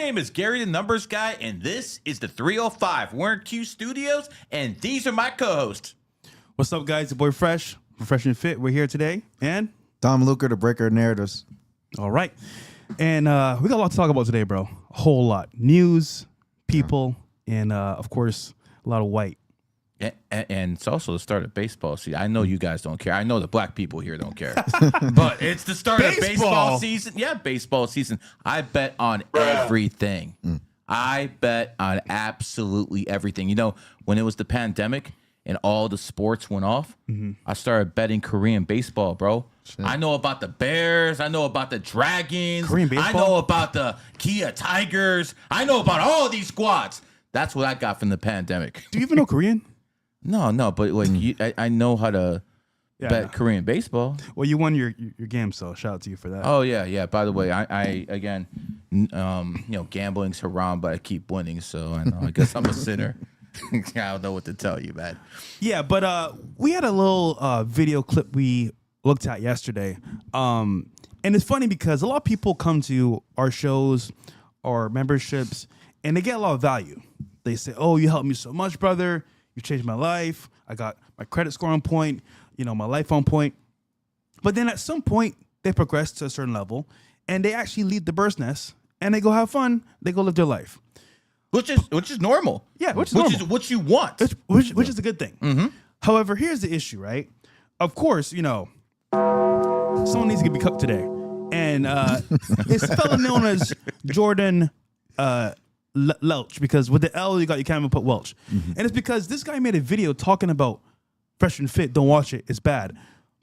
name is Gary the Numbers Guy, and this is the 305. We're in Q Studios, and these are my co-hosts. What's up, guys? Your boy Fresh, Fresh and Fit. We're here today, and Dom Luker, the breaker of narratives. all right, and we got a lot to talk about today, bro. A whole lot, news, people, and of course, a lot of white. And it's also the start of baseball season. I know you guys don't care. I know the black people here don't care. But it's the start of baseball season. Yeah, baseball season. I bet on everything. I bet on absolutely everything. You know, when it was the pandemic and all the sports went off, I started betting Korean baseball, bro. Shit. I know about the Bears. I know about the Dragons. Korean baseball? I know about the Kia Tigers. I know about all these squads. That's what I got from the pandemic. Do you even know Korean? No, but like I know how to bet Korean baseball. Well, you won your game, so shout out to you for that. Oh yeah. By the way, I again, gambling's haram, but I keep winning, so I guess I'm a sinner. I don't know what to tell you, man. Yeah, but we had a little video clip we looked at yesterday, and it's funny because a lot of people come to our shows, our memberships, and they get a lot of value. They say, "Oh, you helped me so much, brother. You changed my life. I got my credit score on point, my life on point." But then at some point, they progress to a certain level, and they actually leave the bird's nest, and they go have fun. They go live their life. Which is normal. Yeah, which is normal. Which is what you want. Which is a good thing. Mm-hmm. However, here's the issue, right? Of course, someone needs to be cooked today. And it's a fellow known as Jordan Lelch, because with the L, you can't even put Welch. Mm-hmm. And it's because this guy made a video talking about Fresh and Fit. Don't watch it. It's bad.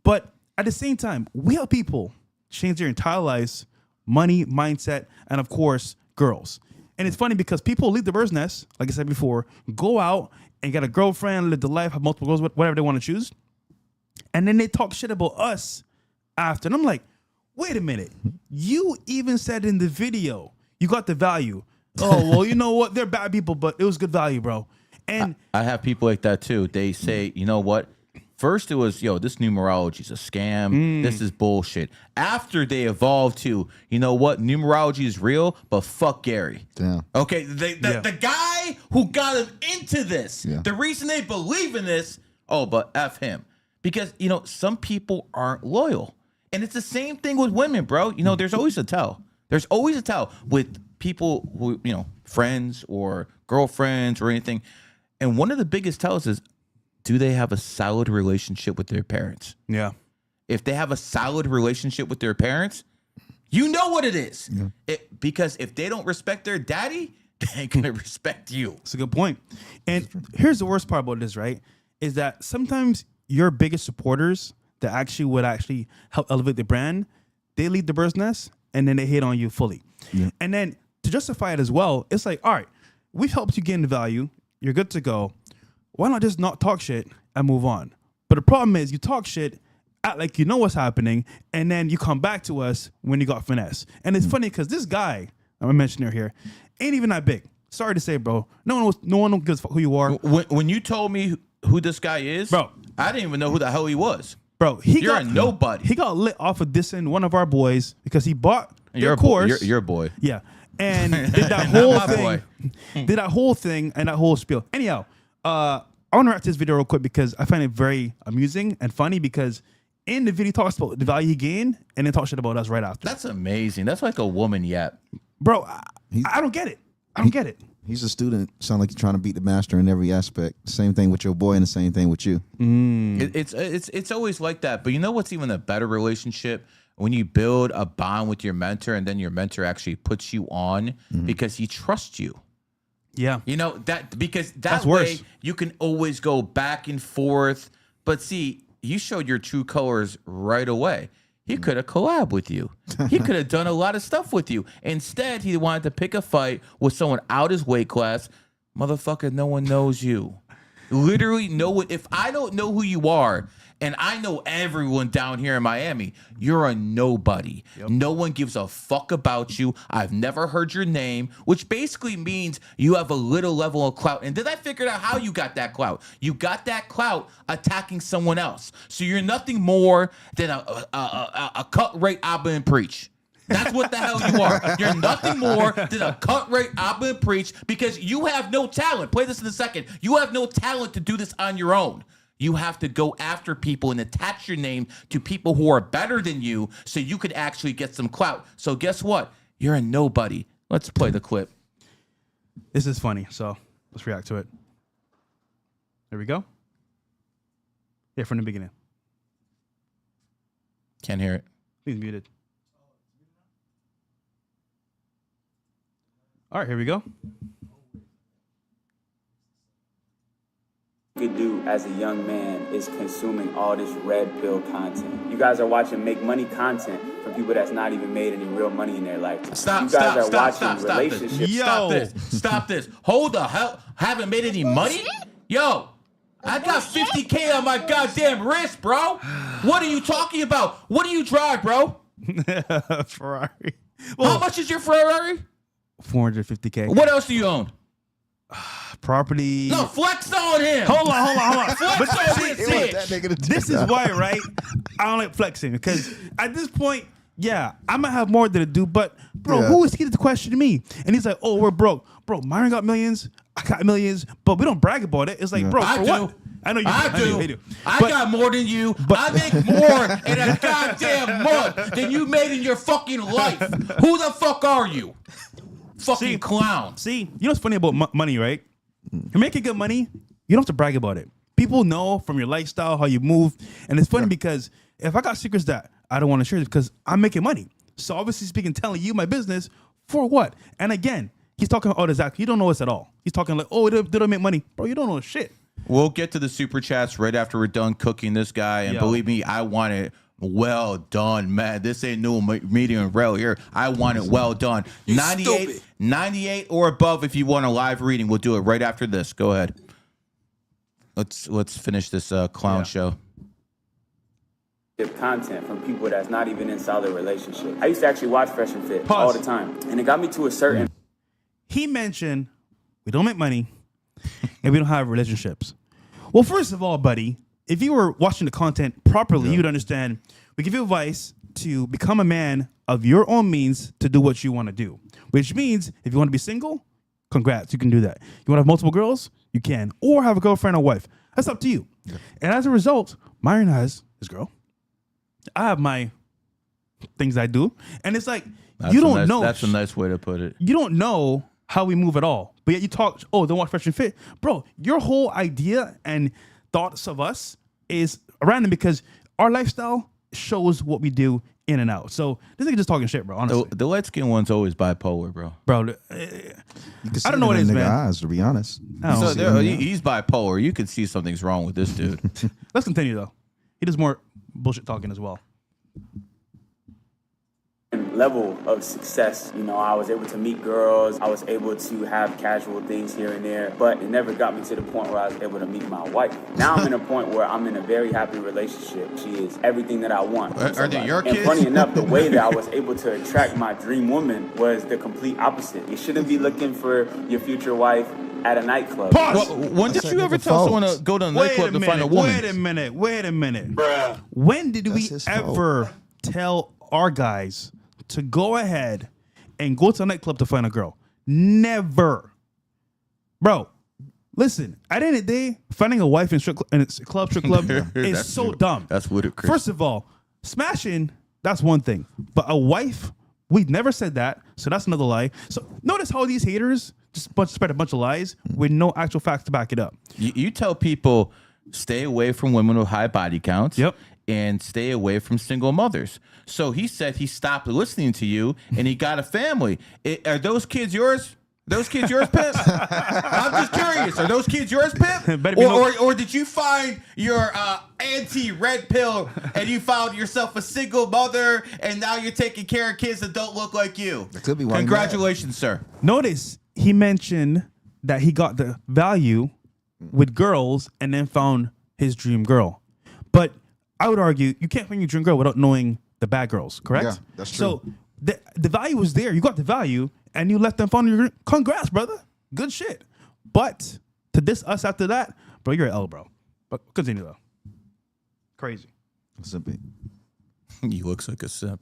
But at the same time, we help people change their entire lives, money, mindset, and of course, girls. And it's funny because people leave the bird's nest, like I said before, go out and get a girlfriend, live the life, have multiple girls, whatever they want to choose. And then they talk shit about us after. And I'm like, wait a minute. You even said in the video, you got the value. Oh, well, you know what? They're bad people, but it was good value, bro. And I have people like that too. They say, you know what? First it was, this numerology is a scam. This is bullshit. After they evolved to, you know what? Numerology is real, but fuck Gary. Damn. Okay, the guy who got him into this, the reason they believe in this, but F him. Because, some people aren't loyal. And it's the same thing with women, bro. There's always a tell. There's always a tell with people who, friends or girlfriends or anything. And one of the biggest tells is, do they have a solid relationship with their parents? yeah. If they have a solid relationship with their parents, you know what it is. Yeah. Because if they don't respect their daddy, they ain't going to respect you. That's a good point. And here's the worst part about this, right? Is that sometimes your biggest supporters that would help elevate the brand, they leave the bird's nest and then they hate on you fully. Yeah. And then to justify it as well, it's like, all right, we've helped you gain value. You're good to go. Why not just not talk shit and move on? But the problem is you talk shit, act like you know what's happening, and then you come back to us when you got finesse. And it's funny because this guy, I'm mentioning here, ain't even that big. Sorry to say, bro. No one gives a fuck who you are. When you told me who this guy is, bro, I didn't even know who the hell he was. Bro, you're a nobody. He got lit off of dissing one of our boys because he bought their course. Your boy. Yeah. And did that whole thing. Did that whole thing and that whole spiel. Anyhow, I want to wrap this video real quick because I find it very amusing and funny because in the video he talks about the value he gained and then talks shit about us right after. That's amazing. That's like a woman yap. Bro, I don't get it. I don't get it. He's a student. Sound like you're trying to beat the master in every aspect. Same thing with your boy and the same thing with you. It's always like that. But you know what's even a better relationship? When you build a bond with your mentor and then your mentor actually puts you on because he trusts you. Yeah. Because that's way worse. You can always go back and forth. But see, you showed your true colors right away. He could have collabed with you. He could have done a lot of stuff with you. Instead, he wanted to pick a fight with someone out his weight class. Motherfucker, no one knows you. Literally, no one. If I don't know who you are, and I know everyone down here in Miami, you're a nobody. Yep. No one gives a fuck about you. I've never heard your name, which basically means you have a little level of clout. And then I figured out how you got that clout. You got that clout attacking someone else. So you're nothing more than a cut rate Abba and preach. That's what the hell you are. You're nothing more than a cut rate Abba and preach because you have no talent. Play this in a second. You have no talent to do this on your own. You have to go after people and attach your name to people who are better than you so you could actually get some clout. So guess what? You're a nobody. Let's play the clip. This is funny, so let's react to it. There we go. Yeah, from the beginning. Can't hear it. He's muted. All right, here we go. You could do as a young man is consuming all this red pill content. You guys are watching make money content from people that's not even made any real money in their life. Stop Relationships. Stop this. Hold the hell. Haven't made any money? Yo, I got 50K on my goddamn wrist, bro. What are you talking about? What do you drive, bro? Ferrari. How much is your Ferrari? 450K. What else do you own? Property. No, flex on him. Hold on. Flex on his bitch. This is why, right? I don't like flexing because at this point, yeah, I might have more than a dude, but bro, who is he to question me? And he's like, oh, we're broke. Bro, Myron got millions. I got millions, but we don't brag about it. It's like, bro, for what? I know you do. I got more than you. I make more in a goddamn month than you made in your fucking life. Who the fuck are you? Fucking clown. See, you know what's funny about money, right? You're making good money. You don't have to brag about it. People know from your lifestyle how you move, and it's funny because if I got secrets that I don't want to share, because I'm making money. So obviously speaking, telling you my business for what? And again, he's talking about Zach. You don't know us at all. He's talking like, oh, they don't make money, bro. You don't know shit. We'll get to the super chats right after we're done cooking this guy, and believe me, I want it well done, man. This ain't no medium rare here. I want it well done. 98 or above if you want a live reading. We'll do it right after this. Go ahead. Let's finish this clown show. Content from people that's not even in solid relationship. I used to actually watch Fresh and Fit all the time, and it got me to a certain. He mentioned we don't make money and we don't have relationships. Well, first of all, buddy, if you were watching the content properly, you'd understand we give you advice to become a man of your own means to do what you want to do, which means if you want to be single, congrats, you can do that. You want to have multiple girls? You can. Or have a girlfriend or wife. That's up to you. Yeah. And as a result, Myron has his girl. I have my things I do. And it's like, you don't know. That's a nice way to put it. You don't know how we move at all. But yet you talk, oh, don't watch Fresh and Fit. Bro, your whole idea and thoughts of us is random because our lifestyle shows what we do in and out. So this nigga just talking shit, bro, honestly. The light-skinned one's always bipolar, bro. Bro, I don't know what it is, man. Eyes, to be honest. So he's bipolar. You can see something's wrong with this dude. Let's continue, though. He does more bullshit talking as well. Level of success, you know, I was able to meet girls, I was able to have casual things here and there, but it never got me to the point where I was able to meet my wife. Now I'm in a point where I'm in a very happy relationship. She is everything that I want. Are they your kids? And funny enough, the way that I was able to attract my dream woman was the complete opposite. You shouldn't be looking for your future wife at a nightclub. Pause. Well, when did you ever tell someone to go to a nightclub to find a woman? Wait a minute. Bruh. When did we ever tell our guys to go ahead and go to a nightclub to find a girl? Never. Bro, listen, at the end of the day, finding a wife in strip club is so dumb. That's ludicrous. First of all, smashing, that's one thing. But a wife, we've never said that, so that's another lie. So notice how these haters just spread a bunch of lies with no actual facts to back it up. You tell people, stay away from women with high body counts. Yep. And stay away from single mothers. So he said he stopped listening to you and he got a family. Are those kids yours? Those kids yours, Pimp? I'm just curious. Are those kids yours, Pimp? Or did you find your anti-red pill and you found yourself a single mother and now you're taking care of kids that don't look like you? That could be why. Congratulations, sir. Notice he mentioned that he got the value with girls and then found his dream girl. But I would argue you can't find your dream girl without knowing the bad girls, correct? Yeah, that's true. So the value was there. You got the value, and you let them find your. Congrats, brother. Good shit. But to diss us after that, bro, you're an L, bro. But continue though. Crazy. Simply. He looks like a simp.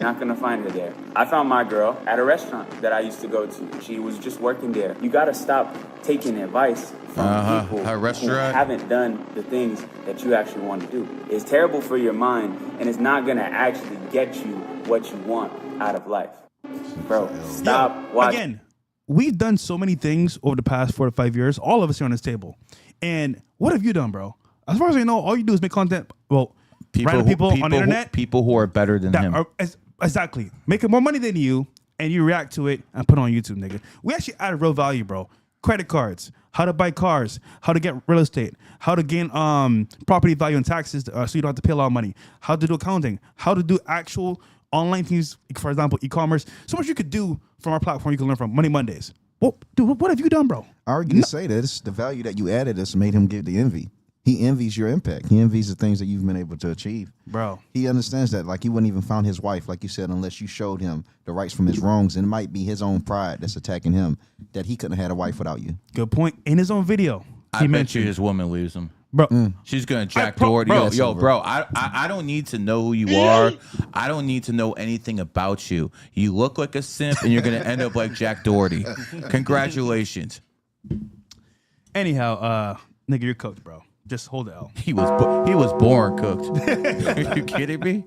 Not gonna find her there. I found my girl at a restaurant that I used to go to. She was just working there. You gotta stop taking advice from people A who restaurant. haven't done the things that you actually want to do. It's terrible for your mind, and it's not gonna actually get you what you want out of life. Bro, stop watching. Again, we've done so many things over the past 4 to 5 years, all of us here on this table. And what have you done, bro? As far as I know, all you do is make content. Well, random people on the internet. People who are better than him. Exactly. Making more money than you, and you react to it and put it on YouTube, nigga. We actually added real value, bro. Credit cards, how to buy cars, how to get real estate, how to gain property value and taxes so you don't have to pay a lot of money, how to do accounting, how to do actual online things, for example, e-commerce. So much you could do from our platform you can learn from. Money Mondays. Well, dude, what have you done, bro? I argue to say that it's the value that you added that's made him give the envy. He envies your impact. He envies the things that you've been able to achieve. Bro. He understands that. Like, he wouldn't even found his wife, like you said, unless you showed him the rights from his wrongs. And it might be his own pride that's attacking him, that he couldn't have had a wife without you. Good point. In his own video, I bet you his woman leaves him. Bro, She's gonna Jack bro, Doherty. bro, Bro. I don't need to know who you are. I don't need to know anything about you. You look like a simp, and you're gonna end up like Jack Doherty. Congratulations. anyhow, nigga, you're cooked, bro. Just hold the L. He was born cooked. Are you kidding me?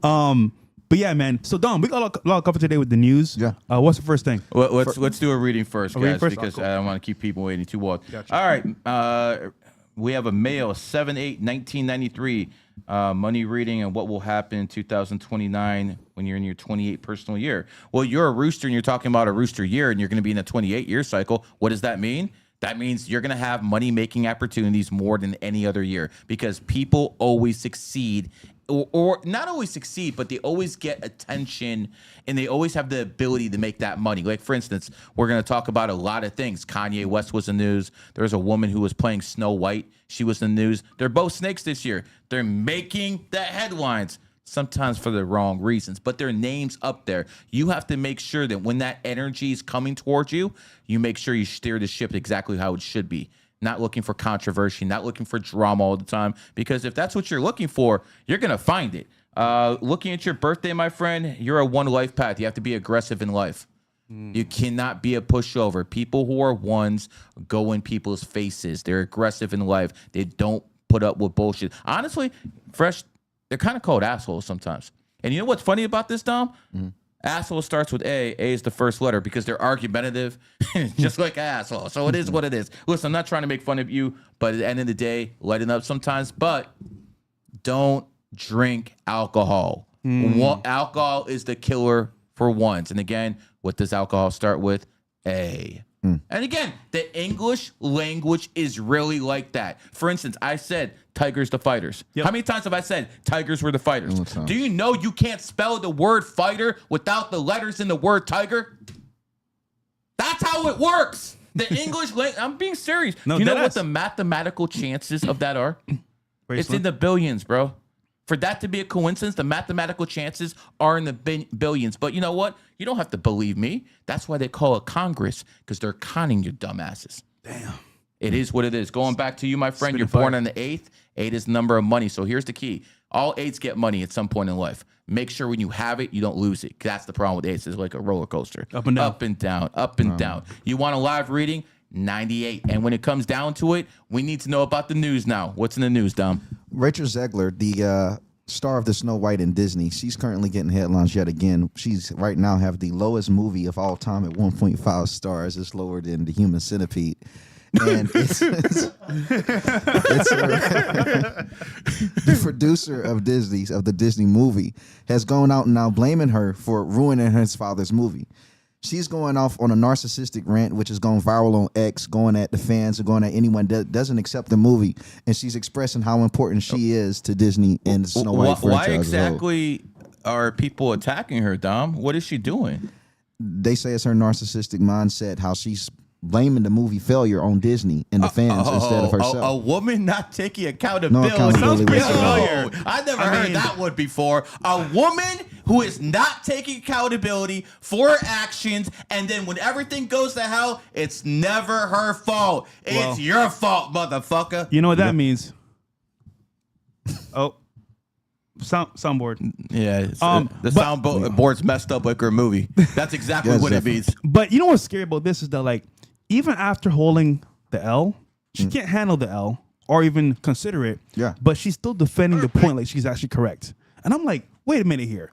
But yeah, man. So Dom, we got a lot of cover today with the news. Yeah. What's the first thing? Let's do a reading first, guys, first? because Oh, cool. I don't want to keep people waiting too long. Gotcha. All right. We have a male, 7/8/1993, money reading and what will happen in 2029 when you're in your 28 personal year. Well, you're a rooster and you're talking about a rooster year and you're going to be in a 28-year cycle. What does that mean? That means you're going to have money-making opportunities more than any other year because people always succeed or not always succeed, but they always get attention and they always have the ability to make that money. Like, for instance, we're going to talk about a lot of things. Kanye West was in the news. There was a woman who was playing Snow White. She was in the news. They're both snakes this year. They're making the headlines, sometimes for the wrong reasons, but their name's up there. You have to make sure that when that energy is coming towards you, you make sure you steer the ship exactly how it should be. Not looking for controversy, not looking for drama all the time, because if that's what you're looking for, you're going to find it. Looking at your birthday, my friend, you're a one life path. You have to be aggressive in life. You cannot be a pushover. People who are ones go in people's faces. They're aggressive in life. They don't put up with bullshit. Honestly, they're kind of called assholes sometimes. And you know what's funny about this, Dom? Asshole starts with A. A is the first letter because they're argumentative, just like asshole. So it is what it is. Listen, I'm not trying to make fun of you, but at the end of the day, lighten up sometimes. But don't drink alcohol. Alcohol is the killer for ones. And again, what does alcohol start with? A. And again, the English language is really like that. For instance, I said tigers the fighters. Yep. How many times have I said tigers were the fighters? All the time. Do you know you can't spell the word fighter without the letters in the word tiger? That's how it works. The English language, I'm being serious. No, you know deadass. what the mathematical chances of that are? Very It's slim. in the billions, bro. For that to be a coincidence, the mathematical chances are in the billions. But you know what? You don't have to believe me. That's why they call it Congress, because they're conning your dumbasses. Damn. It is what it is. Going back to you, my friend, Spitting you're born fire. on the 8th. 8 is the number of money. So here's the key. All 8s get money at some point in life. Make sure when you have it, you don't lose it. That's the problem with 8s. It's like a roller coaster. Up and down. Up and down. Up and down. You want a live reading? 98. And when it comes down to it, we need to know about the news now. What's in the news, Dom? Rachel Zegler, the star of the Snow White in Disney, she's currently getting headlines yet again. She's right now have the lowest movie of all time at 1.5 stars. It's lower than The Human Centipede. And it's the producer of the Disney movie has gone out and now blaming her for ruining his father's movie. She's going off on a narcissistic rant, which is going viral on X, going at the fans and going at anyone that doesn't accept the movie. And she's expressing how important she is to Disney and the Snow White franchise. Why as a whole. exactly are people attacking her, Dom? What is she doing? They say it's her narcissistic mindset, how she's blaming the movie failure on Disney and the fans instead of herself. A woman not taking accountability. No accountability pretty whatsoever. familiar. I never heard that one before. A woman who is not taking accountability for her actions, and then when everything goes to hell, it's never her fault. Well, It's your fault, motherfucker. You know what that means? Oh. Soundboard. Yeah, the but- board's messed up like her movie. That's exactly Yes, what it definitely. means. But you know what's scary about this is that like even after holding the L, she can't handle the L or even consider it. Yeah. But she's still defending the point like she's actually correct. And I'm like, wait a minute here.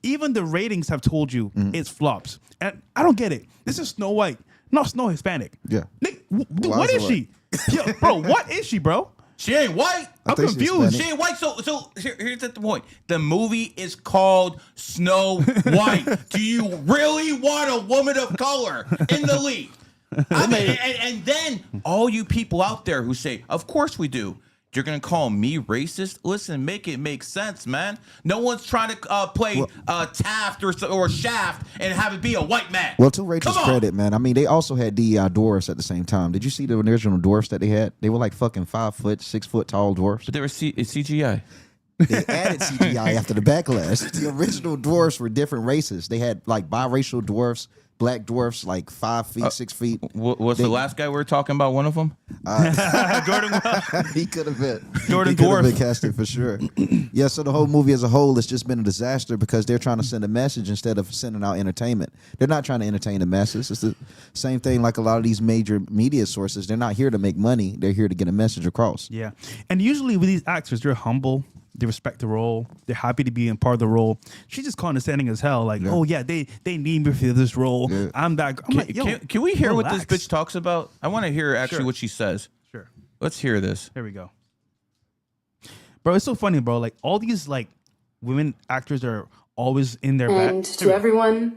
Even the ratings have told you it's flops. And I don't get it. This is Snow White, not Snow Hispanic. Yeah. Nick, Why what is is it she? Yo, bro, what is she, bro? She ain't white. I'm think she's confused. She ain't white. So here's the point. The movie is called Snow White. Do you really want a woman of color in the lead? I mean, and then all you people out there who say, "Of course we do." You're gonna call me racist? Listen, make it make sense, man. No one's trying to play Taft or Shaft and have it be a white man. Well, to Rachel's Come on. credit, man. I mean, they also had DEI dwarfs at the same time. Did you see the original dwarfs that they had? They were like fucking 5 foot, 6 foot tall dwarfs. But they were CGI. They added CGI after the backlash. The original dwarfs were different races. They had like biracial dwarfs, black dwarfs, like 5 feet, 6 feet. Was the last guy we were talking about one of them? Jordan, He could have been. Jordan he could have Dwarf. been casted for sure. Yeah, so the whole movie as a whole has just been a disaster because they're trying to send a message instead of sending out entertainment. They're not trying to entertain the masses. It's the same thing like a lot of these major media sources. They're not here to make money. They're here to get a message across. Yeah. And usually with these actors, they're humble. They respect the role. They're happy to be in part of the role. She's just condescending as hell. Like, oh yeah, they need me for this role. Yeah. I'm that. I'm like, yo, Can we hear what this relax. bitch talks about? I want to hear actually Sure. what she says. Sure. Let's hear this. Here we go. Bro, it's so funny, bro. Like all these like women actors are always in their And back. to everyone,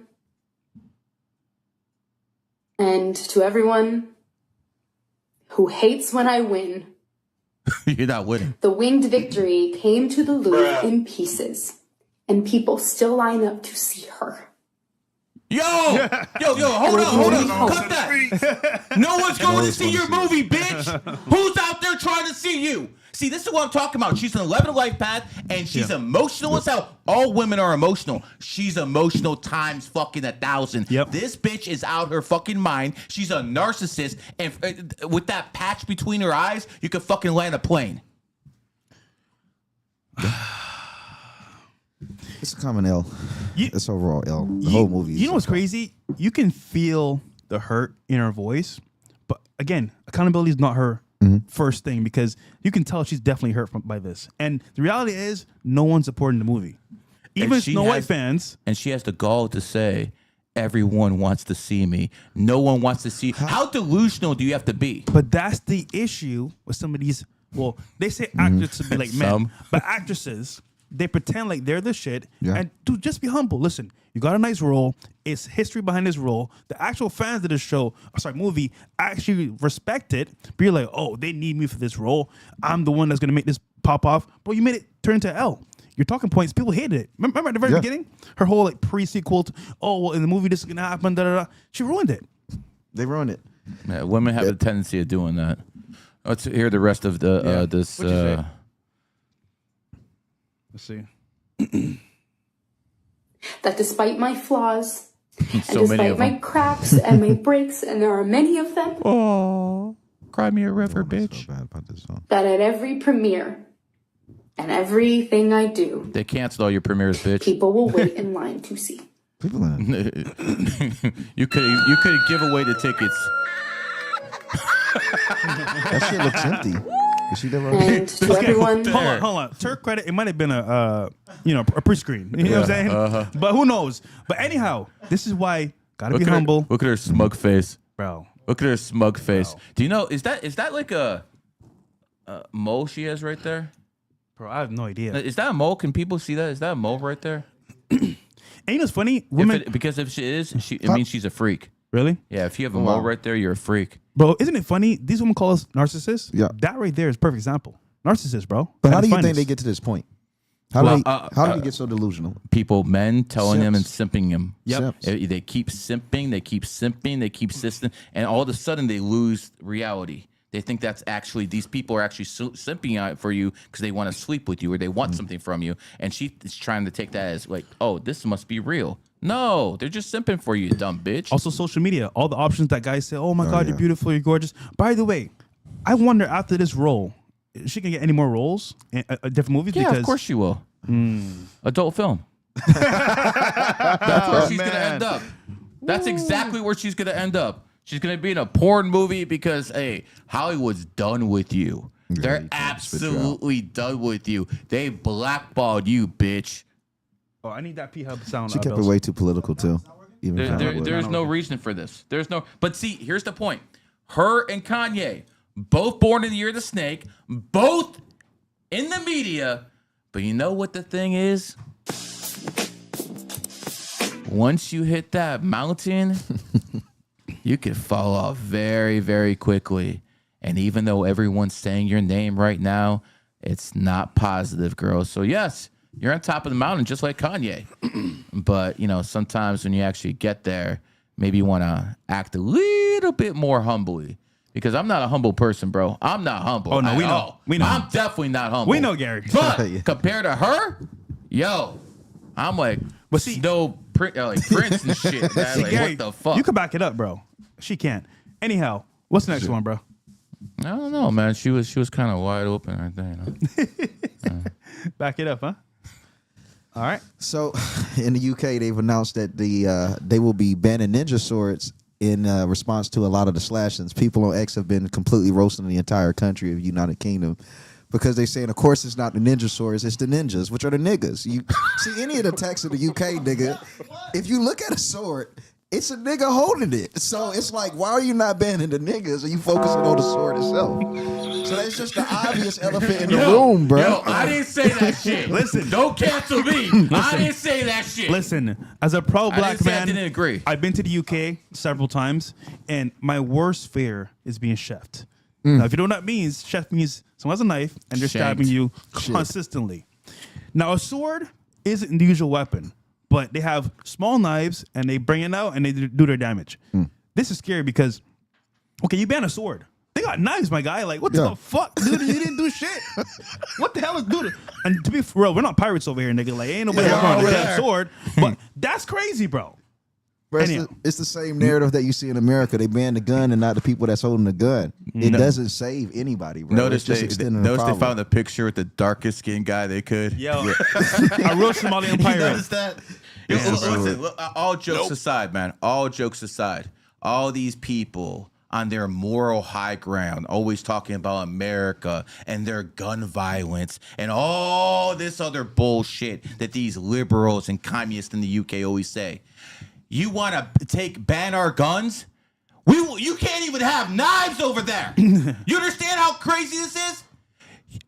who hates when I win, You're not winning. the winged victory came to the Louvre in pieces, and people still line up to see her. Yo, hold on, cut that. No one's going to see your movie, bitch. Who's out there trying to see you? See, this is what I'm talking about. She's an 11 life path, and she's emotional as hell. All women are emotional. She's emotional times fucking 1,000. Yep. This bitch is out her fucking mind. She's a narcissist, and with that patch between her eyes, you could fucking land a plane. It's a common L. You- It's overall L. The whole movie. Is You know what's a- crazy? You can feel the hurt in her voice, but again, accountability is not her first thing because you can tell she's definitely hurt by this. And the reality is, no one's supporting the movie. Even she Snow White has- fans. And she has the gall to say, everyone wants to see me. No one wants to see. How delusional do you have to be? But that's the issue with some of these. Well, they say actors to be like men, Some. but actresses, they pretend like they're the shit. Yeah. And dude, just be humble. Listen, you got a nice role. It's history behind this role. The actual fans of this show, movie, actually respect it. But you're like, oh, they need me for this role. I'm the one that's gonna make this pop off. But you made it turn into L. Your talking points, people hated it. Remember at the very Yeah. beginning, her whole like pre-sequel. Oh, well, in the movie this is gonna happen. Da da da. She ruined it. They ruined it. Yeah, women have a tendency of doing that. Let's hear the rest of the this. What'd you say? Let's see. That despite my flaws, and So many despite of my them. cracks and my breaks, and there are many of them, Oh, cry me a river, I bitch. feel bad about this song. that at every premiere and everything I do, They canceled all your premieres, bitch. people will wait in line to see. People in You could give away the tickets. that shit looks empty. Is she there? And to everyone, Hold on. To her credit, it might have been a pre-screen. You know what I'm saying? But who knows? But anyhow, this is why gotta be humble, Look at her smug face. bro. Look at her smug face. Do you know? Is that like a mole she has right there? Bro, I have no idea. Is that a mole? Can people see that? Is that a mole right there? And you know what's funny? Women, Because if she is, it means she's a freak. really, Yeah, if you have a mole right there, you're a freak. bro. Isn't it funny? These women call us narcissists. Yeah. That right there is a perfect example. Narcissist, bro. But At how do its you think finest. they get to this point? How Well, do they get so delusional? People, men telling them and Simps. simping them. Yep. Simps. They keep simping, they keep simping, they keep sisting, and all of a sudden they lose reality. They think that's actually, these people are actually simping out for you because they want to sleep with you or they want something from you. And she is trying to take that as like, oh, this must be real. No, they're just simping for you, dumb bitch. Also, social media, all the options that guys say, oh my God, yeah. you're beautiful, you're gorgeous. By the way, I wonder after this role, she can get any more roles in different movies? Yeah, because of course she will. Adult film. That's where she's gonna end up. That's exactly where she's gonna end up. She's gonna be in a porn movie because hey, Hollywood's done with you. They're absolutely done with you. They blackballed you, bitch. Oh, I need that P-Hub sound. She kept it way too political too. Even There's no reason for this. There's no. But see, here's the point. Her and Kanye, both born in the year of the snake, both in the media. But you know what the thing is? Once you hit that mountain, you could fall off very, very quickly. And even though everyone's saying your name right now, it's not positive, girl. So yes, you're on top of the mountain just like Kanye. But, you know, sometimes when you actually get there, maybe you want to act a little bit more humbly. Because I'm not a humble person, bro. I'm not humble. Oh, no, at we know. all. We know. I'm definitely not humble. We know, Gary. But Yeah. compared to her, yo, I'm like, But see- like Prince and shit. Man. Like, Gary, what the fuck? You can back it up, bro. She can't. Anyhow, what's the next one, bro? I don't know, man. She was kind of wide open right there. You know? Back it up, huh? All right. So, in the UK, they've announced that they will be banning ninja swords in response to a lot of the slashings. People on X have been completely roasting the entire country of United Kingdom because they're saying, of course, it's not the ninja swords, it's the ninjas, which are the niggas. You see any of the text of the UK, nigga, if you look at a sword, it's a nigga holding it. So it's like, why are you not banning the niggas? Are you focusing on the sword itself? So that's just the obvious elephant in the room, bro. Yo, I didn't say that shit. Listen. Don't cancel me. I didn't say that shit. Listen, as a pro-black say I man, didn't agree. I've been to the UK several times, and my worst fear is being chefed. Now, if you know what that means, chef means someone has a knife and they're stabbing you consistently. Now, a sword isn't the usual weapon, but they have small knives and they bring it out and they do their damage. This is scary because, okay, you ban a sword. They got knives, my guy. Like, what the fuck? Dude, you didn't do shit. What the hell is dude? And to be for real, we're not pirates over here, nigga. Like, ain't nobody walking around with a damn sword. But that's crazy, bro. Bro, Anyhow. it's the same narrative that you see in America. They ban the gun and not the people that's holding the gun. It doesn't save anybody, bro. Notice It's just they extending the notice they problem. found the picture with the darkest skinned guy they could. Yo, a real Somalian pirate. Notice that? Yo, listen, look, all jokes aside, man. All jokes aside, all these people on their moral high ground, always talking about America and their gun violence and all this other bullshit that these liberals and communists in the UK always say. You want to ban our guns? You can't even have knives over there. You understand how crazy this is?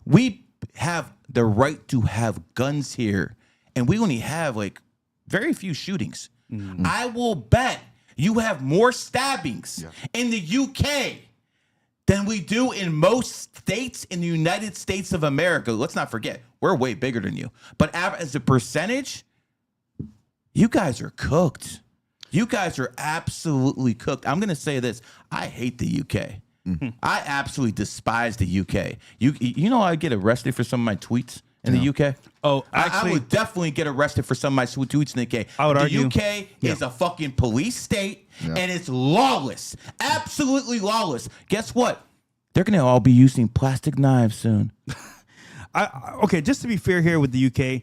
We have the right to have guns here, and we only have like very few shootings. I will bet you have more stabbings in the UK than we do in most states in the United States of America. Let's not forget, we're way bigger than you. But as a percentage, you guys are cooked. You guys are absolutely cooked. I'm going to say this. I hate the UK. I absolutely despise the UK. You know I get arrested for some of my tweets in the UK? Oh, I actually, would definitely get arrested for some of my tweets in the UK. I would argue. The UK is a fucking police state, and it's lawless. Absolutely lawless. Guess what? They're going to all be using plastic knives soon. Okay, just to be fair here with the UK,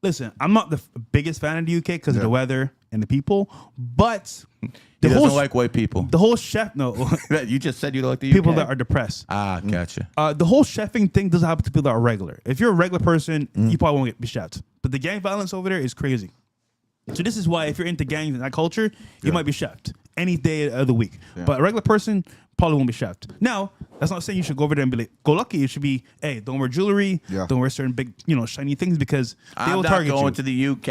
listen, I'm not the biggest fan of the UK because of the weather and the people, but He doesn't like white people. the whole chef, no, You just said you don't like the UK? people that are depressed. Ah, gotcha. The whole chefing thing doesn't happen to people that are regular. If you're a regular person, you probably won't be chefed. But the gang violence over there is crazy. So this is why if you're into gangs and that culture, you might be chefed any day of the week. But a regular person probably won't be chefed. Now, that's not saying you should go over there and be like, go lucky. It should be, hey, don't wear jewelry, don't wear certain big, shiny things because they will target you. I'm not going to the UK.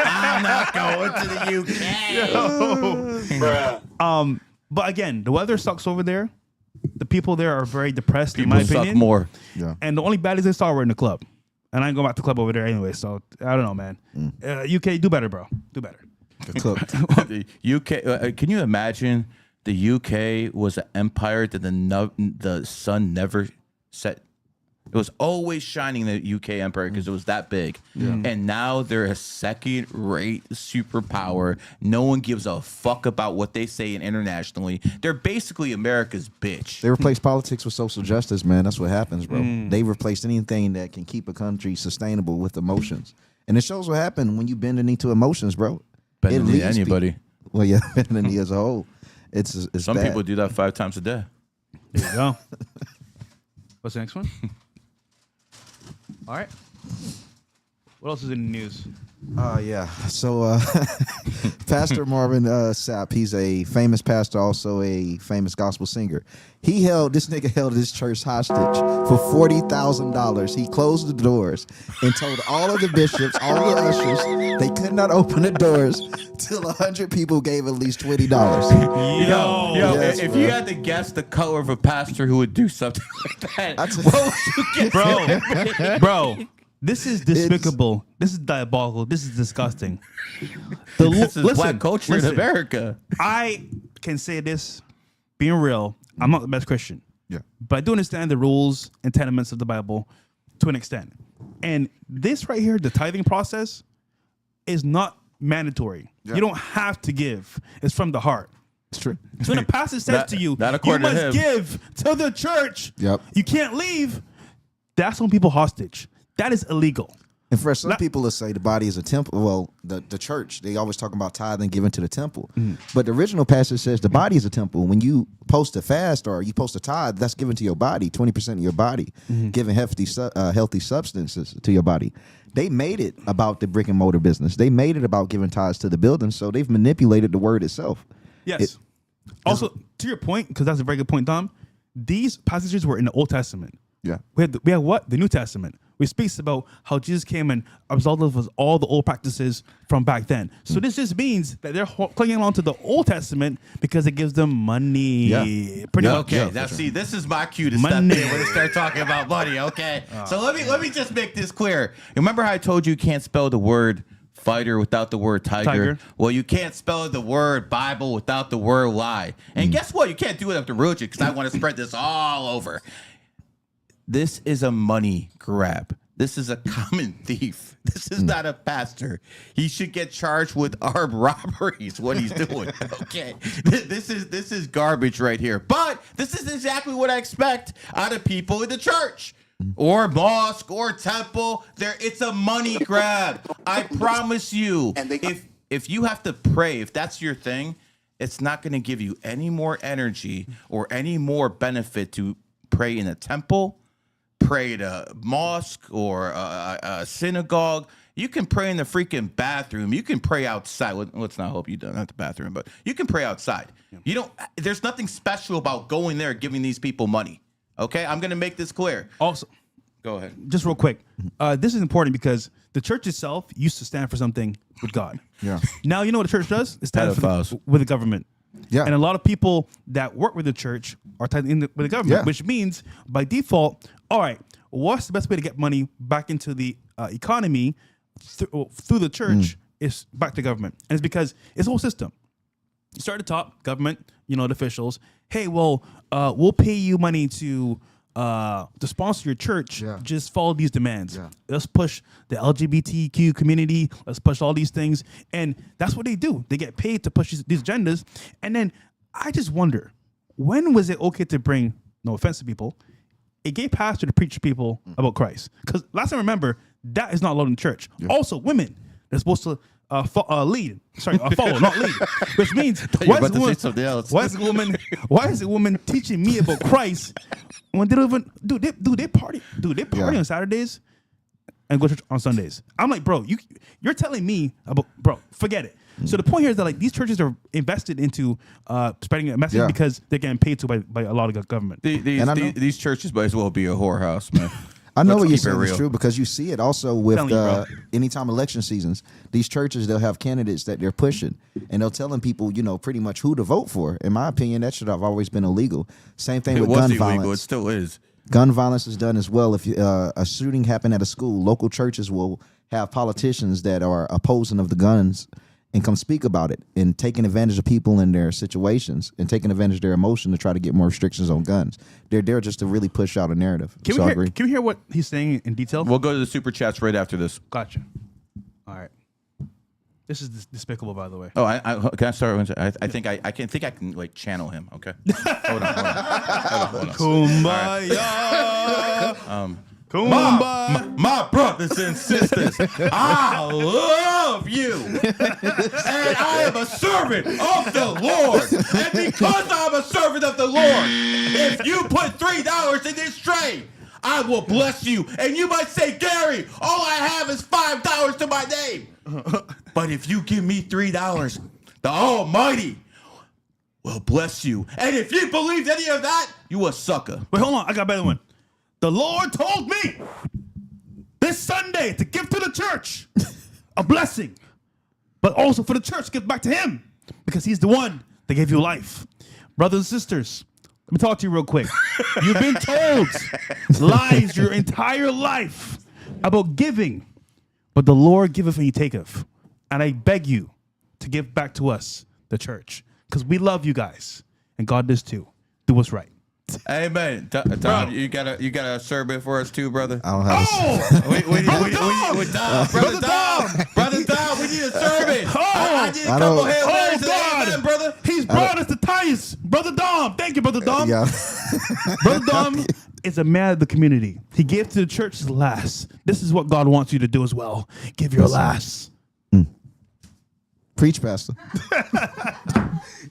I'm not going to the UK. But again, the weather sucks over there. The people there are very depressed, in People my suck opinion. more. Yeah. And the only baddies I saw were in the club. And I ain't going back to the club over there anyway. So I don't know, man. UK, do better, bro. Do better. Cooked. The UK. Can you imagine the UK was an empire that the sun never set It was always shining the UK empire because it was that big. And now they're a second-rate superpower. No one gives a fuck about what they say internationally. They're basically America's bitch. They replace politics with social justice, man. That's what happens, bro. They replaced anything that can keep a country sustainable with emotions. And it shows what happened when you bend the knee to emotions, bro. Bend It the knee to leads anybody. people- Well, yeah, bend the knee as a whole. It's Some bad. people do that 5 times a day. There you go. What's the next one? All right. What else is in the news? Yeah. So Pastor Marvin Sapp, he's a famous pastor, also a famous gospel singer. This nigga held his church hostage for $40,000. He closed the doors and told all of the bishops, all the ushers, they could not open the doors till 100 people gave at least $20. Yo, Yes, if bro. you had to guess the color of a pastor who would do something like that, That's- what would you guess? Bro, this is despicable. This is diabolical. This is disgusting. This is black culture in America. I can say this, being real, I'm not the best Christian. Yeah. But I do understand the rules and tenements of the Bible to an extent. And this right here, the tithing process, is not mandatory. Yeah. You don't have to give. It's from the heart. It's true. So when a pastor says Not- to you, not you according to must him. give to the church. Yep. You can't leave. That's when people hostage. That is illegal. And for some people, let's say the body is a temple. Well, the church, they always talk about tithing given to the temple. But the original passage says the body is a temple. When you post a fast or you post a tithe, that's given to your body, 20% of your body, giving healthy substances to your body. They made it about the brick and mortar business. They made it about giving tithes to the building. So they've manipulated the word itself. Yes. Also, to your point, because that's a very good point, Dom, these passages were in the Old Testament. Yeah. We have what? The New Testament, which speaks about how Jesus came and absolved us of all the old practices from back then. So this just means that they're clinging on to the Old Testament because it gives them money. Yeah. Pretty much. Okay, now see, this is my cue to step in Money. when they start talking about money. Okay, so let me just make this clear. Remember how I told you can't spell the word fighter without the word tiger? Well, you can't spell the word Bible without the word lie. And guess what? You can't do it after religion because I want to spread this all over. This is a money grab. This is a common thief. This is not a pastor. He should get charged with armed robberies. What he's doing. Okay, this is garbage right here. But this is exactly what I expect out of people in the church or mosque or temple. It's a money grab. I promise you. If you have to pray, if that's your thing, it's not going to give you any more energy or any more benefit to pray in a temple, pray at a mosque or a synagogue. You can pray in the freaking bathroom. You can pray outside. Let's not hope you don't have the bathroom, but you can pray outside. You don't. There's nothing special about going there and giving these people money. Okay, I'm gonna make this clear. Also, Go ahead. just real quick, this is important because the church itself used to stand for something with God. Yeah. Now you know what the church does? It stands Pedophiles. with the government. Yeah. And a lot of people that work with the church are tied in with the government, Yeah. which means by default, all right, what's the best way to get money back into the economy through the church is back to government. And it's because it's a whole system. You start at the top, government, the officials. Hey, well, we'll pay you money to sponsor your church. Yeah. Just follow these demands. Yeah. Let's push the LGBTQ community. Let's push all these things. And that's what they do. They get paid to push these agendas. And then I just wonder, when was it okay to bring, no offense to people, a gay pastor to preach to people about Christ? Because last time I remember, that is not allowed in church. Also, women, they're supposed to lead. Sorry, follow, not lead. Which means, were about to say something else. why is a woman teaching me about Christ when they don't even they party on Saturdays and go to church on Sundays? I'm like, bro, you're telling me about, bro, forget it. So the point here is that like these churches are invested into spreading a message because they're getting paid to by a lot of government. These churches might as well be a whorehouse, man. I know Let's what you're keep it saying is real. true because you see it also with Telling you, bro. anytime election seasons, these churches, they'll have candidates that they're pushing and they're telling people, pretty much who to vote for. In my opinion, that should have always been illegal. Same thing It with was gun illegal. It violence. still is. Gun violence is done as well. If a shooting happened at a school, local churches will have politicians that are opposing of the guns and come speak about it and taking advantage of people in their situations and taking advantage of their emotion to try to get more restrictions on guns. They're there just to really push out a narrative. Can we hear what he's saying in detail? We'll go to the super chats right after this. Gotcha. All right. This is despicable, by the way. Oh, can I start? I think I can like channel him. Okay. Hold on. Kumbaya. Kumbaya. My brothers and sisters, I love you, and I am a servant of the Lord. And because I'm a servant of the Lord, if you put $3 in this tray, I will bless you. And you might say, Gary, all I have is $5 to my name. But if you give me $3, the Almighty will bless you. And if you believe any of that, you a sucker. Wait, hold on. I got a better one. The Lord told me this Sunday to give to the church a blessing, but also for the church to give back to him because he's the one that gave you life. Brothers and sisters, let me talk to you real quick. You've been told lies your entire life about giving, but the Lord giveth and he taketh. And I beg you to give back to us, the church, because we love you guys, and God does too. Do what's right. Amen. Tom, you got a sermon for us too, brother. I don't have Brother Dom, we need a sermon. I need a I couple don't- Hail Marys and God. amen, brother. He's brought us the tithes. Brother Dom. Thank you, Brother Dom. Yeah. Brother Dom is a man of the community. He gave to the church his last. This is what God wants you to do as well. Give your last. Preach, Pastor.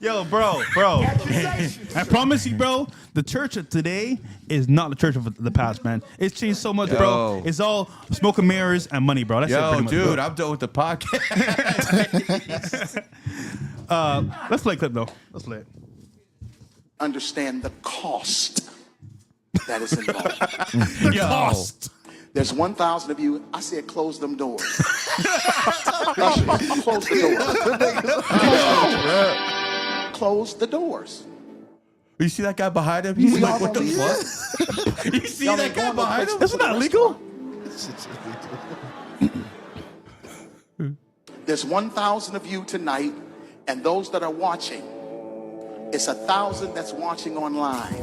Yo, bro. I promise you, bro, the church of today is not the church of the past, man. It's changed so much, bro. It's all smoke and mirrors and money, bro. That's it, Yo, pretty much, dude, bro. I'm done with the podcast. Let's play a clip, though. Let's play it. Understand the cost that is involved. The cost. There's 1,000 of you. I said, close them doors. Ushers, close the doors. Close the doors. You see that guy behind him? He's We like, all what the believe fuck? You see Y'all that ain't guy going no behind him? place. Isn't that illegal? There's 1,000 of you tonight, and those that are watching, it's 1,000 that's watching online.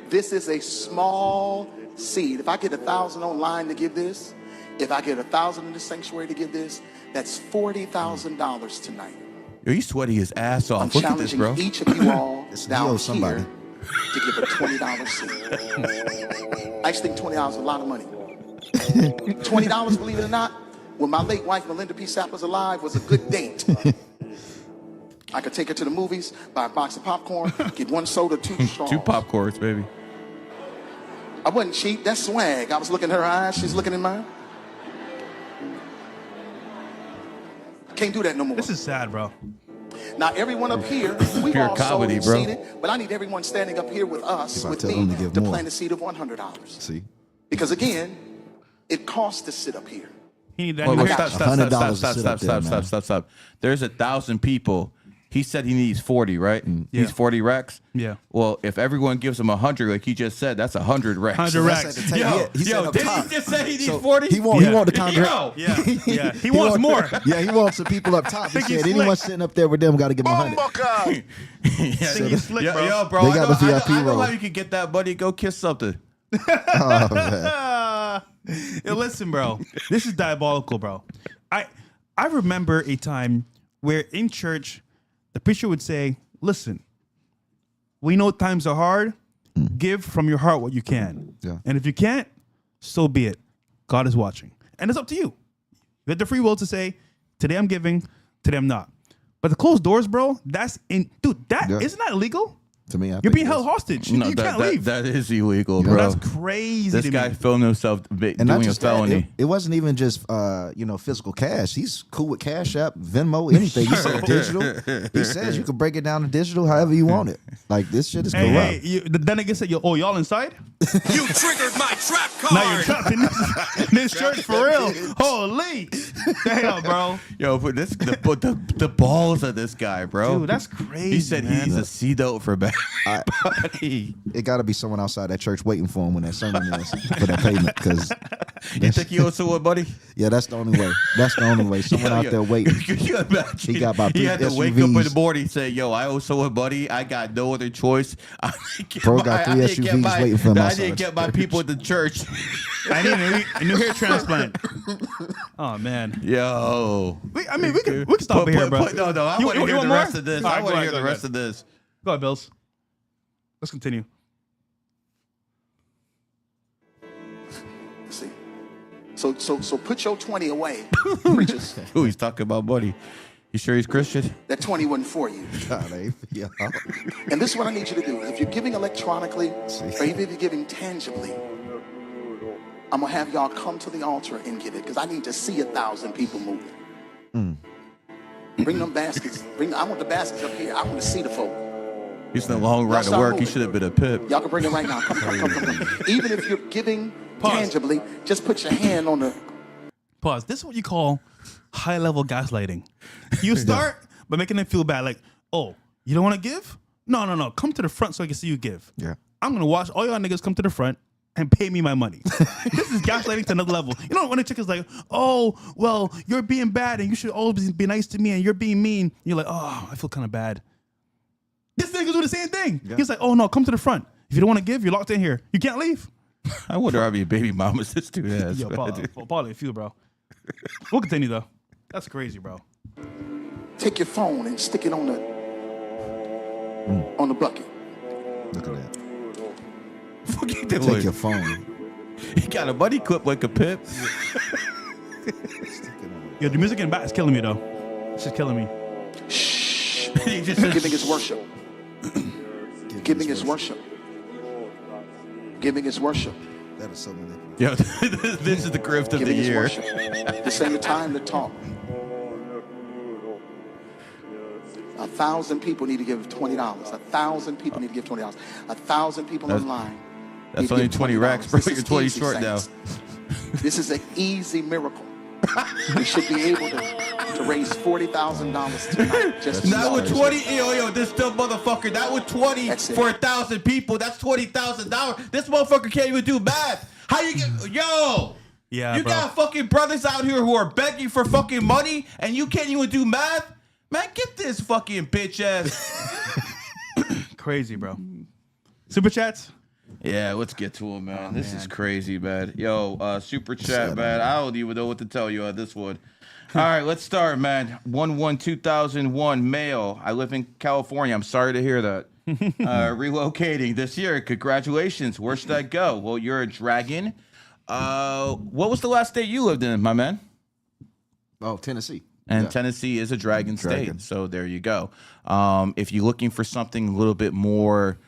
This is a small seed. If I get 1,000 online to give this, if I get 1,000 in the sanctuary to give this, that's $40,000 tonight. Yo, he's sweating his ass off. I'm Look at this, challenging bro. each of you all It's down Neo somebody. here to give a $20 seed. I just think $20 is a lot of money. $20, believe it or not, when my late wife Melinda P. Sapp was alive, was a good date. I could take her to the movies, buy a box of popcorn, get one soda, 2 straws. 2 popcorns, baby. I wasn't cheap. That's swag. I was looking in her eyes. She's looking in mine. Can't do that no more. This is sad, bro. Now, everyone up here, we Pure all comedy, sold and bro. seated, but I need everyone standing up here with us, If I with tell me, them to give to more. plant a seed of $100. See? Because again, it costs to sit up here. He need that. Wait, new wait, hair. stop. $100 to sit up there, man. Stop. There's 1,000 people. He said he needs 40, right? Yeah. He's 40 racks. Yeah. Well, if everyone gives him 100, like he just said, that's 100 racks. 100 That's racks. at the Yo, tape. He said up did top. he just say he needs So 40? He want Yeah. the congress. Yo. Yeah. He wants more. Yeah, he wants the people up top. He Think he's said anyone slick. sitting up there with them got to give him 100. Think he's slick, Yo, bro. yo, bro, They I got know, the VIP I know roll. how you can get that, buddy. Go kiss something. Oh, man. Yo, listen, bro. This is diabolical, bro. I remember a time where in church, the preacher would say, listen, we know times are hard. Give from your heart what you can. Yeah. And if you can't, so be it. God is watching. And it's up to you. You have the free will to say, today I'm giving, today I'm not. But the closed doors, bro, that's in, dude, that Yeah. isn't that illegal? To me, I You're think being it held is. hostage. No, you can't leave. that is illegal, Yeah. bro. That's crazy This to guy me. filmed himself And doing not a just that, felony. it wasn't even just physical cash. He's cool with Cash App, Venmo, anything. He said digital. He says you can break it down to digital however you want it. Like this shit is corrupt. Hey, then again, say, y'all inside? You triggered my trap card. Now you're trapped in this church for real. Holy. Damn, bro. Yo, but the balls of this guy, bro. Dude, that's crazy. He said man. he's a C note for everybody. It got to be someone outside that church waiting for him when that sermon is for that payment. Because You think he owes someone money? yeah, that's the only way. That's the only way. Someone out there waiting. Could you imagine? He got about He 3 had to wake up in the SUVs. morning and say, "Yo, I owe someone money. I got no other choice. Bro got 3 SUVs waiting for him I outside didn't get my people at the church." I need a new hair transplant. Oh man. Yo. We can stop here, bro. No, I You- want to you hear want the more? rest of this. All right, I want go to hear ahead, the go rest ahead. of this. Go ahead, Bills. Let's continue. See. So put your 20 away, preachers. Ooh, he's talking about money. You sure he's Christian? That 20 wasn't for you. God, yeah. And this is what I need you to do. If you're giving electronically, or even if you're giving tangibly, I'm gonna have y'all come to the altar and give it, because I need to see 1,000 people moving. Bring them baskets. I want the baskets up here. I want to see the folk. He's in the long ride to start work. He moving. should have been a pip. Y'all can bring it right now. Come. Even if you're giving tangibly, just put your hand on the. Pause. This is what you call high-level gaslighting. You start by making them feel bad, like, oh, you don't want to give? No. Come to the front so I can see you give. Yeah. I'm gonna watch all y'all niggas come to the front and pay me my money. This is gaslighting to another level. You know when a chick is like, oh, well, you're being bad and you should always be nice to me and you're being mean. You're like, oh, I feel kind of bad. This nigga's do the same thing. Yeah. He's like, oh no, come to the front. If you don't want to give, you're locked in here. You can't leave. I wonder how many baby mamas this dude has. Yo, man. Paul, a few, bro. We'll continue though. That's crazy, bro. Take your phone and stick it on the bucket. Look at that. Fuck you Take doing? your phone. He got a buddy clip like a pip. Yo, the music in the back is killing me though. It's just killing me. Shh. He just Giving is worship. Giving is worship. Giving is worship. That is so manipulative. Yo, this is the grift of the Giving is year. worship. This ain't the time to talk. 1,000 people need to give $20. 1,000 people need to give $20. 1,000 people online. That's need to only give 20 $20. racks, bro. This You're is 20 easy, short now. saints. This is an easy miracle. We should be able to raise $40,000 tonight. Just to Not with start. 20, yo, this dumb motherfucker. Not with 20 That's it. for 1,000 people. That's $20,000. This motherfucker can't even do math. How you get, yo? Yeah, You bro. got fucking brothers out here who are begging for fucking money, and you can't even do math. Man, get this fucking bitch ass. Crazy, bro. Super chats? Yeah, let's get to him, man. This is crazy, man. Yo, super chat, man. I don't even know what to tell you on this one. All right, let's start, man. 1/1/2001, male. I live in California. I'm sorry to hear that. Relocating this year. Congratulations. Where should I go? Well, you're a dragon. What was the last state you lived in, my man? Oh, Tennessee. And Yeah. Tennessee is a dragon Dragon. state. So there you go. If you're looking for something a little bit more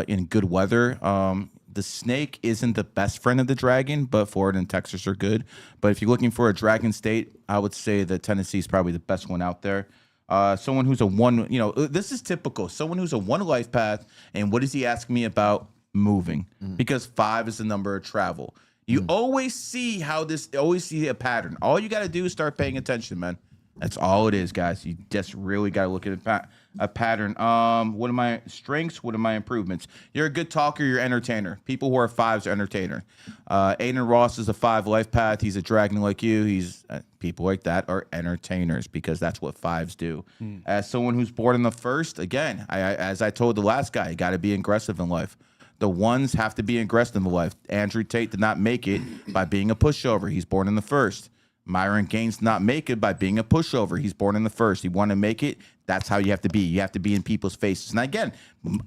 in good weather, the snake isn't the best friend of the dragon, but Florida and Texas are good. But if you're looking for a dragon state, I would say that Tennessee is probably the best one out there. Someone who's a one, this is typical. Someone who's a one life path. And what does he ask me about? Moving. Because 5 is the number of travel. You always see always see a pattern. All you got to do is start paying attention, man. That's all it is, guys. You just really got to look at a pattern. What are my strengths? What are my improvements? You're a good talker. You're an entertainer. People who are 5s are entertainer. Aiden Ross is a 5 life path. He's a dragon like you. He's people like that are entertainers because that's what 5s do. As someone who's born in the 1st, again, as I told the last guy, you got to be aggressive in life. The 1s have to be aggressive in life. Andrew Tate did not make it by being a pushover. He's born in the 1st. Myron Gaines did not make it by being a pushover. He's born in the 1st. He wanted to make it. That's how you have to be. You have to be in people's faces. And again,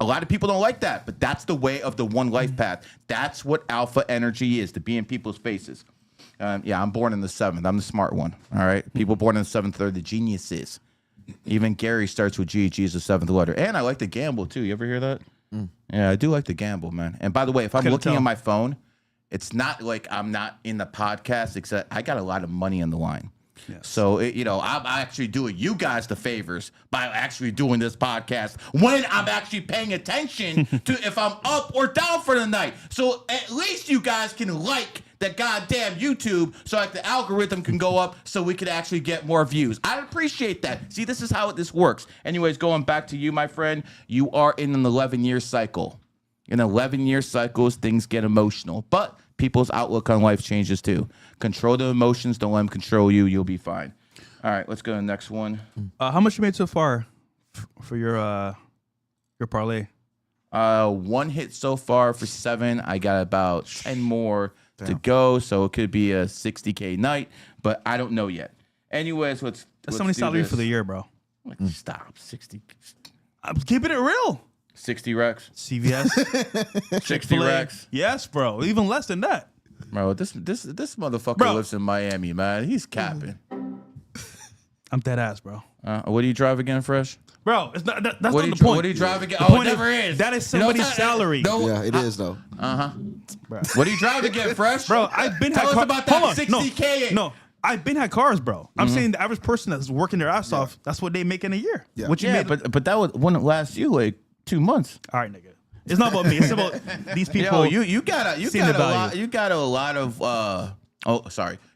a lot of people don't like that, but that's the way of the one life path. That's what alpha energy is, to be in people's faces. I'm born in the 7th. I'm the smart one. All right. People born in the 7th are the geniuses. Even Gary starts with G. G's the 7th letter. And I like to gamble too. You ever hear that? Yeah, I do like to gamble, man. And by the way, if I'm looking at my phone, it's not like I'm not in the podcast, except I got a lot of money on the line. Yes. So, I'm actually doing you guys the favors by actually doing this podcast when I'm actually paying attention to if I'm up or down for the night. So at least you guys can like that goddamn YouTube so like the algorithm can go up so we could actually get more views. I appreciate that. See, this is how this works. Anyways, going back to you, my friend, you are in an 11-year cycle. In 11-year cycles, things get emotional, but people's outlook on life changes too. Control the emotions. Don't let them control you. You'll be fine. All right, let's go to the next one. How much you made so far for your parlay? 1 hit so far for 7. I got about 10 more to go, so it could be a 60K night, but I don't know yet. Anyways, let's That's only salary for the year, bro. Like, stop. 60. I'm keeping it real. 60 racks. CVS. 60 racks. Yes, bro. Even less than that. Bro, this motherfucker Bro. lives in Miami, man. He's capping. I'm dead ass, bro. What do you drive again, Fresh? Bro, it's not, that's What not do the you, point. what do you drive again? The Oh, it point never is. That is You know, somebody's salary. No, Yeah, it is though. Bro. What do you drive again, Fresh? Bro, I've been Tell had us car- about that Hold on. 60K. No, I've been had cars, bro. I'm saying the average person that's working their ass off, that's what they make in a year. Yeah. What you Yeah, made? but that wouldn't last you like 2 months. All right, nigga. It's not about me. It's about these people. Yo, you got seeing the value. a lot of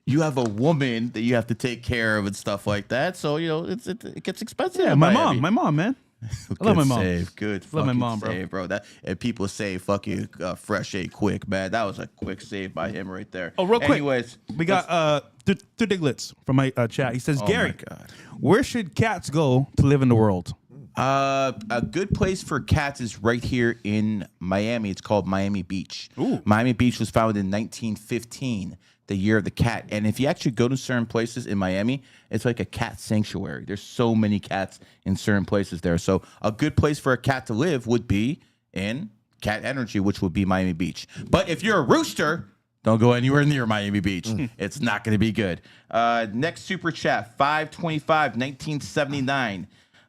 you have a woman that you have to take care of and stuff like that. So it gets expensive. Yeah, in my Miami. mom, man. I Good love my mom. Save. Good Love my fucking mom, bro. save, bro. That and people say fuck you, Fresh ate quick, man. That was a quick save by him right there. Oh, real quick. Anyways, We got Diglets from my chat. He says, Oh Gary, my God. where should cats go to live in the world? A good place for cats is right here in Miami. It's called Miami Beach. Ooh. Miami Beach was founded in 1915, the year of the cat. And if you actually go to certain places in Miami, it's like a cat sanctuary. There's so many cats in certain places there. So a good place for a cat to live would be in Cat Energy, which would be Miami Beach. But if you're a rooster, don't go anywhere near Miami Beach. It's not going to be good. Next super chat, 525, 1979.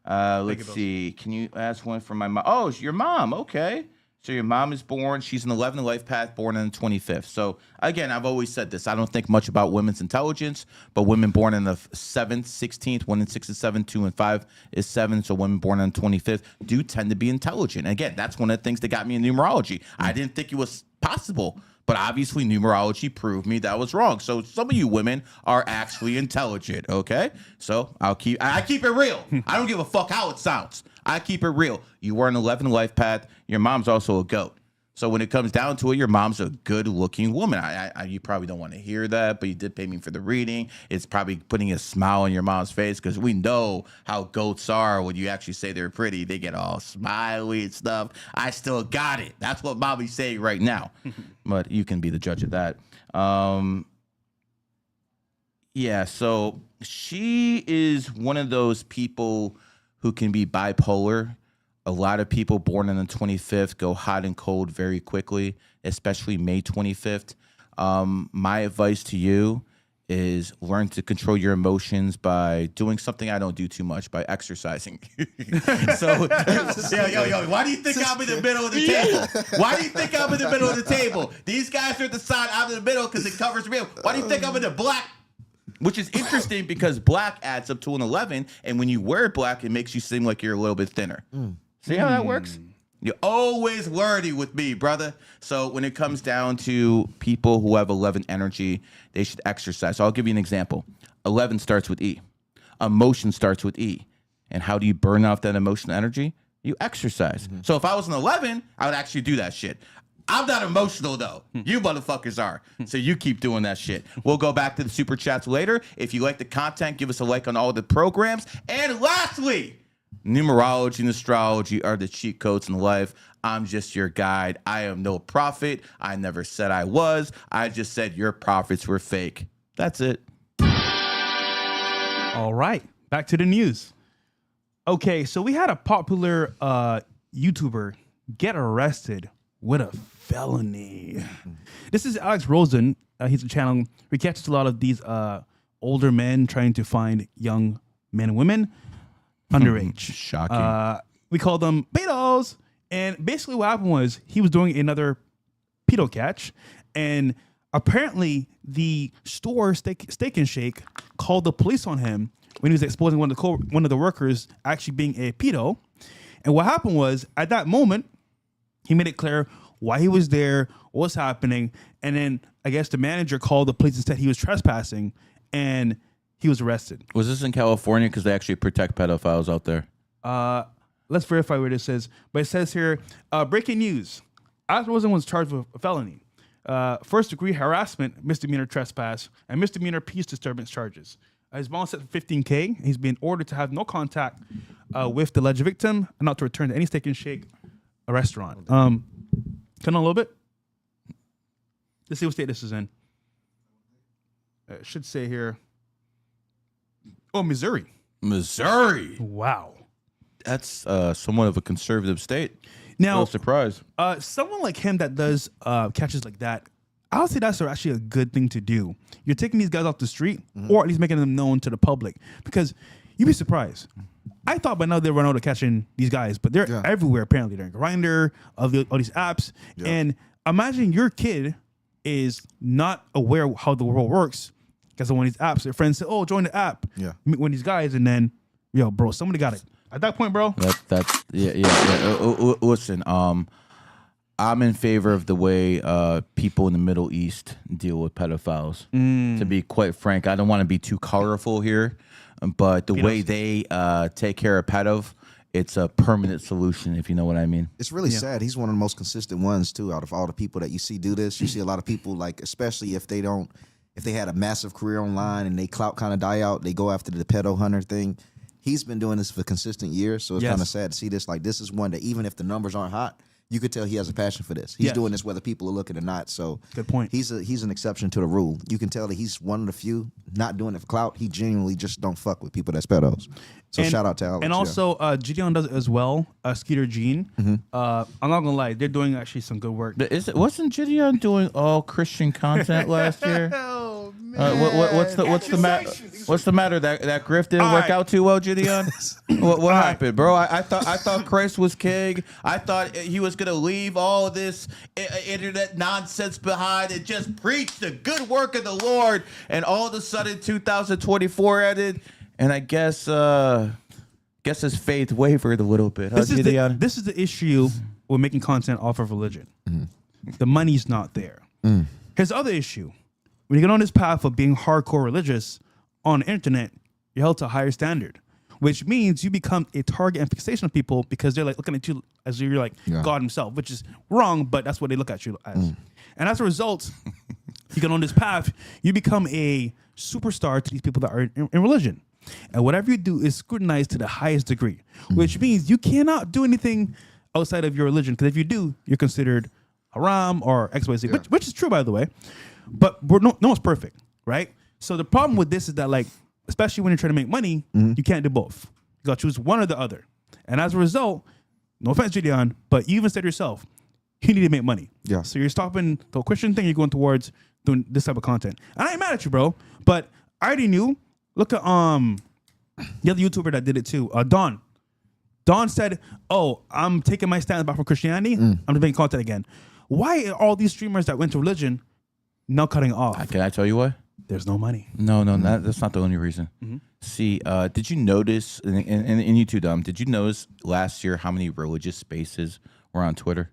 Let's see. Can you ask one from my mom? Oh, it's your mom. Okay. So your mom is born. She's an 11 life path, born on the 25th. So again, I've always said this. I don't think much about women's intelligence, but women born on the 7th, 16th, 1 and 6 is 7, 2 and 5 is 7. So women born on the 25th do tend to be intelligent. Again, that's one of the things that got me in numerology. I didn't think it was possible, but obviously numerology proved me that I was wrong. So some of you women are actually intelligent, okay? So I keep it real. I don't give a fuck how it sounds. I keep it real. You were an 11 life path. Your mom's also a goat. So when it comes down to it, your mom's a good-looking woman. You probably don't want to hear that, but you did pay me for the reading. It's probably putting a smile on your mom's face because we know how goats are when you actually say they're pretty. They get all smiley and stuff. I still got it. That's what Bobby's saying right now. But you can be the judge of that. Yeah, so she is one of those people who can be bipolar. A lot of people born on the 25th go hot and cold very quickly, especially May 25th. My advice to you is learn to control your emotions by doing something I don't do too much, by exercising. So, yo, why do you think I'm in the middle of the table? Why do you think I'm in the middle of the table? These guys are at the side, I'm in the middle because it covers me up. Why do you think I'm in the black? Which is interesting because black adds up to an 11, and when you wear black, it makes you seem like you're a little bit thinner. See how that works? You're always learning with me, brother. So when it comes down to people who have 11 energy, they should exercise. So I'll give you an example. 11 starts with E. Emotion starts with E. And how do you burn off that emotional energy? You exercise. So if I was an 11, I would actually do that shit. I'm not emotional, though. You motherfuckers are. So you keep doing that shit. We'll go back to the super chats later. If you like the content, give us a like on all the programs. And lastly, numerology and astrology are the cheat codes in life. I'm just your guide. I am no prophet. I never said I was. I just said your prophets were fake. That's it. All right, back to the news. Okay, so we had a popular YouTuber get arrested with a felony. This is Alex Rosen. He's a channel where he catches a lot of these older men trying to find young men and women underage. Shocking. We call them pedos. And basically what happened was he was doing another pedo catch, and apparently the store Steak and Shake called the police on him when he was exposing one of the workers actually being a pedo. And what happened was, at that moment, he made it clear why he was there, what was happening, and then I guess the manager called the police and said he was trespassing, and he was arrested. Was this in California? Because they actually protect pedophiles out there. Let's verify where this says. But it says here, breaking news. Oscar Wilson was charged with a felony. First degree harassment, misdemeanor trespass, and misdemeanor peace disturbance charges. His bond set for $15,000. He's been ordered to have no contact with the alleged victim and not to return to any Steak and Shake a restaurant. Turn on a little bit. Let's see what state this is in. It should say here. Oh, Missouri. Missouri. Wow. That's somewhat of a conservative state. Now, No surprise. Someone like him that does catches like that, I would say that's actually a good thing to do. You're taking these guys off the street, or at least making them known to the public, because you'd be surprised. I thought by now they run out of catching these guys, but they're everywhere apparently. They're in Grindr, all these apps, and imagine your kid is not aware how the world works because of one of these apps. Their friends say, "Oh, join the app." Yeah. Meet one of these guys, and then, yo, bro, somebody got it. At that point, bro. That's listen, I'm in favor of the way people in the Middle East deal with pedophiles. To be quite frank, I don't want to be too colorful here, but the way they take care of pedo, it's a permanent solution, if you know what I mean. It's really sad. He's one of the most consistent ones too. Out of all the people that you see do this, you see a lot of people, like, especially if they had a massive career online and they clout kind of die out, they go after the pedo hunter thing. He's been doing this for consistent years, so it's kind of sad to see this. Like, this is one that even if the numbers aren't hot, you could tell he has a passion for this. He's doing this whether people are looking or not. So good point. He's an exception to the rule. You can tell that he's one of the few not doing it for clout. He genuinely just don't fuck with people that's pedos. So shout out to Alex. And also, Gideon does it as well. Skeeter Jean. I'm not gonna lie, they're doing actually some good work. But wasn't Gideon doing all Christian content last year? Oh man, What's the matter? That grift didn't work out too well, Gideon. What happened, bro? I thought Christ was king. I thought he was gonna leave all this internet nonsense behind and just preach the good work of the Lord. And all of a sudden, 2024 ended, and I guess his faith wavered a little bit. This is the issue with making content off of religion. The money's not there. Here's the other issue. When you get on this path of being hardcore religious on the internet, you're held to a higher standard, which means you become a target and fixation of people because they're like looking at you as you're like God himself, which is wrong, but that's what they look at you as. And as a result, you get on this path, you become a superstar to these people that are in religion. And whatever you do is scrutinized to the highest degree, which means you cannot do anything outside of your religion. Because if you do, you're considered haram or XYZ, which is true, by the way. But no one's perfect, right? So the problem with this is that, like, especially when you're trying to make money, you can't do both. You got to choose one or the other. And as a result, no offense, Gideon, but you even said yourself, you need to make money. Yeah. So you're stopping the Christian thing, you're going towards doing this type of content. And I ain't mad at you, bro. But I already knew. Look at the other YouTuber that did it too, Don. Don said, "Oh, I'm taking my stance back from Christianity. I'm just making content again." Why are all these streamers that went to religion now cutting off? Can I tell you why? There's no money. No, that's not the only reason. See, did you notice, and you too, Dom, did you notice last year how many religious spaces were on Twitter?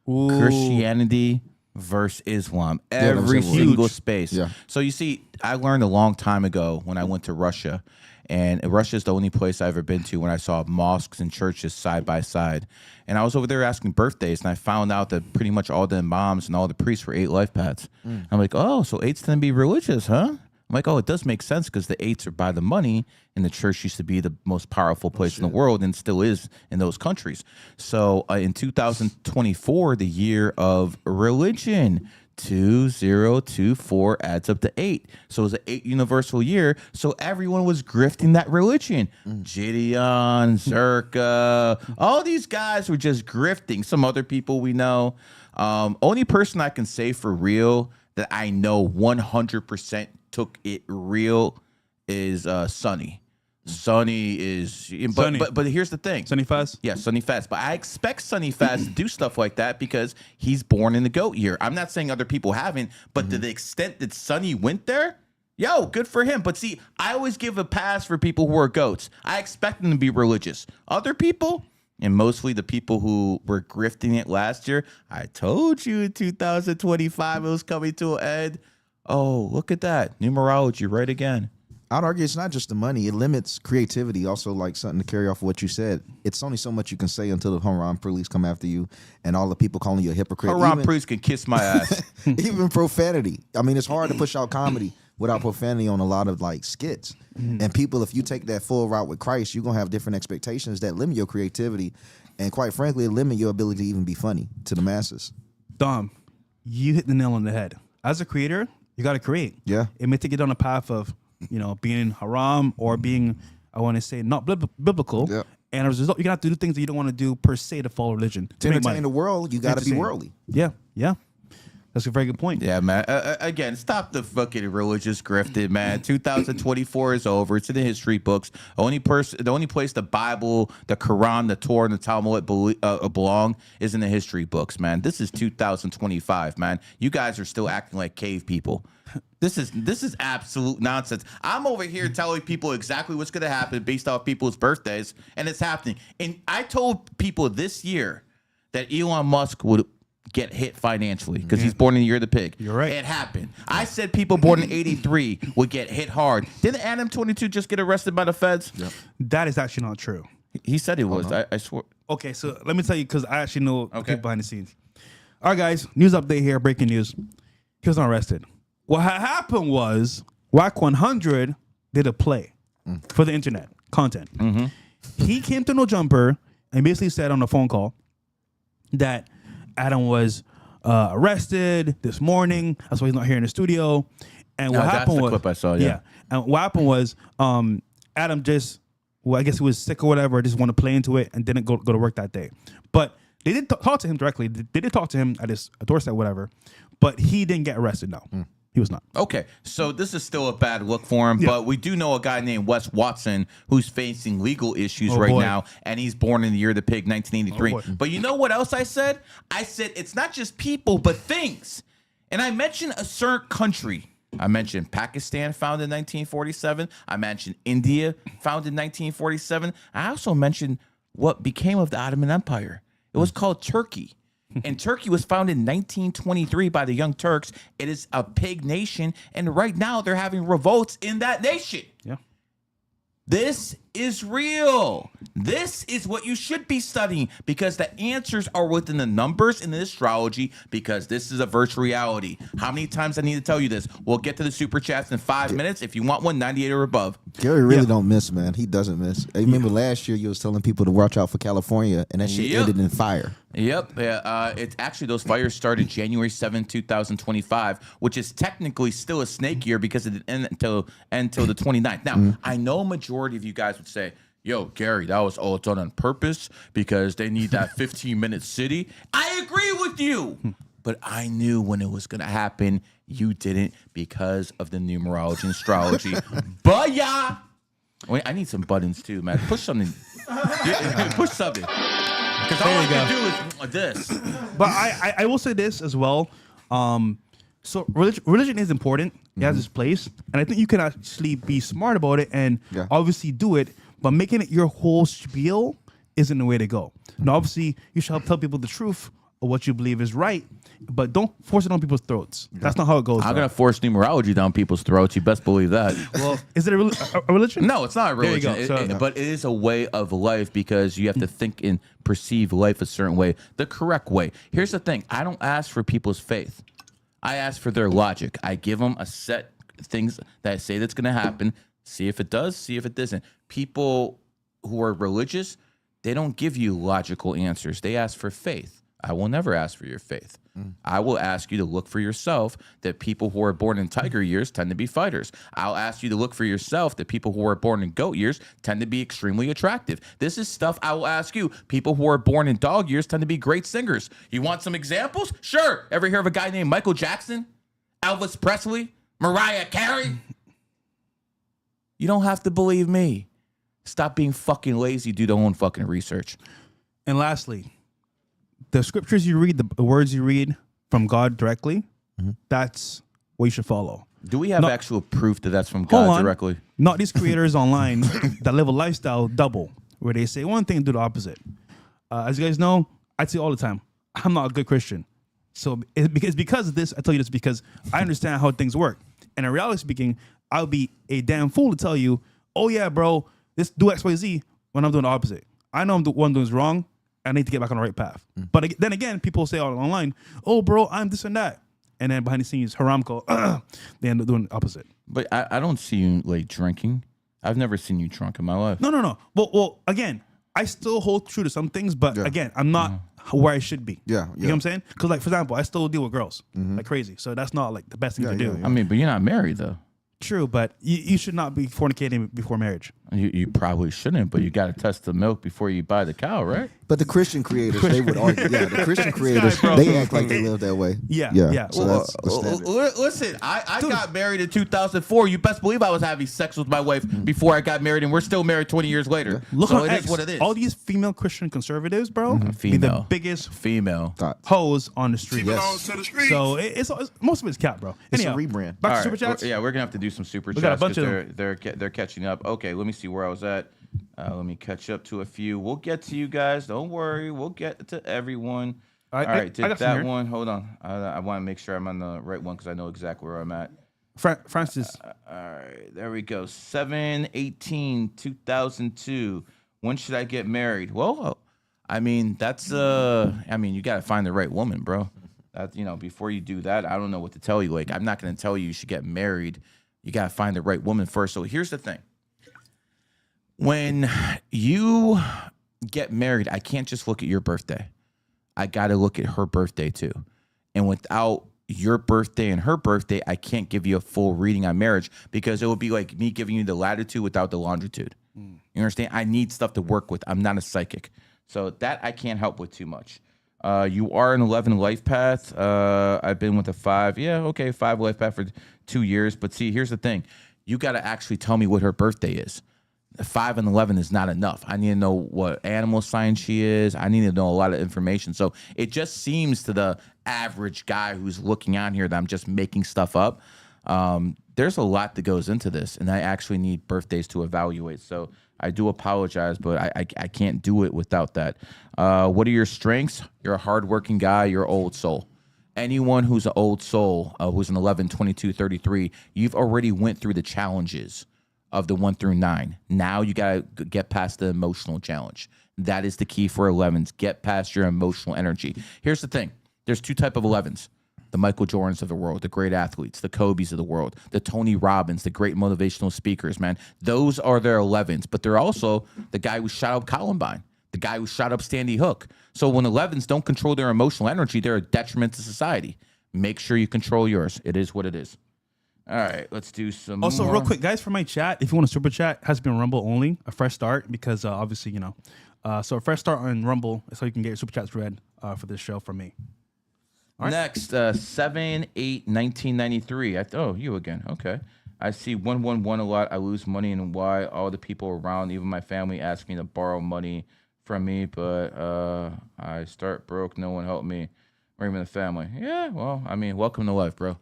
Ooh. Christianity versus Islam. Every single space. Yeah. So you see, I learned a long time ago when I went to Russia, and Russia is the only place I've ever been to when I saw mosques and churches side by side. And I was over there asking birthdays, and I found out that pretty much all the imams and all the priests were 8 life paths. I'm like, oh, so 8's going to be religious, huh? I'm like, oh, it does make sense because the 8s are by the money, and the church used to be the most powerful place in the world and still is in those countries. So in 2024, the year of religion, 2024 adds up to 8. So it was an 8 universal year. So everyone was grifting that religion. Gideon, Zerka, all these guys were just grifting. Some other people we know. Only person I can say for real that I know 100% took it real is Sonny. Sonny is, but here's the thing. Sonny Faz? Yeah, Sonny Faz. But I expect Sonny Faz to do stuff like that because he's born in the GOAT year. I'm not saying other people haven't, but to the extent that Sonny went there, yo, good for him. But see, I always give a pass for people who are GOATs. I expect them to be religious. Other people, And mostly the people who were grifting it last year, I told you in 2025 it was coming to an end. Oh, look at that. Numerology right again. I'd argue it's not just the money. It limits creativity. Also, like something to carry off of what you said. It's only so much you can say until the Haram police come after you and all the people calling you a hypocrite. Haram priest can kiss my ass. Even profanity. I mean, it's hard to push out comedy without profanity on a lot of like skits. And people, if you take that full route with Christ, you're going to have different expectations that limit your creativity. And quite frankly, it limit your ability to even be funny to the masses. Dom, you hit the nail on the head. As a creator, you got to create. Yeah. It may take you down a path of, being haram or being, I want to say, not biblical. Yeah. And as a result, you're going to have to do things that you don't want to do per se to follow religion. To entertain the world, you got to be worldly. Yeah. That's a very good point. Yeah, man. Again, stop the fucking religious grifting, man. 2024 is over. It's in the history books. The only place the Bible, the Quran, the Torah, and the Talmud belong is in the history books, man. This is 2025, man. You guys are still acting like cave people. This is absolute nonsense. I'm over here telling people exactly what's going to happen based off people's birthdays, and it's happening. And I told people this year that Elon Musk would get hit financially because he's born in the year of the pig. You're right. It happened. I said people born in 83 would get hit hard. Didn't Adam 22 just get arrested by the feds? Yep. That is actually not true. He said he was. I swear. Okay, so let me tell you, because I actually know the Okay. people behind the scenes. All right, guys, news update here, breaking news. He was not arrested. What happened was Whack 100 did a play for the internet content. He came to No Jumper and basically said on the phone call that Adam was arrested this morning. That's why he's not here in the studio. And what that's happened the was, clip I saw, yeah. And what happened was Adam just, I guess he was sick or whatever, just wanted to play into it and didn't go to work that day. But they did talk to him directly. They did talk to him at his doorstep, whatever. But he didn't get arrested, no. He was not. Okay, so this is still a bad look for him, but we do know a guy named Wes Watson who's facing legal issues now, and he's born in the year of the pig, 1983. But you know what else I said? I said it's not just people, but things. And I mentioned a certain country. I mentioned Pakistan, founded in 1947. I mentioned India, founded in 1947. I also mentioned what became of the Ottoman Empire. It was called Turkey. And Turkey was founded in 1923 by the Young Turks. It is a pig nation, and right now they're having revolts in that nation. Yeah. This is real. This is what you should be studying because the answers are within the numbers in the astrology because this is a virtual reality. How many times I need to tell you this? We'll get to the super chats in 5 minutes. If you want one, 98 or above. Gary really don't miss, man. He doesn't miss. I remember last year you was telling people to watch out for California, and that shit ended in fire. Yep. It's actually those fires started January 7, 2025, which is technically still a snake year because it didn't end until the 29th. Now, I know a majority of you guys would say, yo, Gary, that was all done on purpose because they need that 15-minute city. I agree with you. But I knew when it was going to happen. You didn't because of the numerology and astrology. But yeah. Wait, I need some buttons too, man. Push something. Push something. Because all I can do is this. But I will say this as well. So religion is important. It has its place. And I think you can actually be smart about it and obviously do it. But making it your whole spiel isn't the way to go. Now, obviously, you should tell people the truth of what you believe is right. But don't force it on people's throats. That's not how it goes. I'm going to force numerology down people's throats. You best believe that. Well, is it a religion? No, it's not a religion. There you go. But it is a way of life because you have to think and perceive life a certain way, the correct way. Here's the thing. I don't ask for people's faith. I ask for their logic. I give them a set of things that I say that's going to happen. See if it does, see if it doesn't. People who are religious, they don't give you logical answers. They ask for faith. I will never ask for your faith. I will ask you to look for yourself that people who are born in tiger years tend to be fighters. I'll ask you to look for yourself that people who are born in goat years tend to be extremely attractive. This is stuff I will ask you. People who are born in dog years tend to be great singers. You want some examples? Sure. Ever hear of a guy named Michael Jackson? Elvis Presley? Mariah Carey? You don't have to believe me. Stop being fucking lazy. Do their own fucking research. And lastly, the scriptures you read, the words you read from God directly, that's what you should follow. Do we have actual proof that that's from God directly? Not these creators online that live a lifestyle double, where they say one thing and do the opposite. As you guys know, I say all the time, I'm not a good Christian. So it's because of this. I tell you this because I understand how things work. And in reality speaking, I'll be a damn fool to tell you, oh yeah, bro, this do X, Y, Z when I'm doing the opposite. I know I'm the one doing wrong. I need to get back on the right path. But then again, people say online, oh bro, I'm this and that. And then behind the scenes, haramko, they end up doing the opposite. But I don't see you like drinking. I've never seen you drunk in my life. No. Well, again, I still hold true to some things, but again, I'm not where I should be. Yeah, You know what I'm saying? Because, like, for example, I still deal with girls like crazy. So that's not like the best thing to do. I mean, but you're not married though. True, but you should not be fornicating before marriage. You probably shouldn't, but you got to test the milk before you buy the cow, right? But the Christian creators, they would argue. Yeah, the Christian creators, bro. they act like they live that way. Yeah. So Well, that's the standard. Listen, I got married in 2004. You best believe I was having sex with my wife before I got married, and we're still married 20 years later. Look so on it X, is what it is. all these female Christian conservatives, bro, be the Female. biggest Female. Thoughts. hoes on the street. Yes. So it's most of it's cap, bro. It's a Anyhow, rebrand. Back All to super right, chats. yeah, we're gonna have to do some super We got a chats bunch of because they're catching up. Okay, let me see where I was at. Let me catch up to a few. We'll get to you guys. Don't worry. We'll get to everyone. All right, All right, I did got some that here. one? Hold on. I want to make sure I'm on the right one because I know exactly where I'm at. Francis, All right, there we go. 7/18/2002. When should I get married? Well, I mean, that's you got to find the right woman, bro. That, before you do that, I don't know what to tell you. Like, I'm not going to tell you should get married. You got to find the right woman first. So here's the thing. When you get married, I can't just look at your birthday. I got to look at her birthday too. And without your birthday and her birthday, I can't give you a full reading on marriage because it would be like me giving you the latitude without the longitude. You understand? I need stuff to work with. I'm not a psychic. So that I can't help with too much. You are an 11 life path. I've been with a 5. Yeah, okay, 5 life path for 2 years. But see, here's the thing. You got to actually tell me what her birthday is. 5 and 11 is not enough. I need to know what animal sign she is. I need to know a lot of information. So it just seems to the average guy who's looking on here that I'm just making stuff up. There's a lot that goes into this, and I actually need birthdays to evaluate. So I do apologize, but I can't do it without that. What are your strengths? You're a hardworking guy. You're old soul. Anyone who's an old soul, who's an 11, 22, 33, you've already went through the challenges of the 1 through 9. Now you got to get past the emotional challenge. That is the key for 11s. Get past your emotional energy. Here's the thing. There's 2 types of 11s. The Michael Jordans of the world, the great athletes, the Kobes of the world, the Tony Robbins, the great motivational speakers, man. Those are their 11s, but they're also the guy who shot up Columbine, the guy who shot up Sandy Hook. So when 11s don't control their emotional energy, they're a detriment to society. Make sure you control yours. It is what it is. All right, let's do some also more. real quick, guys, for my chat, if you want to super chat, it has to be on Rumble only, a fresh start, because obviously, so a fresh start on Rumble is how you can get your super chats read for this show from me. All right. Next, 7/8/1993. Oh, you again. Okay. I see 111 a lot. I lose money, and why all the people around, even my family, ask me to borrow money from me, but I start broke. No one helped me, or even the family. Yeah, well, I mean, welcome to life, bro.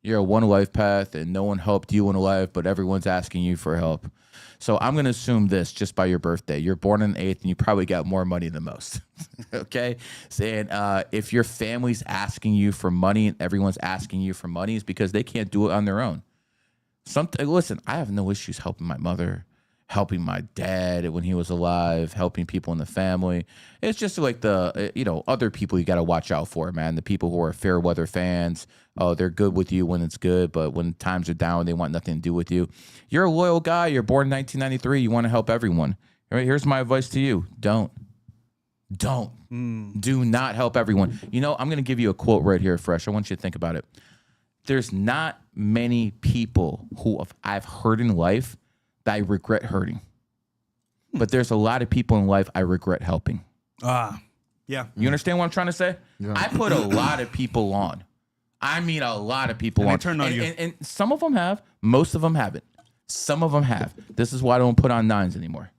You're a one life path, and no one helped you in life, but everyone's asking you for help. So I'm going to assume this just by your birthday. You're born on the 8th, and you probably got more money than most. Okay? Saying if your family's asking you for money and everyone's asking you for money, it's because they can't do it on their own. Listen, I have no issues helping my mother, helping my dad when he was alive, helping people in the family. It's just like the, other people you got to watch out for, man. The people who are fair weather fans. Oh, they're good with you when it's good, but when times are down, they want nothing to do with you. You're a loyal guy. You're born in 1993. You want to help everyone. All right, here's my advice to you. Don't. Do not help everyone. I'm going to give you a quote right here, Fresh. I want you to think about it. There's not many people who I've hurt in life that I regret hurting. But there's a lot of people in life I regret helping. Yeah. You understand what I'm trying to say? Yeah. I put a lot of people on. I mean, a lot of people on. They turned on you. And some of them have. Most of them haven't. Some of them have. This is why I don't put on 9s anymore.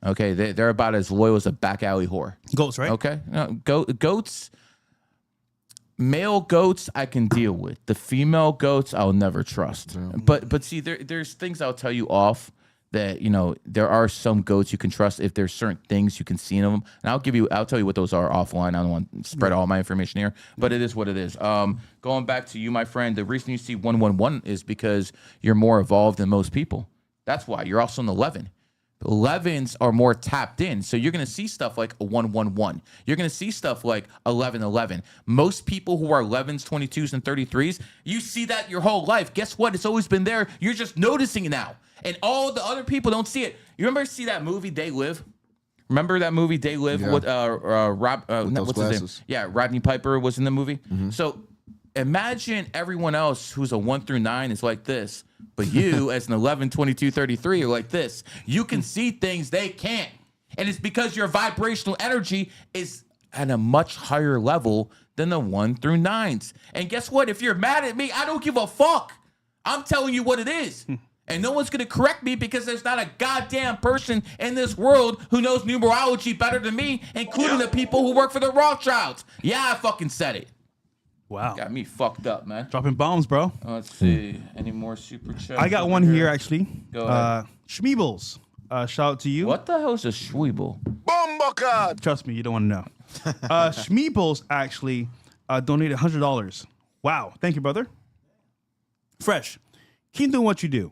Okay? They're about as loyal as a back alley whore. Goats, right? Okay? Goats. Male goats I can deal with. The female goats I'll never trust. But see, there's things I'll tell you off that, there are some goats you can trust if there's certain things you can see in them. And I'll tell you what those are offline. I don't want to spread all my information here, but it is what it is. Going back to you, my friend, the reason you see 111 is because you're more evolved than most people. That's why. You're also an 11. 11s are more tapped in. So you're going to see stuff like a 111. You're going to see stuff like 1111. Most people who are 11s, 22s, and 33s, you see that your whole life. Guess what? It's always been there. You're just noticing it now. And all the other people don't see it. You remember see that movie, They Live? Remember that movie, They Live? Yeah. With Rob, With those what's his name? glasses. Yeah, Rodney Piper was in the movie. So imagine everyone else who's a 1 through 9 is like this. But you, as an 11, 22, 33, are like this. You can see things they can't. And it's because your vibrational energy is at a much higher level than the 1 through 9s. And guess what? If you're mad at me, I don't give a fuck. I'm telling you what it is. And no one's going to correct me because there's not a goddamn person in this world who knows numerology better than me, including the people who work for the Rothschilds. Yeah, I fucking said it. Wow. Got me fucked up, man. Dropping bombs, bro. Let's see. Any more super chats? I got over one here, actually. Go ahead. Schmeebles. Shout out to you. What the hell is a Schweeble? Trust me, you don't want to know. Schmeebles actually donated $100. Wow. Thank you, brother. Fresh. Keep doing what you do.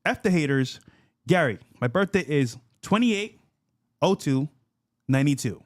F the haters. Gary, my birthday is 28/02/92.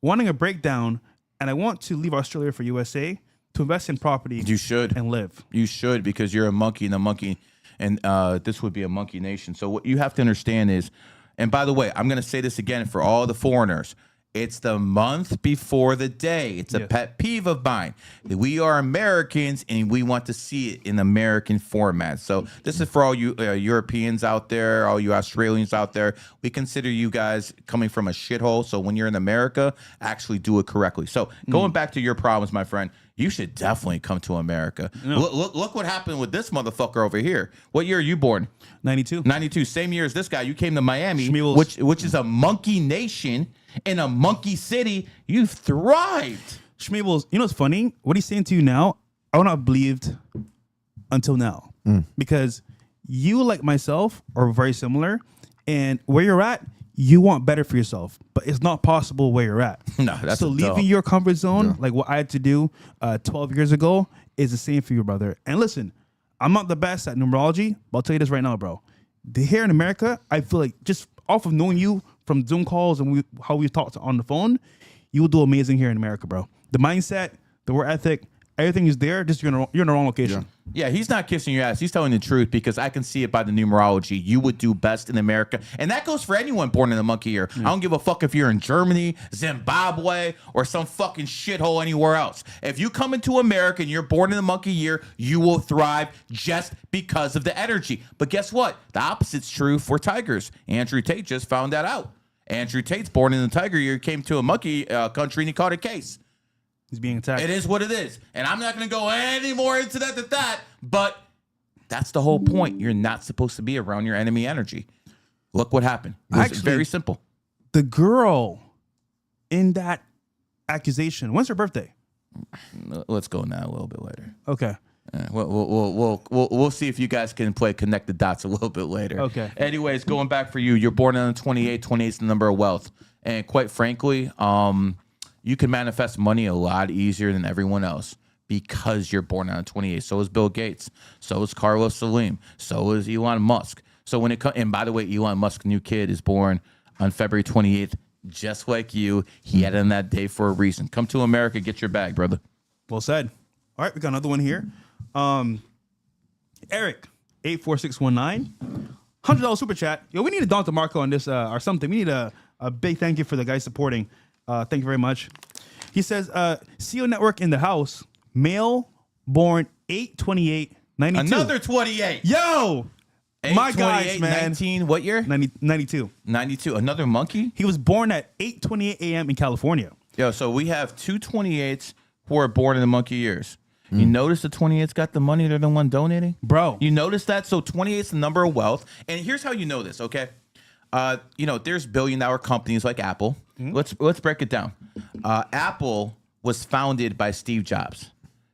Wanting a breakdown, and I want to leave Australia for USA to invest in property. You should. And live. You should, because you're a monkey and a monkey, and this would be a monkey nation. So what you have to understand is, and by the way, I'm going to say this again for all the foreigners. It's the month before the day. It's a pet peeve of mine. We are Americans, and we want to see it in American format. So this is for all you Europeans out there, all you Australians out there. We consider you guys coming from a shithole. So when you're in America, actually do it correctly. So going back to your problems, my friend, you should definitely come to America. Look what happened with this motherfucker over here. What year are you born? 92. 92. Same year as this guy. You came to Miami, Schmeebles. which is a monkey nation. In a monkey city, you've thrived. Schmeebles, you know what's funny? What he's saying to you now, I would not have believed until now. Because you, like myself, are very similar. And where you're at, you want better for yourself. But it's not possible where you're at. No, that's so leaving your comfort zone, like what I had to do 12 years ago, is the same for you, brother. And listen, I'm not the best at numerology, but I'll tell you this right now, bro. Here in America, I feel like just off of knowing you from Zoom calls and how we talked on the phone, you will do amazing here in America, bro. The mindset, the work ethic, everything is there. Just you're in the wrong location. Yeah, he's not kissing your ass. He's telling the truth, because I can see it by the numerology. You would do best in America. And that goes for anyone born in the monkey year. I don't give a fuck if you're in Germany, Zimbabwe, or some fucking shithole anywhere else. If you come into America and you're born in the monkey year, you will thrive just because of the energy. But guess what? The opposite's true for tigers. Andrew Tate just found that out. Andrew Tate's born in the tiger year, came to a monkey country, and he caught a case. He's being attacked. It is what it is. And I'm not going to go any more into that, but that's the whole point. You're not supposed to be around your enemy energy. Look what happened. It's very simple. The girl in that accusation, when's her birthday? Let's go now a little bit later. Okay. We'll see if you guys can connect the dots a little bit later. Okay. Anyways, going back for you, you're born on the 28. 28 is the number of wealth. And quite frankly, you can manifest money a lot easier than everyone else because you're born on 28. So is Bill Gates. So is Carlos Slim. So is Elon Musk. So when it comes, and by the way, Elon Musk's new kid is born on February 28th, just like you. He had it on that day for a reason. Come to America, get your bag, brother. Well said. All right, we got another one here. Eric, 84619, $100 super chat. Yo, we need a Don DeMarco on this or something. We need a big thank you for the guys supporting. Thank you very much. He says, CEO Network in the house, male, born 8/28/92. Another 28. Yo, my guys, man. 19, what year? 92. 92. Another monkey? He was born at 8:28 a.m. in California. Yo, so we have two 28s who are born in the monkey years. You notice the 28's got the money, they're the one donating? Bro. You notice that? So 28's the number of wealth. And here's how you know this, okay? There's billion-dollar companies like Apple. Let's break it down. Apple was founded by Steve Jobs.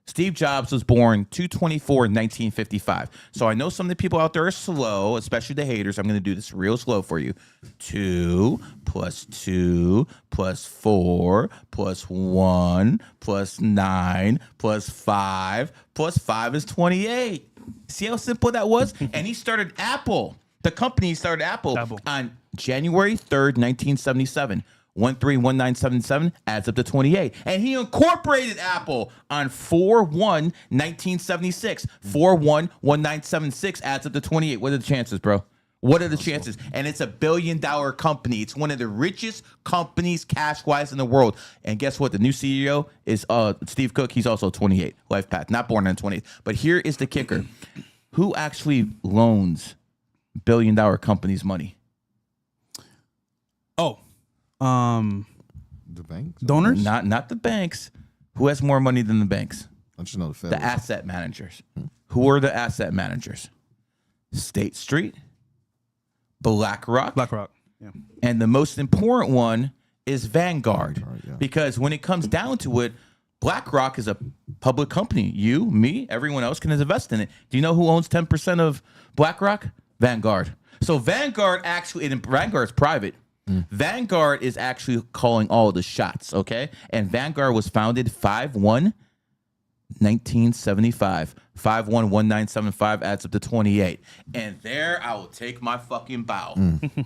Steve Jobs was born 2/24/1955. So I know some of the people out there are slow, especially the haters. I'm going to do this real slow for you. 2 + 2 + 4 + 1 + 9 + 5 + 5 is 28. See how simple that was? And he started Apple. The company started Apple. On January 3rd, 1977. 131977 adds up to 28. And he incorporated Apple on 4/1/1976. 4/1/1976 adds up to 28. What are the chances, bro? What are the chances? And it's a $1 billion company. It's one of the richest companies cash-wise in the world. And guess what? The new CEO is Steve Cook. He's also 28. Life path. Not born on 28. But here is the kicker. Who actually loans $1 billion companies money? The banks? Donors? Not the banks. Who has more money than the banks? I just know the Fed. The asset managers. Who are the asset managers? State Street, BlackRock, Yeah. and the most important one is Vanguard. Because when it comes down to it, BlackRock is a public company. You, me, everyone else can invest in it. Do you know who owns 10% of BlackRock? Vanguard. So Vanguard actually, and Vanguard's private. Vanguard is actually calling all the shots, okay? And Vanguard was founded 5/1/1975. 5/1/1975 adds up to 28. And there I will take my fucking bow.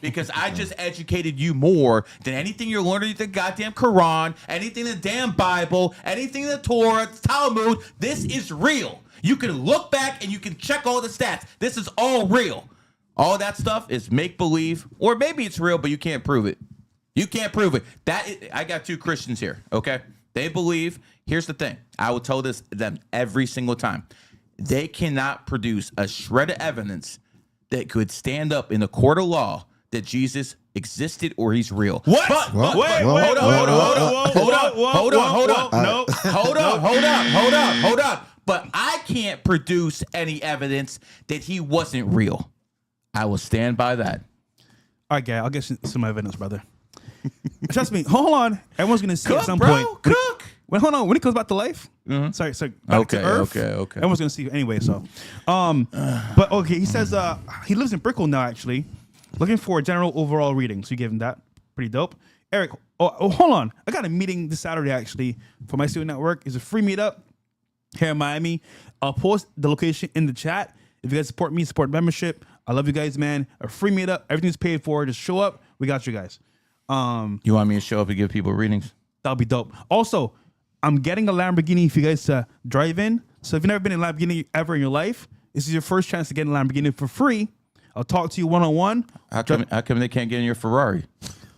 Because I just educated you more than anything you're learning in the goddamn Quran, anything in the damn Bible, anything in the Torah, Talmud. This is real. You can look back and you can check all the stats. This is all real. All that stuff is make-believe, or maybe it's real, but you can't prove it. You can't prove it. I got two Christians here, okay? They believe, here's the thing. I will tell them every single time. They cannot produce a shred of evidence that could stand up in the court of law that Jesus existed or he's real. What? But, Wait, hold on. But I can't produce any evidence that he wasn't real. I will stand by that. All right, Gary, I'll get some evidence, brother. Trust me. Hold on. Everyone's going to see at some point. Hold on. When he comes back to life. Sorry. Back to Earth. Okay. Everyone's going to see anyway, so. But, okay, he says he lives in Brickell now, actually. Looking for a general overall reading. So you gave him that. Pretty dope. Eric, hold on. I got a meeting this Saturday, actually, for my student network. It's a free meetup here in Miami. I'll post the location in the chat. If you guys support me, support membership. I love you guys, man. A free meetup. Everything's paid for. Just show up. We got you guys. You want me to show up and give people readings? That'll be dope. Also, I'm getting a Lamborghini for you guys to drive in. So if you've never been in a Lamborghini ever in your life, this is your first chance to get in a Lamborghini for free. I'll talk to you one-on-one. How come they can't get in your Ferrari?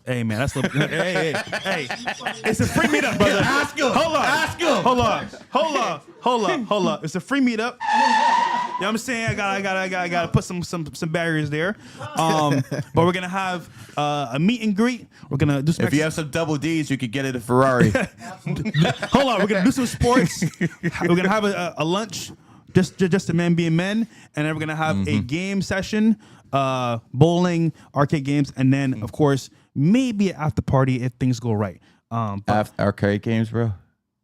Hey, man, that's hey. It's a free meetup, brother. Ask him. Hold on. It's a free meetup. You know what I'm saying? I gotta put some barriers there. But we're gonna have a meet and greet. We're gonna do some. If you have some double D's, you could get it a Ferrari. Hold on, we're gonna do some sports. We're gonna have a lunch, just the men being men, and then we're gonna have a game session, bowling, arcade games, and then of course maybe an after party if things go right. Arcade games, bro.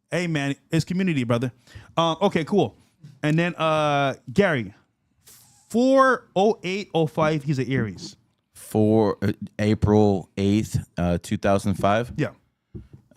Hey man, it's community, brother. Okay, cool. And then Gary, 4/08/05, he's an Aries. For April 8th, 2005. Yeah.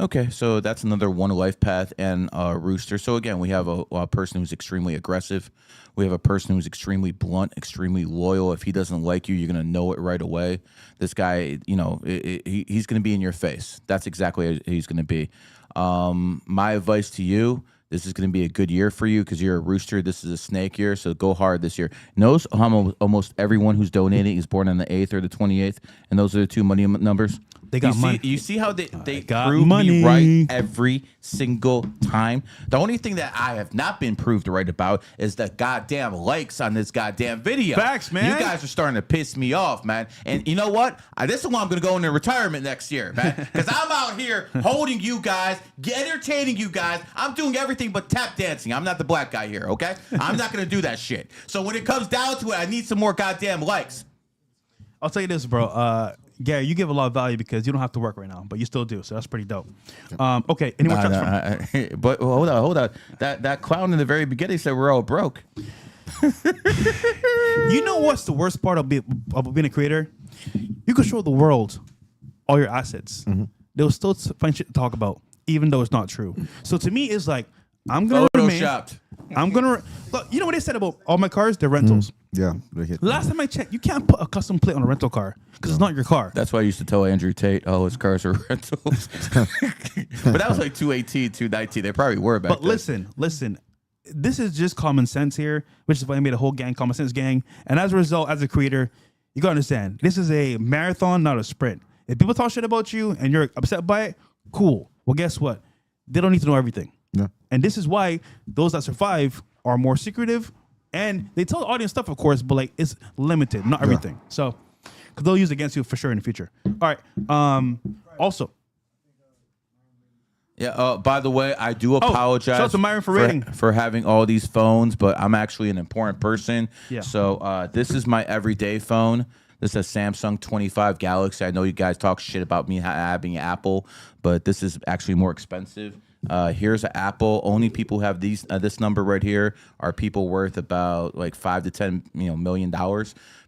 Okay, so that's another one life path and rooster. So again, we have a person who's extremely aggressive. We have a person who's extremely blunt, extremely loyal. If he doesn't like you, you're gonna know it right away. This guy, he's gonna be in your face. That's exactly how he's gonna be. My advice to you: this is going to be a good year for you because you're a rooster. This is a snake year, so go hard this year. Knows almost everyone who's donating is born on the 8th or the 28th, and those are the two money numbers. They got money. You see how they got prove money. me right every single time? The only thing that I have not been proved right about is the goddamn likes on this goddamn video. Facts, man. You guys are starting to piss me off, man. And you know what? This is why I'm going to go into retirement next year, man. Because I'm out here holding you guys, entertaining you guys. I'm doing everything but tap dancing. I'm not the black guy here, okay? I'm not going to do that shit. So when it comes down to it, I need some more goddamn likes. I'll tell you this, bro. Gary, you give a lot of value because you don't have to work right now, but you still do. So that's pretty dope. Okay. Any more chats from? But hold on. That clown in the very beginning said we're all broke. You know what's the worst part of being a creator? You can show the world all your assets. They'll still find shit to talk about, even though it's not true. So to me, it's like, I'm going to remain. I'm going to... Look, you know what they said about all my cars? They're rentals. Yeah, they hit. Last time I checked, you can't put a custom plate on a rental car because it's not your car. That's why I used to tell Andrew Tate, oh, his cars are rentals. But that was like 218, 219. They probably were back then. Listen. This is just common sense here, which is why I made a whole gang, common sense gang. And as a result, as a creator, you got to understand, this is a marathon, not a sprint. If people talk shit about you and you're upset by it, cool. Well, guess what? They don't need to know everything. Yeah. And this is why those that survive are more secretive. And they tell the audience stuff, of course, but like it's limited, not everything. So, because they'll use it against you for sure in the future. All right. Also. Yeah. By the way, I do apologize. Shout out to Myron for rating. For having all these phones, but I'm actually an important person. Yeah. So this is my everyday phone. This is a Samsung 25 Galaxy. I know you guys talk shit about me having Apple, but this is actually more expensive. Here's an Apple. Only people who have this number right here are people worth about like $5 to $10 million.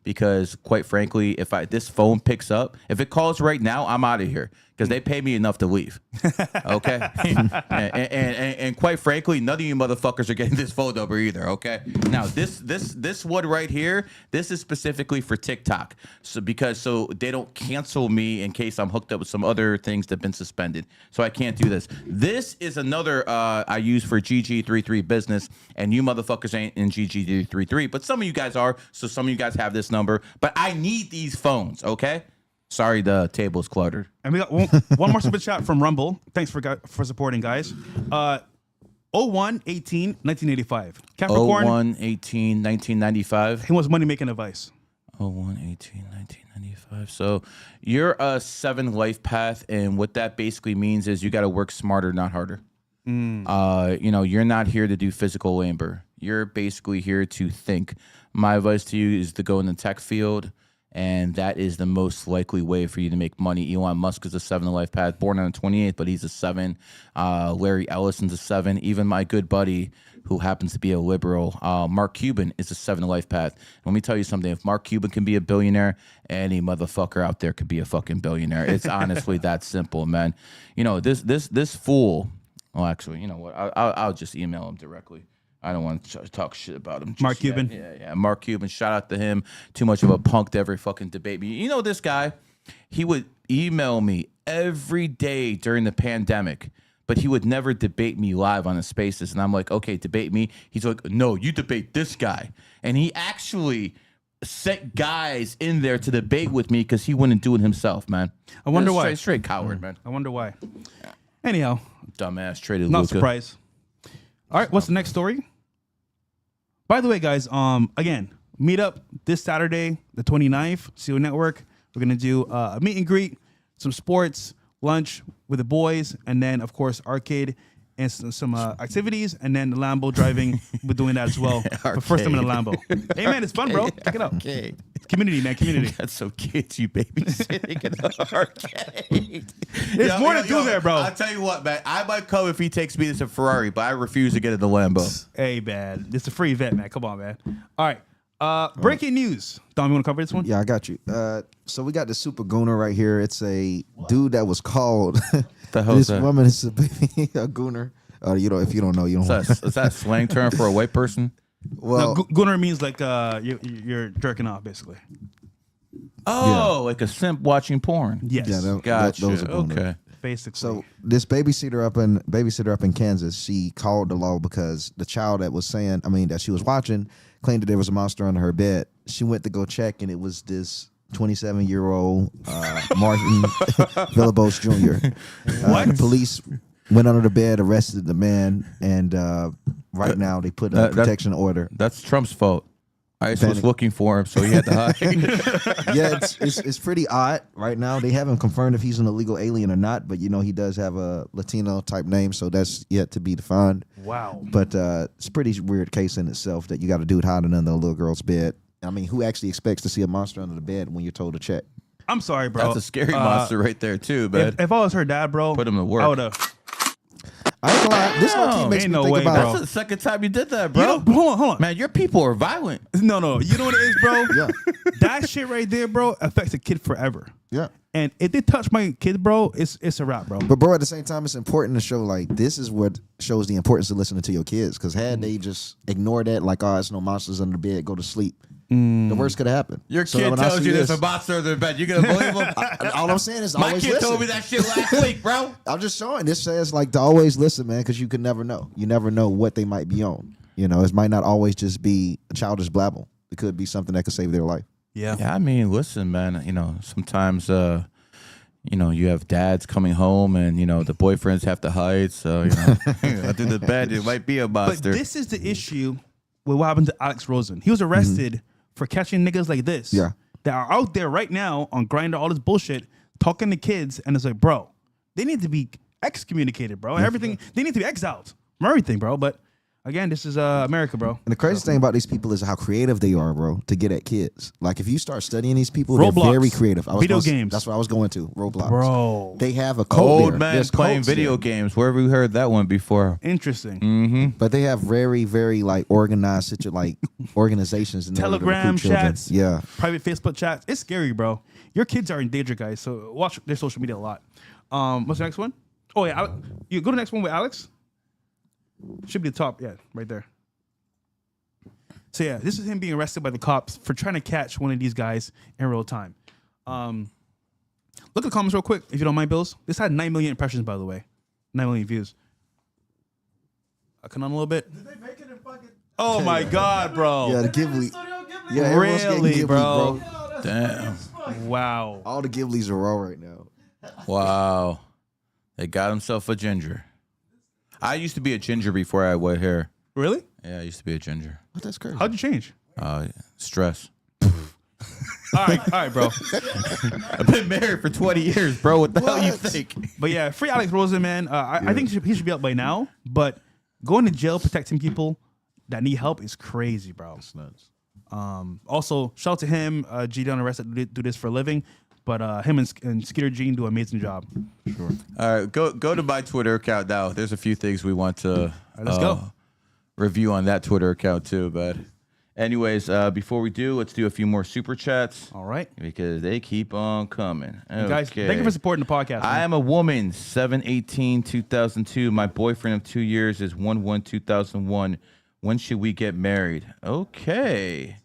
Because quite frankly, if this phone picks up, if it calls right now, I'm out of here because they pay me enough to leave. Okay, and quite frankly, none of you motherfuckers are getting this phone number either. Okay, now this one right here, this is specifically for TikTok, so they don't cancel me in case I'm hooked up with some other things that've been suspended, so I can't do this. This is another I use for GG33 business, and you motherfuckers ain't in GG33, but some of you guys are, so some of you guys have this number, but I need these phones. Okay. Sorry, the table's cluttered. And we got one more super chat from Rumble. Thanks for supporting, guys. 01-18-1985. Capricorn. 01-18-1995. He wants money making advice. 01-18-1995. So you're a 7 life path, and what that basically means is you got to work smarter, not harder. You're not here to do physical labor. You're basically here to think. My advice to you is to go in the tech field. And that is the most likely way for you to make money. Elon Musk is a 7 life path, born on the 28th, but he's a 7. Larry Ellison's a 7. Even my good buddy, who happens to be a liberal, Mark Cuban, is a 7 life path. Let me tell you something. If Mark Cuban can be a billionaire, any motherfucker out there could be a fucking billionaire. It's honestly that simple, man. This fool. Well, actually, you know what? I'll just email him directly. I don't want to talk shit about him. Mark Cuban? Yeah. Mark Cuban. Shout out to him. Too much of a punk to ever fucking debate me. You know this guy? He would email me every day during the pandemic, but he would never debate me live on the spaces. And I'm like, okay, debate me. He's like, no, you debate this guy. And he actually sent guys in there to debate with me because he wouldn't do it himself, man. I wonder why. Straight coward, man. I wonder why. Anyhow. Dumbass traded Not Luka. surprised. All right, what's the next story? By the way, guys, again, meet up this Saturday, the 29th, CO Network. We're going to do a meet and greet, some sports, lunch with the boys, and then, of course, arcade and some activities, and then the Lambo driving. We're doing that as well. But first time in a Lambo. Hey, man, it's fun, bro. Check it out. Okay. Community, man, community. That's so kids, you babysitting in the arcade. There's more to do there, bro. I'll tell you what, man. I might come if he takes me to some Ferrari, but I refuse to get in the Lambo. Hey, man. It's a free event, man. Come on, man. All right. Breaking news. Dom, you want to cover this one? Yeah, I got you. So we got the super gooner right here. It's a dude that was called. The hell is this that? woman is a gooner. If you don't know, you don't. Is that slang term for a white person? Well, no, gooner means like you're jerking off, basically. Oh, like a simp watching porn. Yes. yeah, Gotcha. those are gooner. Okay. Basically. So this babysitter up in Kansas, she called the law because the child that she was watching claimed that there was a monster under her bed. She went to go check, and it was this 27-year-old Martin Villalobos Jr. What? The police went under the bed, arrested the man, and right now they put a protection order. That's Trump's fault. ICE was looking for him, so he had to hide. Yeah, it's pretty odd. Right now, they haven't confirmed if he's an illegal alien or not, but he does have a Latino type name, so that's yet to be defined. Wow. But it's a pretty weird case in itself that you got a dude hiding under a little girl's bed. I mean, who actually expects to see a monster under the bed when you're told to check? I'm sorry, bro. That's a scary monster right there too, man. If I was her dad, bro, Put him to work. I would have. I ain't gonna lie. This low-key makes Ain't me no think way, about. bro. That's the second time you did that, bro. You know, hold on. Man, your people are violent. No. You know what it is, bro? Yeah. That shit right there, bro, affects a kid forever. Yeah. And if they touch my kid, bro, it's a wrap, bro. But bro, at the same time, it's important to show like this is what shows the importance of listening to your kids. Because had they just ignored that, like, oh, it's no monsters under the bed, go to sleep. The worst could have happened. Your So kid when I tells see you there's this- a monster under the bed. You gonna believe him? all I'm saying is My always kid listen. told me that shit last week, bro. I'm just showing. This says like to always listen, man, because you can never know. You never know what they might be on. You know, it might not always just be a childish blabble. It could be something that could save their life. Yeah. Yeah, I mean, listen, man. You know, sometimes, you know, you have dads coming home, and you know the boyfriends have to hide. So you know, under the bed, it might be a But monster. this is the issue with what happened to Alex Rosen. He was arrested for catching niggas like this. Yeah. That are out there right now on Grindr, all this bullshit, talking to kids, and it's like, bro, they need to be excommunicated, bro. Everything, they need to be exiled from everything, bro. But again, this is America, bro. And the crazy thing about these people is how creative they are, bro, to get at kids. Like if you start studying these people, Roblox. they're very creative. Video games. That's what I was going to. Roblox. Bro. They have a code Old there. man There's playing codes video there. games. Where have we heard that one before? Interesting. But they have very, very like organized organizations in there to Telegram recruit children. chats. Yeah. Private Facebook chats. It's scary, bro. Your kids are in danger, guys. So watch their social media a lot. What's the next one? Oh, yeah. You go to the next one with Alex. Should be the top. Yeah, right there. So yeah, this is him being arrested by the cops for trying to catch one of these guys in real time. Look at the comments real quick, if you don't mind, Bills. This had 9 million impressions, by the way. 9 million views. Come on a little bit. Did they make it in fucking... Oh my God, bro. Yeah, the Ghibli. Yeah, everyone's getting Really, Ghibli, bro? Damn. Wow. All the Ghiblis are raw right now. Wow. They got himself a ginger. I used to be a ginger before I had white hair. Really? Yeah, I used to be a ginger. But that's crazy. How'd you change? Stress. All right, bro. I've been married for 20 years, bro. What the hell you think? But yeah, free Alex Rosen, man. I think he should be out by now. But going to jail protecting people that need help is crazy, bro. That's nuts. Also, shout out to him, G Down, the rest that do this for a living. But him and Skeeter Jean do an amazing job. Sure. All right, go to my Twitter account now. There's a few things we want to let's go. review on that Twitter account too. But anyways, before we do, let's do a few more super chats. All right. Because they keep on coming. Guys, Okay. thank you for supporting the podcast. I man. am a woman, 7/18/2002. My boyfriend of 2 years is 1/1/2001. When should we get married? Okay.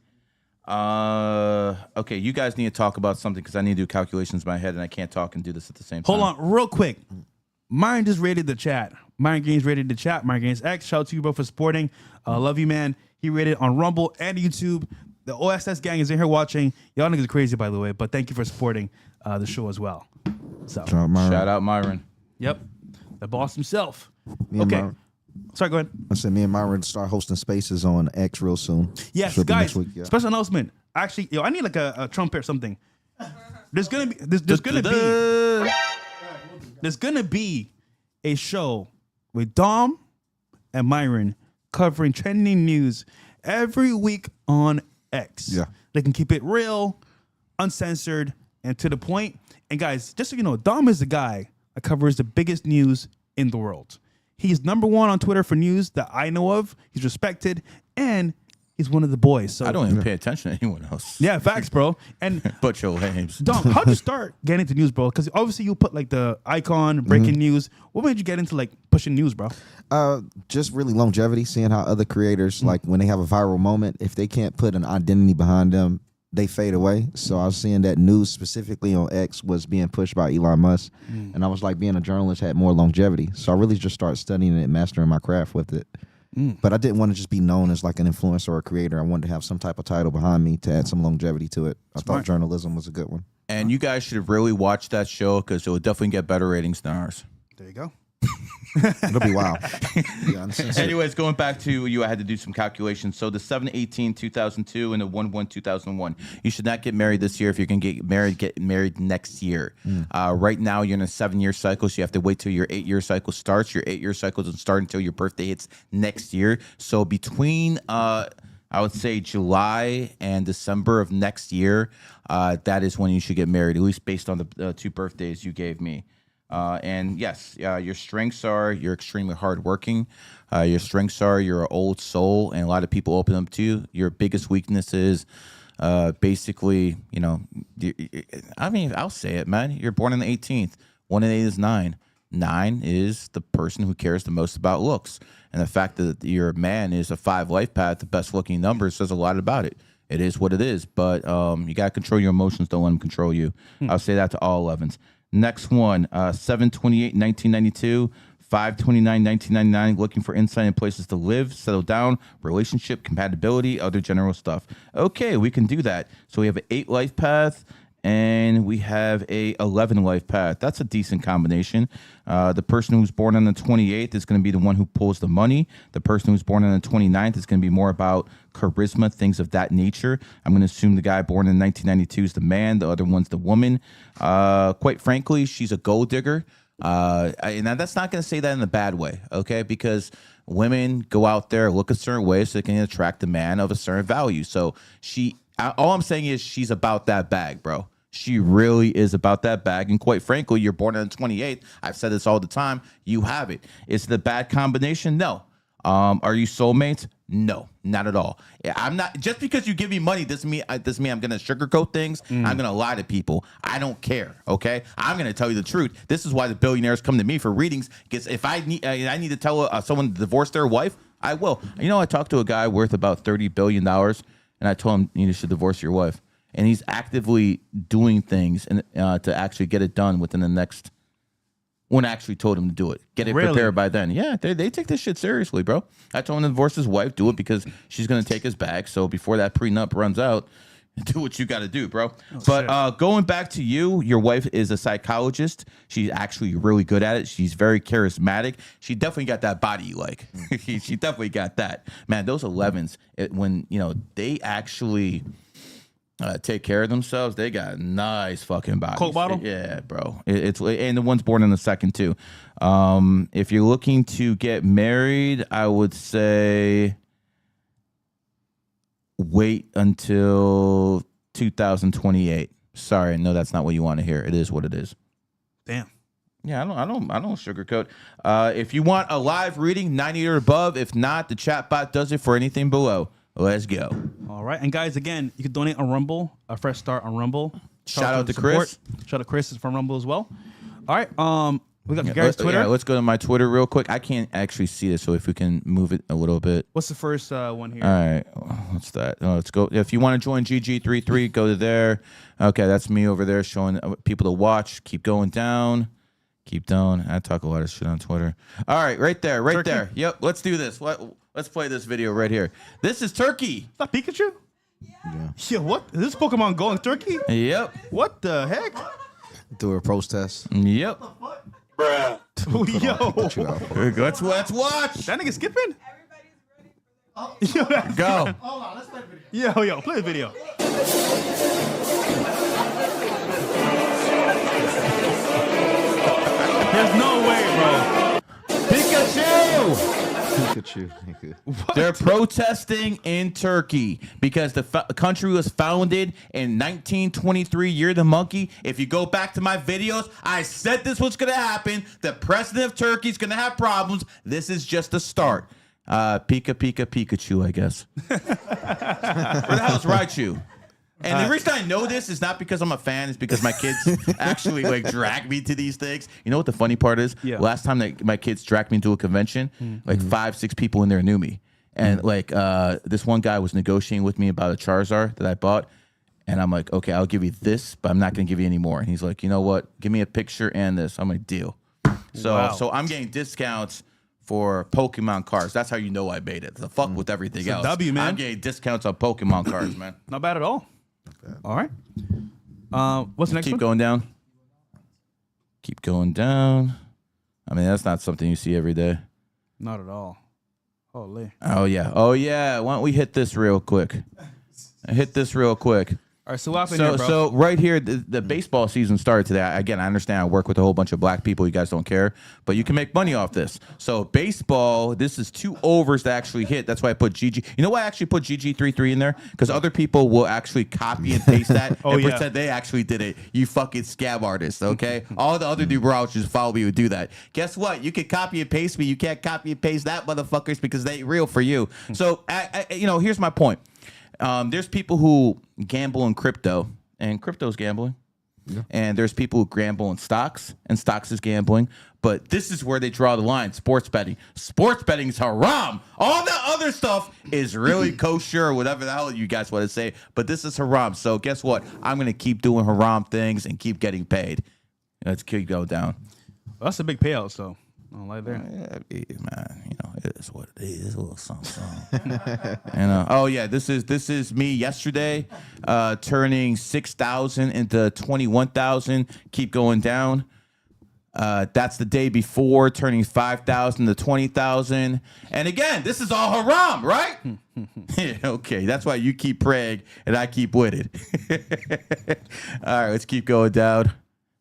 Okay, you guys need to talk about something because I need to do calculations in my head and I can't talk and do this at the same time. Hold on, real quick. Myron just rated the chat. Myron Gaines rated the chat. Myron Gaines X. Shout out to you, bro, for supporting. Love you, man. He rated on Rumble and YouTube. The OSS gang is in here watching. Y'all niggas are crazy, by the way, but thank you for supporting the show as well. So, Shout out Myron. yep, the boss himself. Me and Okay, Myron- sorry, go ahead. I said me and Myron start hosting spaces on X real soon. Yes, Should be guys. next week, yeah. Special announcement. Actually, I need like a trumpet or something. There's gonna be a show with Dom and Myron covering trending news every week on X. Yeah. They can keep it real, uncensored, and to the point. And guys, just so you know, Dom is the guy that covers the biggest news in the world. He's number one on Twitter for news that I know of. He's respected, and he's one of the boys. So I don't even pay attention to anyone else. Yeah, facts, bro. And But your names. Dom, how'd you start getting into news, bro? Because obviously you put like the icon, breaking news. What made you get into like pushing news, bro? Just really longevity, seeing how other creators, like when they have a viral moment, if they can't put an identity behind them, they fade away. So I was seeing that news specifically on X was being pushed by Elon Musk. And I was like, being a journalist had more longevity. So I really just started studying it, mastering my craft with it. But I didn't want to just be known as like an influencer or a creator. I wanted to have some type of title behind me to add some longevity to it. I thought journalism was a good one. And you guys should have really watched that show because it will definitely get better ratings than ours. There you go. It'll be wild. Yeah, Anyways, going back to you, I had to do some calculations. So the 7/18/2002 and the 1/1/2001. You should not get married this year. If you're gonna get married next year. Right now, you're in a 7-year cycle, so you have to wait till your 8-year cycle starts. Your 8-year cycle doesn't start until your birthday hits next year. So between I would say July and December of next year. That is when you should get married, at least based on the 2 birthdays you gave me. And yes, your strengths are you're extremely hardworking. Your strengths are you're an old soul, and a lot of people open up to you. Your biggest weakness is basically, I mean, I'll say it, man. You're born on the 18th. 1 and 8 is 9. 9 is the person who cares the most about looks. And the fact that your man is a 5 life path, the best looking number, says a lot about it. It is what it is, but you got to control your emotions. Don't let them control you. I'll say that to all 11s. Next one, 7/28, 1992, 5/29, 1999, looking for insight in places to live, settle down, relationship, compatibility, other general stuff. Okay, we can do that. So we have an 8 life path, and we have a 11 life path. That's a decent combination. The person who's born on the 28th is going to be the one who pulls the money. The person who's born on the 29th is going to be more about charisma, things of that nature. I'm going to assume the guy born in 1992 is the man. The other one's the woman. Quite frankly, she's a gold digger. And that's not going to say that in a bad way, okay? Because women go out there, look a certain way so they can attract a man of a certain value. So all I'm saying is she's about that bag, bro. She really is about that bag. And quite frankly, you're born on the 28th. I've said this all the time. You have it. Is it a bad combination? No. Are you soulmates? No, not at all. I'm not. Just because you give me money doesn't mean I'm going to sugarcoat things. I'm going to lie to people. I don't care. Okay, I'm going to tell you the truth. This is why the billionaires come to me for readings. Because if I need to tell someone to divorce their wife, I will. I talked to a guy worth about $30 billion, and I told him you should divorce your wife, and he's actively doing things to actually get it done within the next. When I actually told him to do it. Get it prepared by then. Yeah, they take this shit seriously, bro. I told him to divorce his wife, do it because she's going to take his bag. So before that prenup runs out, do what you got to do, bro. But going back to you, your wife is a psychologist. She's actually really good at it. She's very charismatic. She definitely got that body you like. She definitely got that. Man, those 11s, when, they actually... take care of themselves. They got nice fucking bodies. Coke bottle? Yeah, bro. It's and the one's born in the second too. If you're looking to get married, I would say wait until 2028. Sorry, no, that's not what you want to hear. It is what it is. Damn. Yeah, I don't sugarcoat. If you want a live reading, 90 or above. If not, the chat bot does it for anything below. Let's go. All right. And guys, again, you can donate on Rumble, a fresh start on Rumble. Shout out to Chris. Shout out to Chris is from Rumble as well. All right. We got Gary's Twitter. Yeah, let's go to my Twitter real quick. I can't actually see this, so if we can move it a little bit. What's the first one here? All right. What's that? Let's go. If you want to join GG33, go to there. Okay, that's me over there showing people to watch. Keep going down. Keep down. I talk a lot of shit on Twitter. All right, right there, right there. Yep, let's do this. Let's play this video right here. This is Turkey. Is that Pikachu? Yeah, what? Is this Pokemon Go in Turkey? Yep. What the heck? Do a protest. Yep. Bruh. Yo. Let's watch. That nigga skipping? Everybody's ready. Go. Hold on, let's play the video. Yo, play the video. There's no way, bro. Pikachu. Pikachu. They're protesting in Turkey because the country was founded in 1923, Year of the Monkey. If you go back to my videos, I said this was going to happen. The president of Turkey is going to have problems. This is just a start. Pikachu, I guess. Where the hell's Raichu? And the reason I know this is not because I'm a fan. It's because my kids actually drag me to these things. You know what the funny part is? Yeah. Last time that my kids dragged me to a convention, 5-6 people in there knew me. And this one guy was negotiating with me about a Charizard that I bought. And I'm like, okay, I'll give you this, but I'm not going to give you any more. And he's like, you know what? Give me a picture and this. I'm like, deal. So I'm getting discounts for Pokemon cards. That's how you know I made it. The fuck with everything else. W, man. I'm getting discounts on Pokemon cards, man. Not bad at all. All right. What's the next one? Keep going down. Keep going down. I mean, that's not something you see every day. Not at all. Holy. Oh, yeah. Why don't we hit this real quick? All right, so what happened here, bro? So right here, the baseball season started today. Again, I understand I work with a whole bunch of black people. You guys don't care, but you can make money off this. So baseball, this is 2 overs that actually hit. That's why I put GG. You know why I actually put GG33 in there? Because other people will actually copy and paste that and pretend they actually did it. You fucking scam artists, okay? All the other numerologists follow me would do that. Guess what? You can copy and paste me. You can't copy and paste that, motherfuckers, because they ain't real for you. So, here's my point. There's people who gamble in crypto, and crypto's gambling. Yeah. And there's people who gamble in stocks, and stocks is gambling. But this is where they draw the line, sports betting. Sports betting is haram. All the other stuff is really kosher or whatever the hell you guys want to say. But this is haram. So guess what? I'm going to keep doing haram things and keep getting paid. Let's keep going down. Well, that's a big payout, so. I don't like that. Yeah, man, it is what it is. A little something. And this is me yesterday, turning 6,000 into 21,000. Keep going down. That's the day before, turning 5,000 to 20,000. And again, this is all haram, right? Yeah, okay, that's why you keep praying and I keep with it. All right, let's keep going down.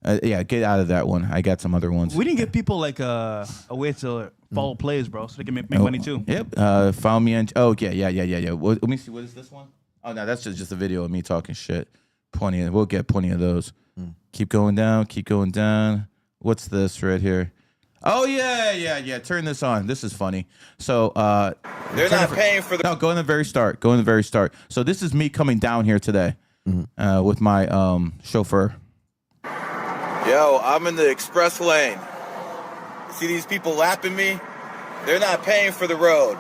Get out of that one. I got some other ones. We didn't give people like a way to follow plays, bro, so they can make money too. Yep. Follow me on. Oh yeah. Let me see. What is this one? Oh no, that's just a video of me talking shit. We'll get plenty of those. Keep going down. Keep going down. What's this right here? Oh yeah. Turn this on. This is funny. So they're not paying for the. No, go in the very start. Go in the very start. So this is me coming down here today with my chauffeur. Yo, I'm in the express lane. See these people lapping me? They're not paying for the road.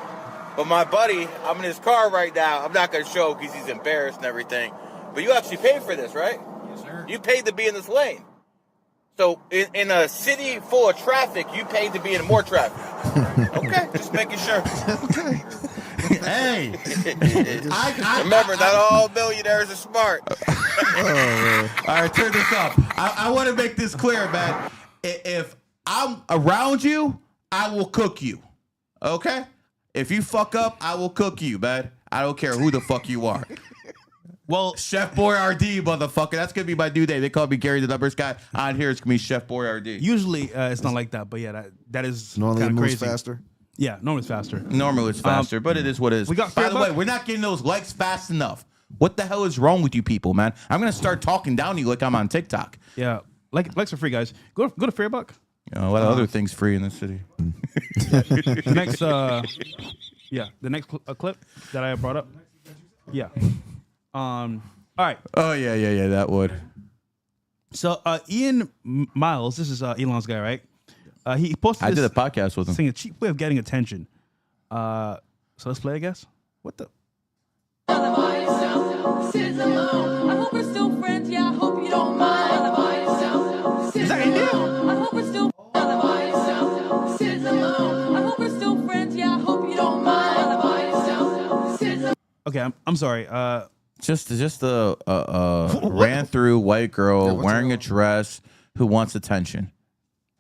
But my buddy, I'm in his car right now. I'm not going to show because he's embarrassed and everything. But you actually paid for this, right? Yes, sir. You paid to be in this lane. So in a city full of traffic, you paid to be in more traffic. Okay, just making sure. Okay. Hey, remember, not all millionaires are smart. All right, turn this up. I want to make this clear, man. If I'm around you, I will cook you. Okay? If you fuck up, I will cook you, man. I don't care who the fuck you are. Well, Chef Boyardee, motherfucker. That's going to be my new day. They call me Gary the Numbers Guy. On here, it's going to be Chef Boyardee. Usually, it's not like that. But yeah, that is Normally it moves crazy. faster. Yeah, normally it's faster. Normally it's faster, but it is what it is. By the way, we're not getting those likes fast enough. What the hell is wrong with you people, man? I'm going to start talking down to you like I'm on TikTok. Yeah, likes are free, guys. Go to Fairbuck. You know, a lot of other things free in the city. The next, the next clip that I brought up. Yeah. All right. Oh yeah, that would. So Ian Miles, this is Elon's guy, right? He posted. I did a podcast with him. Saying a cheap way of getting attention. So let's play, I guess. What the? I hope we're still friends. Yeah, I hope you don't mind. Is that India? I hope we're still. I hope we're still friends. Yeah, I hope you don't mind. Okay, I'm sorry. Just a ran through white girl wearing a dress who wants attention.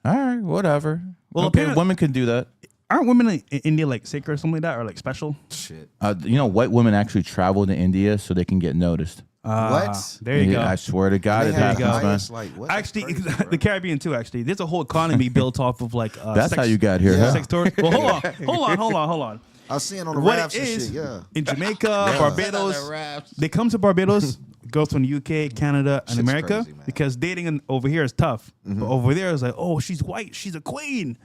All right, whatever. Well, okay, women can do that. Aren't women in India like sacred or something like that, or like special? Shit. White women actually travel to India so they can get noticed. What? There you go. I swear to God, it happens, man. Like, what? Actually, the Caribbean too. Actually, there's a whole economy built off of like. That's how you got here. Yeah. Sex tour. Well, hold on. I was seeing on the What raps it and is shit, yeah. in Jamaica, Barbados, they come to Barbados, girls from the UK, Canada, and Shit's America, crazy, man. because dating over here is tough. But over there is like, oh, she's white, she's a queen,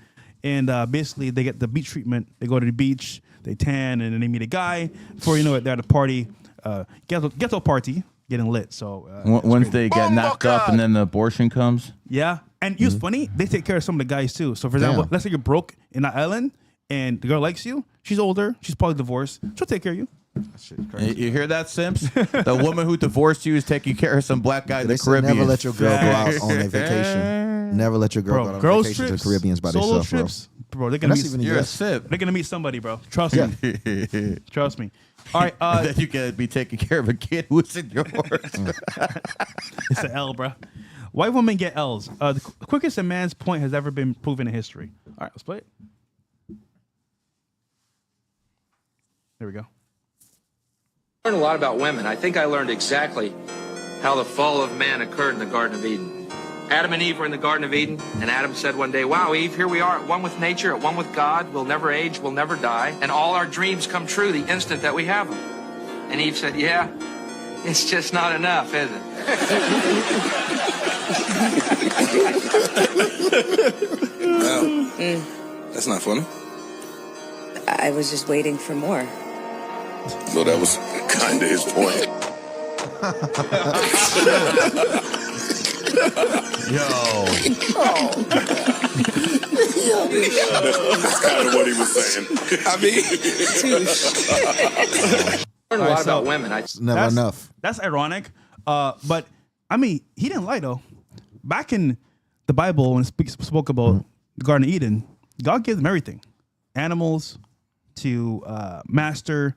and basically they get the beach treatment. They go to the beach, they tan, and then they meet a guy. Before you know it, they're at a party, ghetto party, getting lit. So once they get knocked up and then the abortion comes. yeah, and it's funny, they take care of some of the guys too. So for example, let's say you're broke in that island, and the girl likes you. She's older. She's probably divorced. She'll take care of you. That shit's crazy. You hear that, Simps? The woman who divorced you is taking care of some black guy in They the said Caribbean. never let your girl go out on a vacation. Never let your girl go out on Girls vacation to trips, the Caribbeans by solo themselves, bro. trips, bro. They're gonna That's meet. even You're a yes. sip. They're gonna meet somebody, bro. Trust me. Trust me. All right. And then you can be taking care of a kid who's in yours. It's an L, bro. White women get L's. The quickest a man's point has ever been proven in history. All right, let's play it. There we go. I learned a lot about women. I think I learned exactly how the fall of man occurred in the Garden of Eden. Adam and Eve were in the Garden of Eden, and Adam said one day, wow, Eve, here we are at one with nature, at one with God. We'll never age, we'll never die, and all our dreams come true the instant that we have them. And Eve said, yeah, it's just not enough, is it? Well, that's not funny. I was just waiting for more. Well, that was kind of his point. Yo. That's kind of what he was saying. I mean, I learned a lot about women. It's never enough. That's ironic. But I mean, he didn't lie though. Back in the Bible, when it spoke about the Garden of Eden, God gave them everything: animals, to master,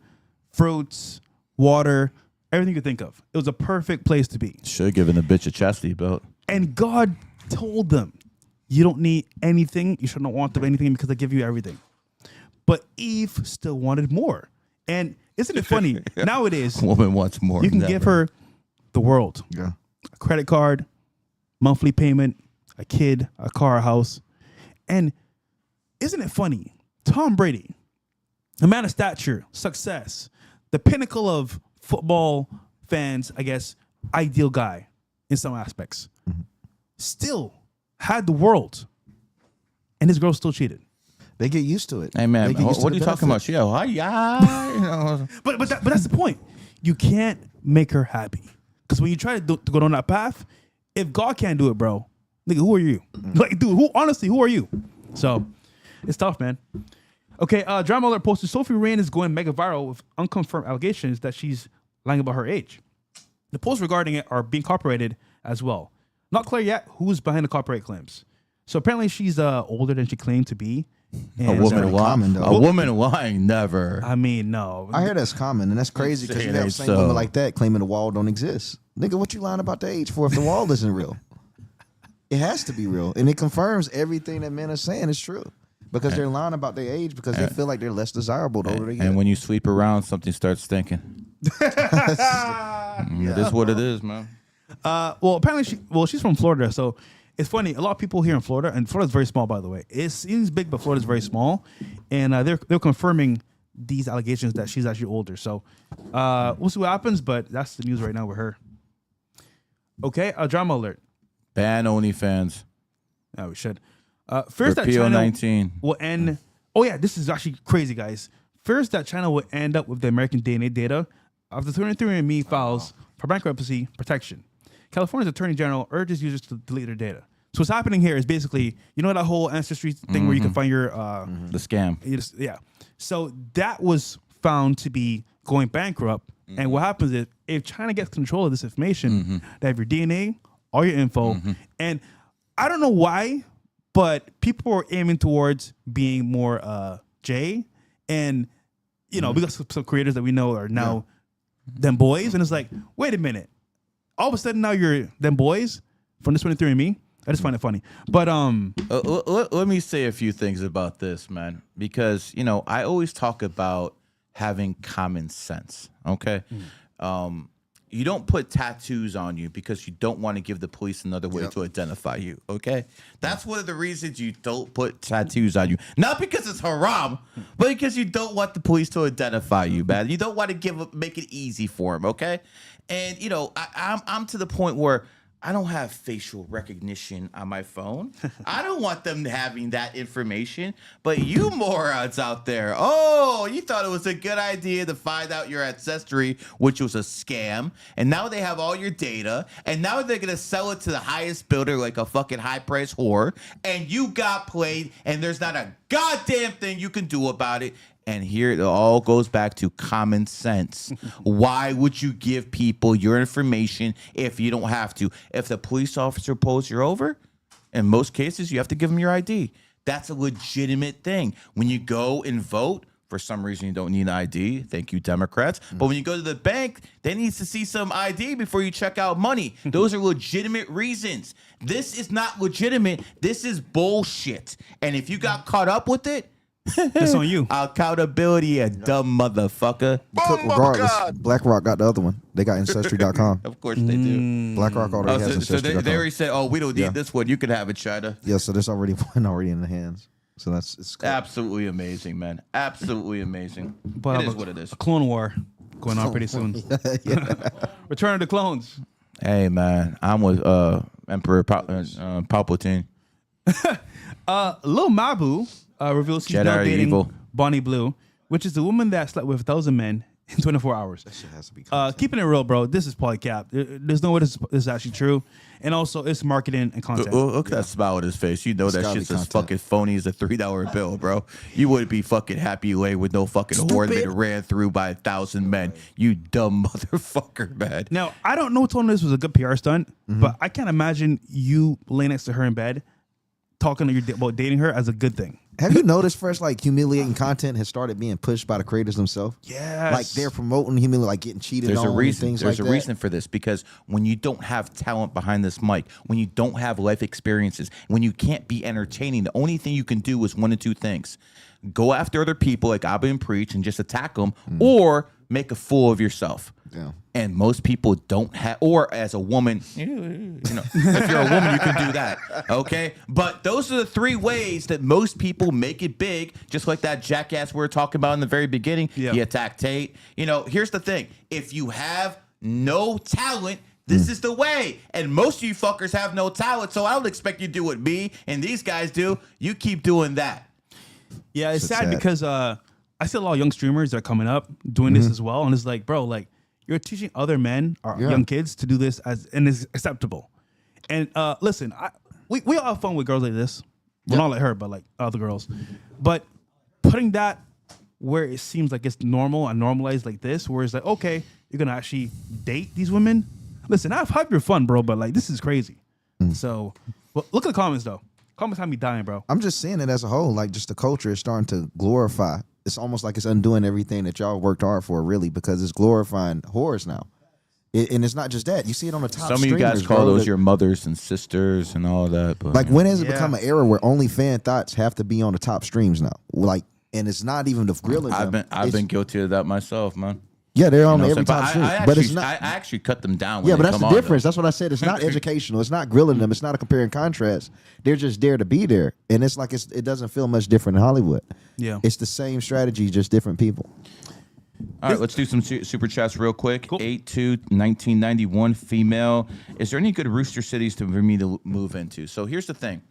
fruits, water, everything you could think of. It was a perfect place to be. Should have given the bitch a chastity belt. And God told them, you don't need anything. You should not want them anything because I give you everything. But Eve still wanted more. And isn't it funny? Nowadays, Woman wants more. you can give her the world. Yeah. A credit card, monthly payment, a kid, a car, a house. And isn't it funny? Tom Brady, a man of stature, success, the pinnacle of football fans, I guess, ideal guy in some aspects, still had the world, and his girl still cheated. They get used to it. Hey man, They get used to what are the you talking about? benefit. Yo, But that's the point. You can't make her happy, because when you try to go down that path, if God can't do it, bro, nigga, who are you? Like, dude, who are you? So it's tough, man. Okay, Drama Alert posted Sophie Rain is going mega viral with unconfirmed allegations that she's lying about her age. The posts regarding it are being copyrighted as well. Not clear yet who's behind the copyright claims. So apparently she's older than she claimed to be. A And, woman very common, lying. though. A woman lying, never. I mean, no. I hear that's common, and that's crazy because you It have ain't same so. women like that claiming the wall don't exist. Nigga, what you lying about the age for if the wall isn't real? It has to be real, and it confirms everything that men are saying is true because they're lying about their age because they feel like they're less desirable the older they get. And when you sleep around, something starts stinking. It is what it is, man. Well, apparently she's from Florida, so it's funny. A lot of people here in Florida, and Florida's very small, by the way. It seems big, but Florida's very small, and they're confirming these allegations that she's actually older. So we'll see what happens, but that's the news right now with her. Okay, Drama Alert. Ban OnlyFans. Oh, we should. Fears that Repeal China 19. will end. Oh yeah, this is actually crazy, guys. Fears that China will end up with the American DNA data after 23andMe files for bankruptcy protection. California's Attorney General urges users to delete their data. So what's happening here is basically, you know that whole ancestry thing where you can find your The scam. yeah. So that was found to be going bankrupt. And what happens is if China gets control of this information, they have your DNA, all your info, and I don't know why, but people are aiming towards being more J, and you know, because some creators that we know are now them boys, and it's like, wait a minute, all of a sudden now you're them boys from this 23andMe. I just find it funny, but let me say a few things about this, man, because you know I always talk about having common sense. Okay, you don't put tattoos on you because you don't want to give the police another way to identify you. Okay, that's one of the reasons you don't put tattoos on you. Not because it's haram, but because you don't want the police to identify you, man. You don't want to make it easy for them. Okay, and you know I'm to the point where I don't have facial recognition on my phone. I don't want them having that information. But you morons out there, you thought it was a good idea to find out your ancestry, which was a scam. And now they have all your data. And now they're going to sell it to the highest bidder like a fucking high-priced whore. And you got played, and there's not a goddamn thing you can do about it. And here it all goes back to common sense. Why would you give people your information if you don't have to? If the police officer pulls you over, in most cases, you have to give them your ID. That's a legitimate thing. When you go and vote, for some reason you don't need an ID. Thank you, Democrats. But when you go to the bank, they need to see some ID before you check out money. Those are legitimate reasons. This is not legitimate. This is bullshit. And if you got caught up with it, That's on you. Accountability, you dumb motherfucker. Regardless, BlackRock got the other one. They got Ancestry.com. Of course they do. BlackRock already has So Ancestry.com. they already said, oh, we don't need Yeah. this one. You can have it, China. Yeah, so there's already one already in the hands. So it's cool. Absolutely amazing, man. Absolutely amazing. But It is what it is. A clone war going on pretty soon. Return of the Clones. Hey, man. I'm with Emperor Palpatine. Lil Mabu reveals she's Jedi now are dating evil. Bonnie Blue, which is the woman that slept with 1,000 men in 24 hours. That shit has to be Keeping it real, bro. This is probably cap. There's no way this is actually true. And also, it's marketing and content. Look at that smile on his face. You know It's that gotta shit's be as content. fucking phony as a $3 bill, bro. You wouldn't be fucking happy lay with no fucking horn that ran through by 1,000 men. You dumb motherfucker, man. Now, I don't know if this was a good PR stunt, but I can't imagine you laying next to her in bed talking to your about dating her as a good thing. Have you noticed fresh like humiliating content has started being pushed by the creators themselves? Yes. Like they're promoting humiliating, like getting cheated There's on a reason. and things There's like a that. reason for this because when you don't have talent behind this mic, when you don't have life experiences, when you can't be entertaining, the only thing you can do is one of two things: go after other people like Abba and Preach and just attack them, or make a fool of yourself. Yeah. And most people don't have, or as a woman, you know, if you're a woman, you can do that. Okay. But those are the three ways that most people make it big, just like that jackass we were talking about in the very beginning. Yeah. He attacked Tate. You know, here's the thing. If you have no talent, this is the way. And most of you fuckers have no talent. So I don't expect you to do what me and these guys do. You keep doing that. Yeah, it's So sad sad. because I see a lot of young streamers that are coming up doing this as well. And it's like, bro, like, you're teaching other men or Yeah. young kids to do this and it's acceptable. And listen, we all have fun with girls like this. Well, not like her, but like other girls. But putting that where it seems like it's normal and normalized like this, where it's like, okay, you're gonna actually date these women. Listen, I've had your fun, bro, but like this is crazy. So, well, look at the comments though. Comments have me dying, bro. I'm just seeing it as a whole, like just the culture is starting to glorify. It's almost like it's undoing everything that y'all worked hard for, really, because it's glorifying whores now. And it's not just that. You see it on the top Some of you guys streamers, call bro, those that- your mothers and sisters and all that. But Like, when has it Yeah. become an era where only fan thoughts have to be on the top streams now? Like, and it's not even the grilling. I've them. been guilty of that myself, man. Yeah, they're on You know every what I'm top saying? stream, I but it's actually- not. I actually cut them down. When Yeah, they but that's come the on, difference. though. That's what I said. It's not educational. It's not grilling them. It's not a compare and contrast. They're just there to be there, and it's like it doesn't feel much different in Hollywood. Yeah. It's the same strategy, just different people. All right, let's do some super chats real quick. Cool. 82-1991 female. Is there any good rooster cities for me to move into? So here's the thing.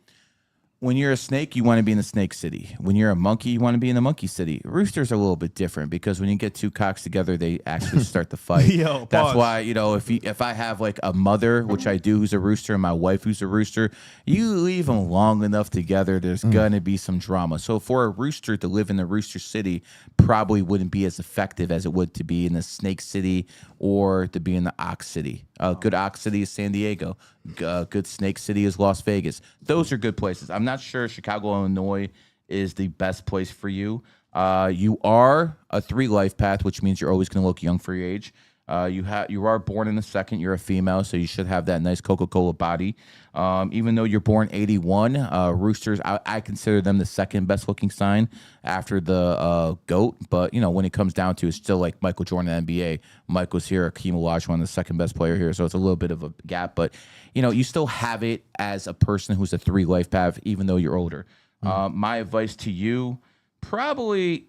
When you're a snake, you want to be in the snake city. When you're a monkey, you want to be in the monkey city. Roosters are a little bit different because when you get two cocks together, they actually start to fight. Yo, That's pause. why, you know, if I have like a mother, which I do, who's a rooster, and my wife who's a rooster, you leave them long enough together, there's gonna be some drama. So for a rooster to live in the rooster city probably wouldn't be as effective as it would to be in the snake city or to be in the ox city. Good ox city is San Diego. Good snake city is Las Vegas. Those are good places. I'm not sure Chicago, Illinois is the best place for you. You are a 3 life path, which means you're always going to look young for your age. You are born in the second. You're a female, so you should have that nice Coca-Cola body. Even though you're born 81, roosters, I consider them the second best looking sign after the goat. But you know, when it comes down to it, it's still like Michael Jordan in the NBA. Michael's here, Hakeem Olajuwon, the second best player here. So it's a little bit of a gap, but you know, you still have it as a person who's a 3 life path, even though you're older. My advice to you: probably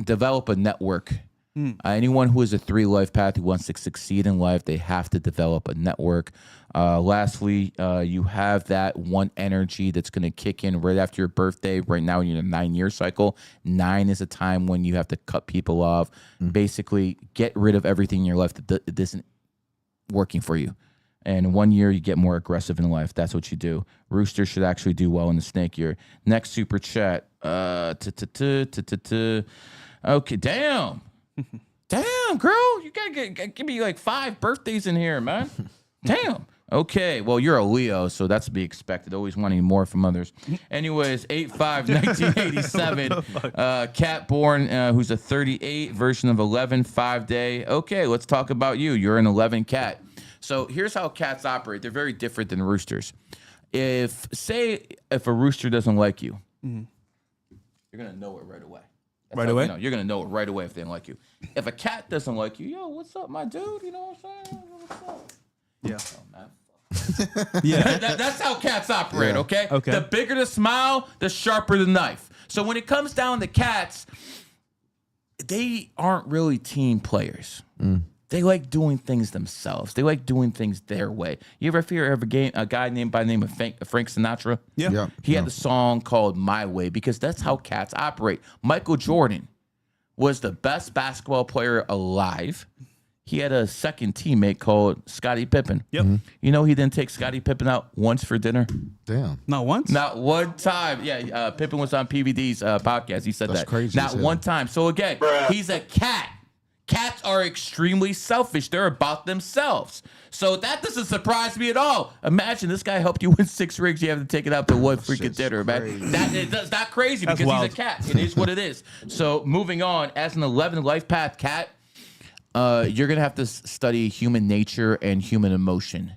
develop a network. Anyone who is a 3 life path who wants to succeed in life, they have to develop a network. Lastly, you have that one energy that's going to kick in right after your birthday. Right now, you're in a 9-year cycle. 9 is a time when you have to cut people off. Basically, get rid of everything in your life that isn't working for you. And in 1 year, you get more aggressive in life. That's what you do. Rooster should actually do well in the snake year. Next super chat. Okay, damn. Damn, girl. You got to give me like 5 birthdays in here, man. Damn. Okay, well, you're a Leo, so that's to be expected. Always wanting more from others. Anyways, 8/5/1987. Cat born, who's a 38 version of 11, 5-day. Okay, let's talk about you. You're an 11 cat. So here's how cats operate. They're very different than roosters. If a rooster doesn't like you, you're gonna know it right away. Right away? You know, you're gonna know it right away if they don't like you. If a cat doesn't like you, yo, what's up, my dude? You know what I'm saying? What's up? Yeah. Oh, man. Yeah. That's how cats operate, Yeah. okay? Okay. The bigger the smile, the sharper the knife. So when it comes down to cats, they aren't really team players. They like doing things themselves. They like doing things their way. You ever hear of a guy named by the name of Frank Sinatra? Yeah. Yeah. He had the song called My Way because that's how cats operate. Michael Jordan was the best basketball player alive. He had a second teammate called Scottie Pippen. Yep. You know he didn't take Scottie Pippen out once for dinner? Damn. Not once? Not one time. Yeah, Pippen was on PVD's podcast. He said That's that. crazy Not as hell. one time. So again, he's a cat. Cats are extremely selfish. They're about themselves. So that doesn't surprise me at all. Imagine this guy helped you win 6 rings. You have to take it out to one freaking Shit's dinner, man. That's not crazy That's because wild. he's a cat. It is what it is. So moving on, as an 11 life path cat, you're going to have to study human nature and human emotion.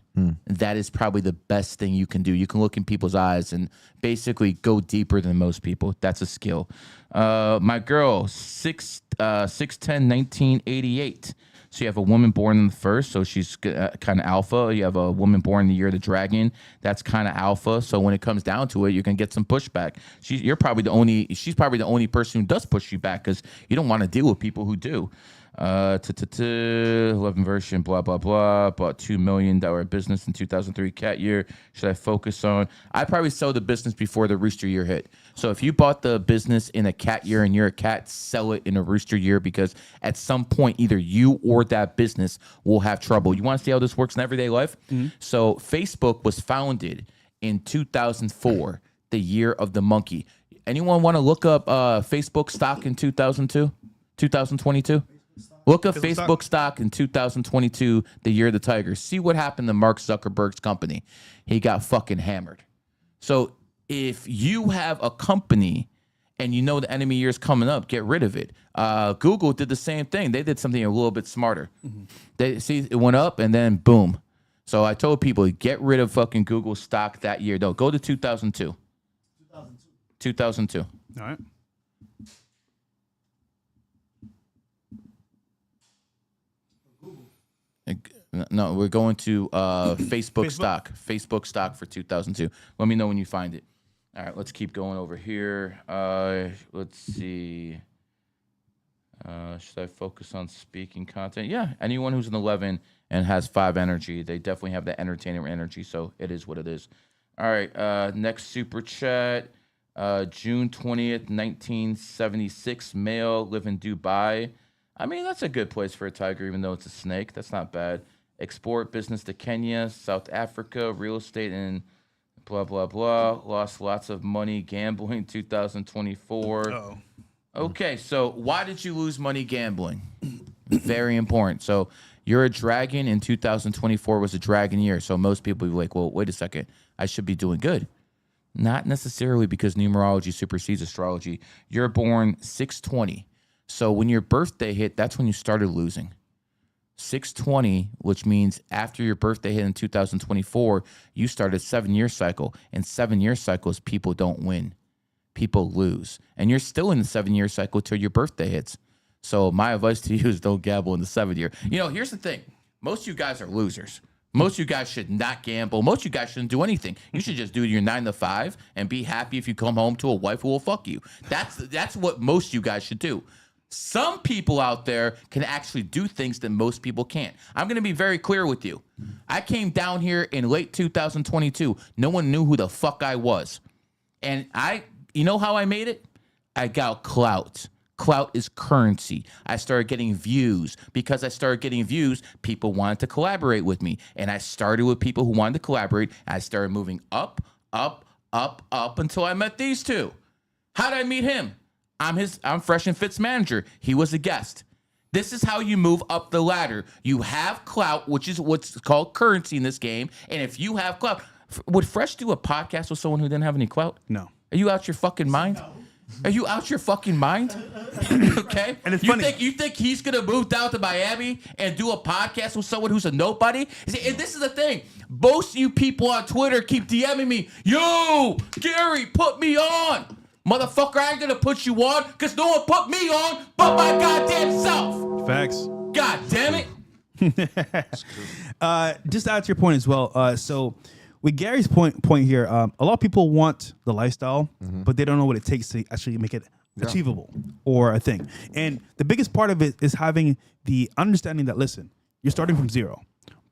That is probably the best thing you can do. You can look in people's eyes and basically go deeper than most people. That's a skill. My girl, 6'10", 1988. So you have a woman born in the first, so she's kind of alpha. You have a woman born in the year of the dragon. That's kind of alpha. So when it comes down to it, you can get some pushback. She's probably the only person who does push you back because you don't want to deal with people who do. 11 version, blah, blah, blah. Bought $2 million business in 2003 cat year. Should I focus on? I probably sell the business before the rooster year hit. So if you bought the business in a cat year and you're a cat, sell it in a rooster year because at some point, either you or that business will have trouble. You want to see how this works in everyday life? So Facebook was founded in 2004, the year of the monkey. Anyone want to look up Facebook stock in 2022? Look up Facebook stock in 2022, the year of the tiger. See what happened to Mark Zuckerberg's company. He got fucking hammered. So if you have a company and you know the enemy year is coming up, get rid of it. Google did the same thing. They did something a little bit smarter. They see it went up and then boom. So I told people, get rid of fucking Google stock that year. No, go to 2002. 2002. All right. No, we're going to Facebook stock. Facebook stock for 2002. Let me know when you find it. All right, let's keep going over here. Let's see. Should I focus on speaking content? Yeah, anyone who's an 11 and has 5 energy, they definitely have the entertainer energy, so it is what it is. All right, next super chat. June 20th, 1976, male, live in Dubai. I mean, that's a good place for a tiger, even though it's a snake. That's not bad. Export business to Kenya, South Africa, real estate, and blah, blah, blah. Lost lots of money gambling 2024. Uh-oh. Okay, so why did you lose money gambling? Very important. So you're a dragon, and 2024 was a dragon year. So most people will be like, well, wait a second. I should be doing good. Not necessarily because numerology supersedes astrology. You're born 6/20. So when your birthday hit, that's when you started losing. 6/20, which means after your birthday hit in 2024, you started a 7-year cycle. And 7-year cycles, people don't win. People lose. And you're still in the 7-year cycle till your birthday hits. So my advice to you is don't gamble in the 7th year. You know, here's the thing. Most of you guys are losers. Most of you guys should not gamble. Most of you guys shouldn't do anything. You should just do your 9 to 5 and be happy if you come home to a wife who will fuck you. That's what most of you guys should do. Some people out there can actually do things that most people can't. I'm going to be very clear with you. I came down here in late 2022. No one knew who the fuck I was. And you know how I made it? I got clout. Clout is currency. I started getting views. Because I started getting views, people wanted to collaborate with me. And I started with people who wanted to collaborate. I started moving up, up, up, up until I met these two. How did I meet him? I'm Fresh and Fit's manager. He was a guest. This is how you move up the ladder. You have clout, which is what's called currency in this game. And if you have clout, would Fresh do a podcast with someone who didn't have any clout? No. Are you out your fucking mind? No. Are you out your fucking mind? Okay. And it's funny. You think he's gonna move down to Miami and do a podcast with someone who's a nobody? See, and this is the thing. Most of you people on Twitter keep DMing me, yo, Gary, put me on. Motherfucker, I ain't gonna put you on because no one put me on but my goddamn self. Facts. God damn it. Just to add to your point as well. So with Gary's point here, a lot of people want the lifestyle, but they don't know what it takes to actually make it achievable or a thing. And the biggest part of it is having the understanding that, listen, you're starting from zero,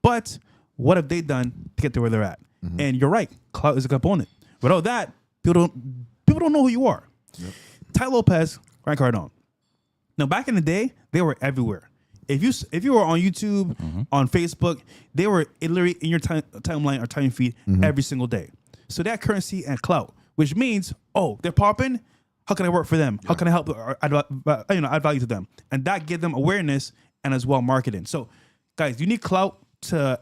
but what have they done to get to where they're at? And you're right, clout is a component. Without that, people don't know who you are. Ty Lopez, Grant Cardone. Now, back in the day, they were everywhere. If you were on YouTube, on Facebook, they were literally in your timeline or time feed every single day. So that currency and clout, which means, they're popping. How can I work for them? How can I help or add value to them? And that gives them awareness and as well marketing. So, guys, you need clout to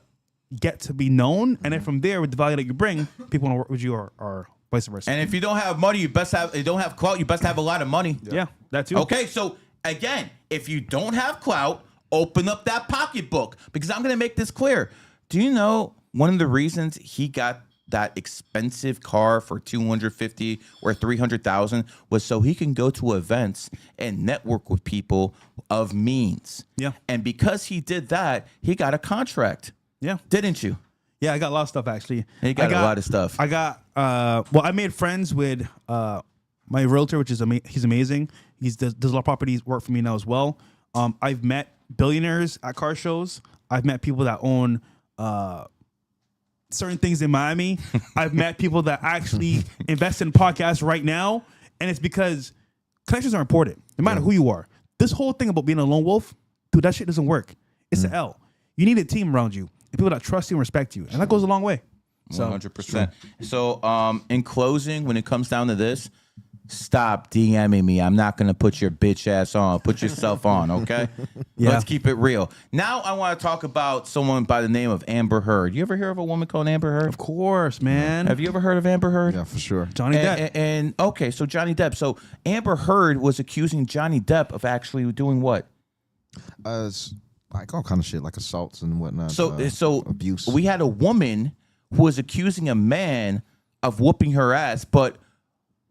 get to be known, and then from there, with the value that you bring, people want to work with you or vice versa. And if you don't have money, you don't have clout, you best have a lot of money. Yeah, that too. Okay, so again, if you don't have clout, open up that pocketbook, because I'm going to make this clear. Do you know one of the reasons he got that expensive car for $250 or $300,000 was so he can go to events and network with people of means. Yeah. And because he did that, he got a contract. Yeah. Didn't you? Yeah, I got a lot of stuff actually. He got a lot of stuff. I got I made friends with my realtor, which is he's amazing. He does a lot of properties work for me now as well. I've met billionaires at car shows. I've met people that own certain things in Miami. I've met people that actually invest in podcasts right now, and it's because connections are important, no matter who you are. This whole thing about being a lone wolf, dude, that shit doesn't work. It's an L. You need a team around you, and people that trust you and respect you, and that goes a long way. 100%. So, in closing, when it comes down to this, stop DMing me. I'm not going to put your bitch ass on. Put yourself on, okay? Yeah. Let's keep it real. Now I want to talk about someone by the name of Amber Heard. You ever hear of a woman called Amber Heard? Of course, man. Have you ever heard of Amber Heard? Yeah, for sure. Johnny Depp. And okay, so Johnny Depp. So Amber Heard was accusing Johnny Depp of actually doing what? Like all kind of shit, like assaults and whatnot. So abuse. We had a woman who was accusing a man of whooping her ass, but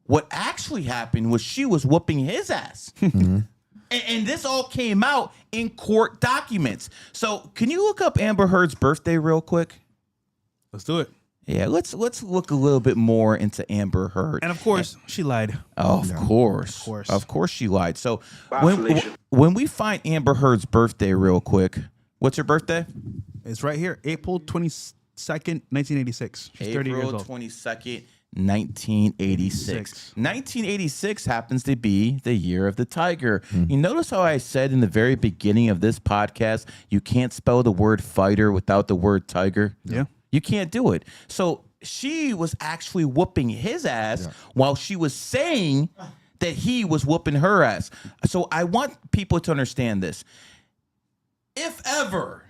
what actually happened was she was whooping his ass. And this all came out in court documents. So can you look up Amber Heard's birthday real quick? Let's do it. Yeah, let's look a little bit more into Amber Heard. And of course, she lied. Oh, of course she lied. So when we find Amber Heard's birthday real quick, what's her birthday? It's right here, April 22nd, 1986. She's 30 years April old. 22nd, 1986. 1986 happens to be the year of the tiger. You notice how I said in the very beginning of this podcast, you can't spell the word fighter without the word tiger? Yeah. You can't do it. So she was actually whooping his ass while she was saying that he was whooping her ass. So I want people to understand this. If ever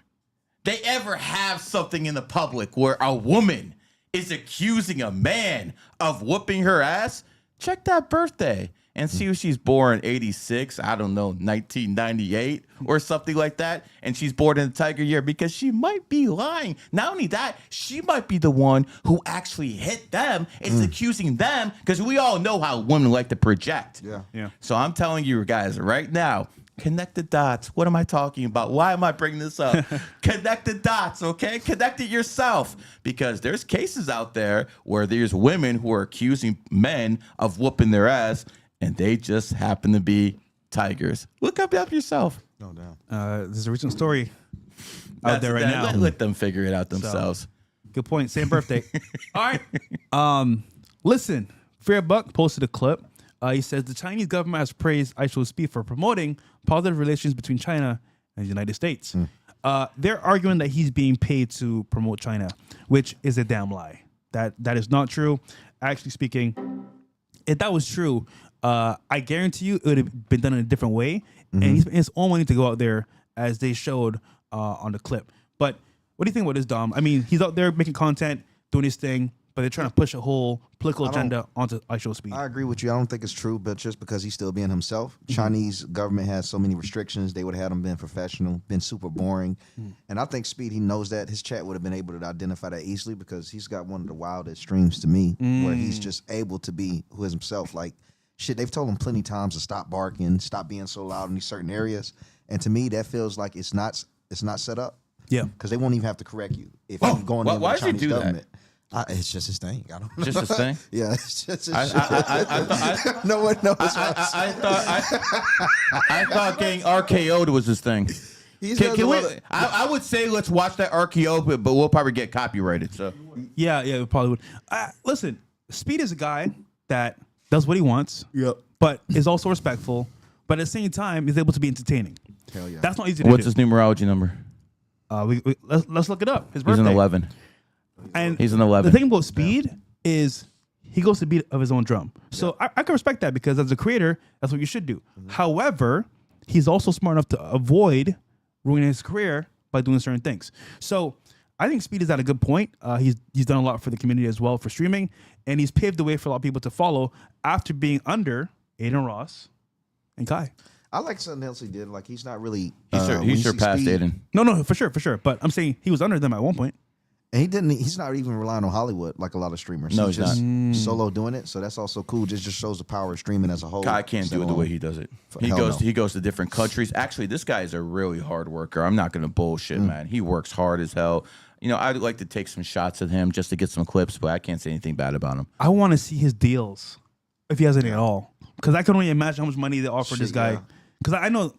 they ever have something in the public where a woman is accusing a man of whooping her ass, check that birthday and see if she's born 86, I don't know, 1998 or something like that. And she's born in the tiger year, because she might be lying. Not only that, she might be the one who actually hit them, is accusing them, because we all know how women like to project. Yeah. So I'm telling you guys right now, connect the dots. What am I talking about? Why am I bringing this up? Connect the dots, okay? Connect it yourself, because there's cases out there where there's women who are accusing men of whooping their ass, and they just happen to be tigers. Look up yourself. No doubt. There's a recent story out there right now. Let them figure it out themselves. Good point. Same birthday. All right. Listen, Fear Buck posted a clip. He says the Chinese government has praised IShowSpeed for promoting positive relations between China and the United States. They're arguing that he's being paid to promote China, which is a damn lie. That is not true. Actually speaking, if that was true, I guarantee you it would have been done in a different way. And he's spent his own money to go out there, as they showed on the clip. But what do you think about this, Dom? I mean, he's out there making content, doing his thing, but they're trying to push a whole political agenda onto IShowSpeed. I agree with you. I don't think it's true, but just because he's still being himself. Chinese government has so many restrictions. They would have had him been professional, been super boring. And I think Speed, he knows that. His chat would have been able to identify that easily, because he's got one of the wildest streams to me, where he's just able to be who is himself. Like, shit, they've told him plenty times to stop barking, stop being so loud in these certain areas. And to me, that feels like it's not set up. Yeah. Because they won't even have to correct you if you're going in why with the does he Chinese do that? government. It's just his thing. I don't know. Just his thing? Yeah, it's just his I shit. No one knows. I thought getting RKO'd was his thing. I would say let's watch that RKO, but we'll probably get copyrighted. So Yeah, we probably would. Listen, Speed is a guy that does what he wants. Yep. But is also respectful. But at the same time, is able to be entertaining. Hell yeah. That's not easy to what's do. his numerology number? Let's look it up. His He's birthday. an 11. And He's an 11. The thing about Speed is he goes to the beat of his own drum. So I can respect that because as a creator, that's what you should do. However, he's also smart enough to avoid ruining his career by doing certain things. So I think Speed is at a good point. He's done a lot for the community as well for streaming, and he's paved the way for a lot of people to follow after being under Aiden Ross and Kai. I like something else he did. Like he's not really. He surpassed Aiden. No, for sure. But I'm saying he was under them at one point. And he didn't. He's not even relying on Hollywood like a lot of streamers. No, he's he's just not. solo doing it. So that's also cool. Just shows the power of streaming as a whole. Kai can't do it the way he does it. He Hell goes no. he goes to different countries. Actually, this guy is a really hard worker. I'm not gonna bullshit, man. He works hard as hell. You know, I'd like to take some shots at him just to get some clips, but I can't say anything bad about him. I want to see his deals if he has any at all, because I can only imagine how much money they offer this guy. Because I know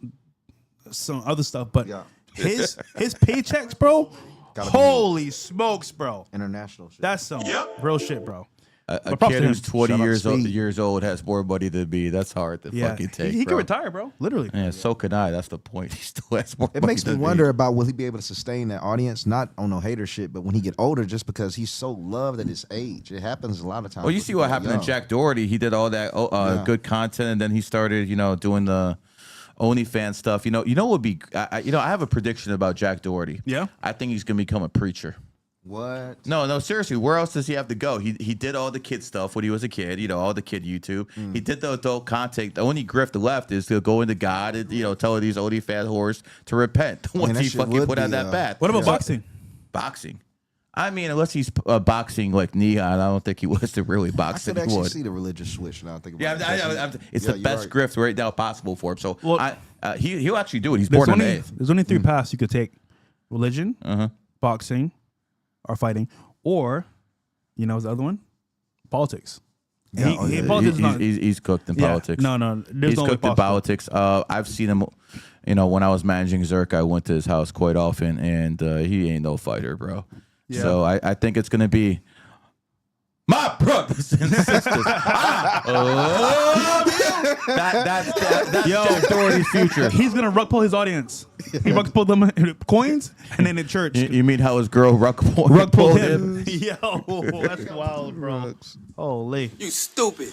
some other stuff, but his paychecks, bro. Holy smokes, bro! International shit. That's some real shit, bro. A But props kid to who's him. 20 Shout out years old has more money than me. That's hard to fucking take. He bro. could retire, bro. Literally. Yeah, so could I. That's the point. He still has more It money makes me than wonder about will he be able to sustain that audience, not on no hater shit, but when he get older, just because he's so loved at his age. It happens a lot of times. Well, you with see what people happened young. to Jack Doherty. He did all that good content, and then he started, doing the OnlyFans stuff. You know what would be? I have a prediction about Jack Doherty. Yeah? I think he's gonna become a preacher. What? No, seriously. Where else does he have to go? He did all the kid stuff when he was a kid. All the kid YouTube. He did the adult content. The only grift left is to go into God and tell these OnlyFans whores to repent once that he shit fucking would put out be, that path. What about boxing? Boxing. I mean, unless he's boxing like Neon, I don't think he was to really I box could it. actually Would. see the religious switch now. I think Yeah, about it. it's Yeah, the you're best right. grift right now possible for him. So Well, he'll actually do it. He's There's born on the only 8th. there's only three paths you could take: religion, boxing, or fighting, or what's the other one? Politics. Politics is not. He's cooked in politics. No, there's He's no way cooked in possible. politics. I've seen him. When I was managing Zerk, I went to his house quite often, and he ain't no fighter, bro. Yeah. So I think it's gonna be my brothers and sisters. I love you. That's Jack Doherty's future. He's gonna rug pull his audience. He rug pulled them coins, and then in church, You mean how his girl rug rug pulled pulled him. Yo, that's wild, bro. Holy. You stupid.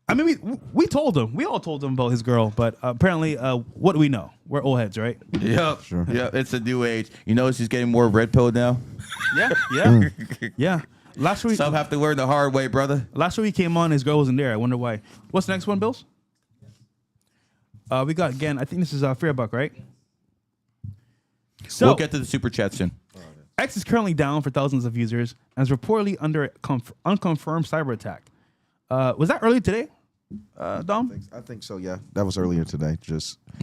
I mean, we told him. We all told him about his girl, but apparently, what do we know? We're old heads, right? Yep. Sure. Yeah, it's a new age. You notice he's getting more red pill now? Yeah. Last week, Some have to learn the hard way, brother. Last week he came on, his girl wasn't there. I wonder why. What's the next one, Bills? We got again. I think this is Fearbuck, right? So We'll get to the super chat soon. X is currently down for thousands of users and is reportedly under unconfirmed cyber attack. Was that early today, Dom? I think so. Yeah, that was earlier today. It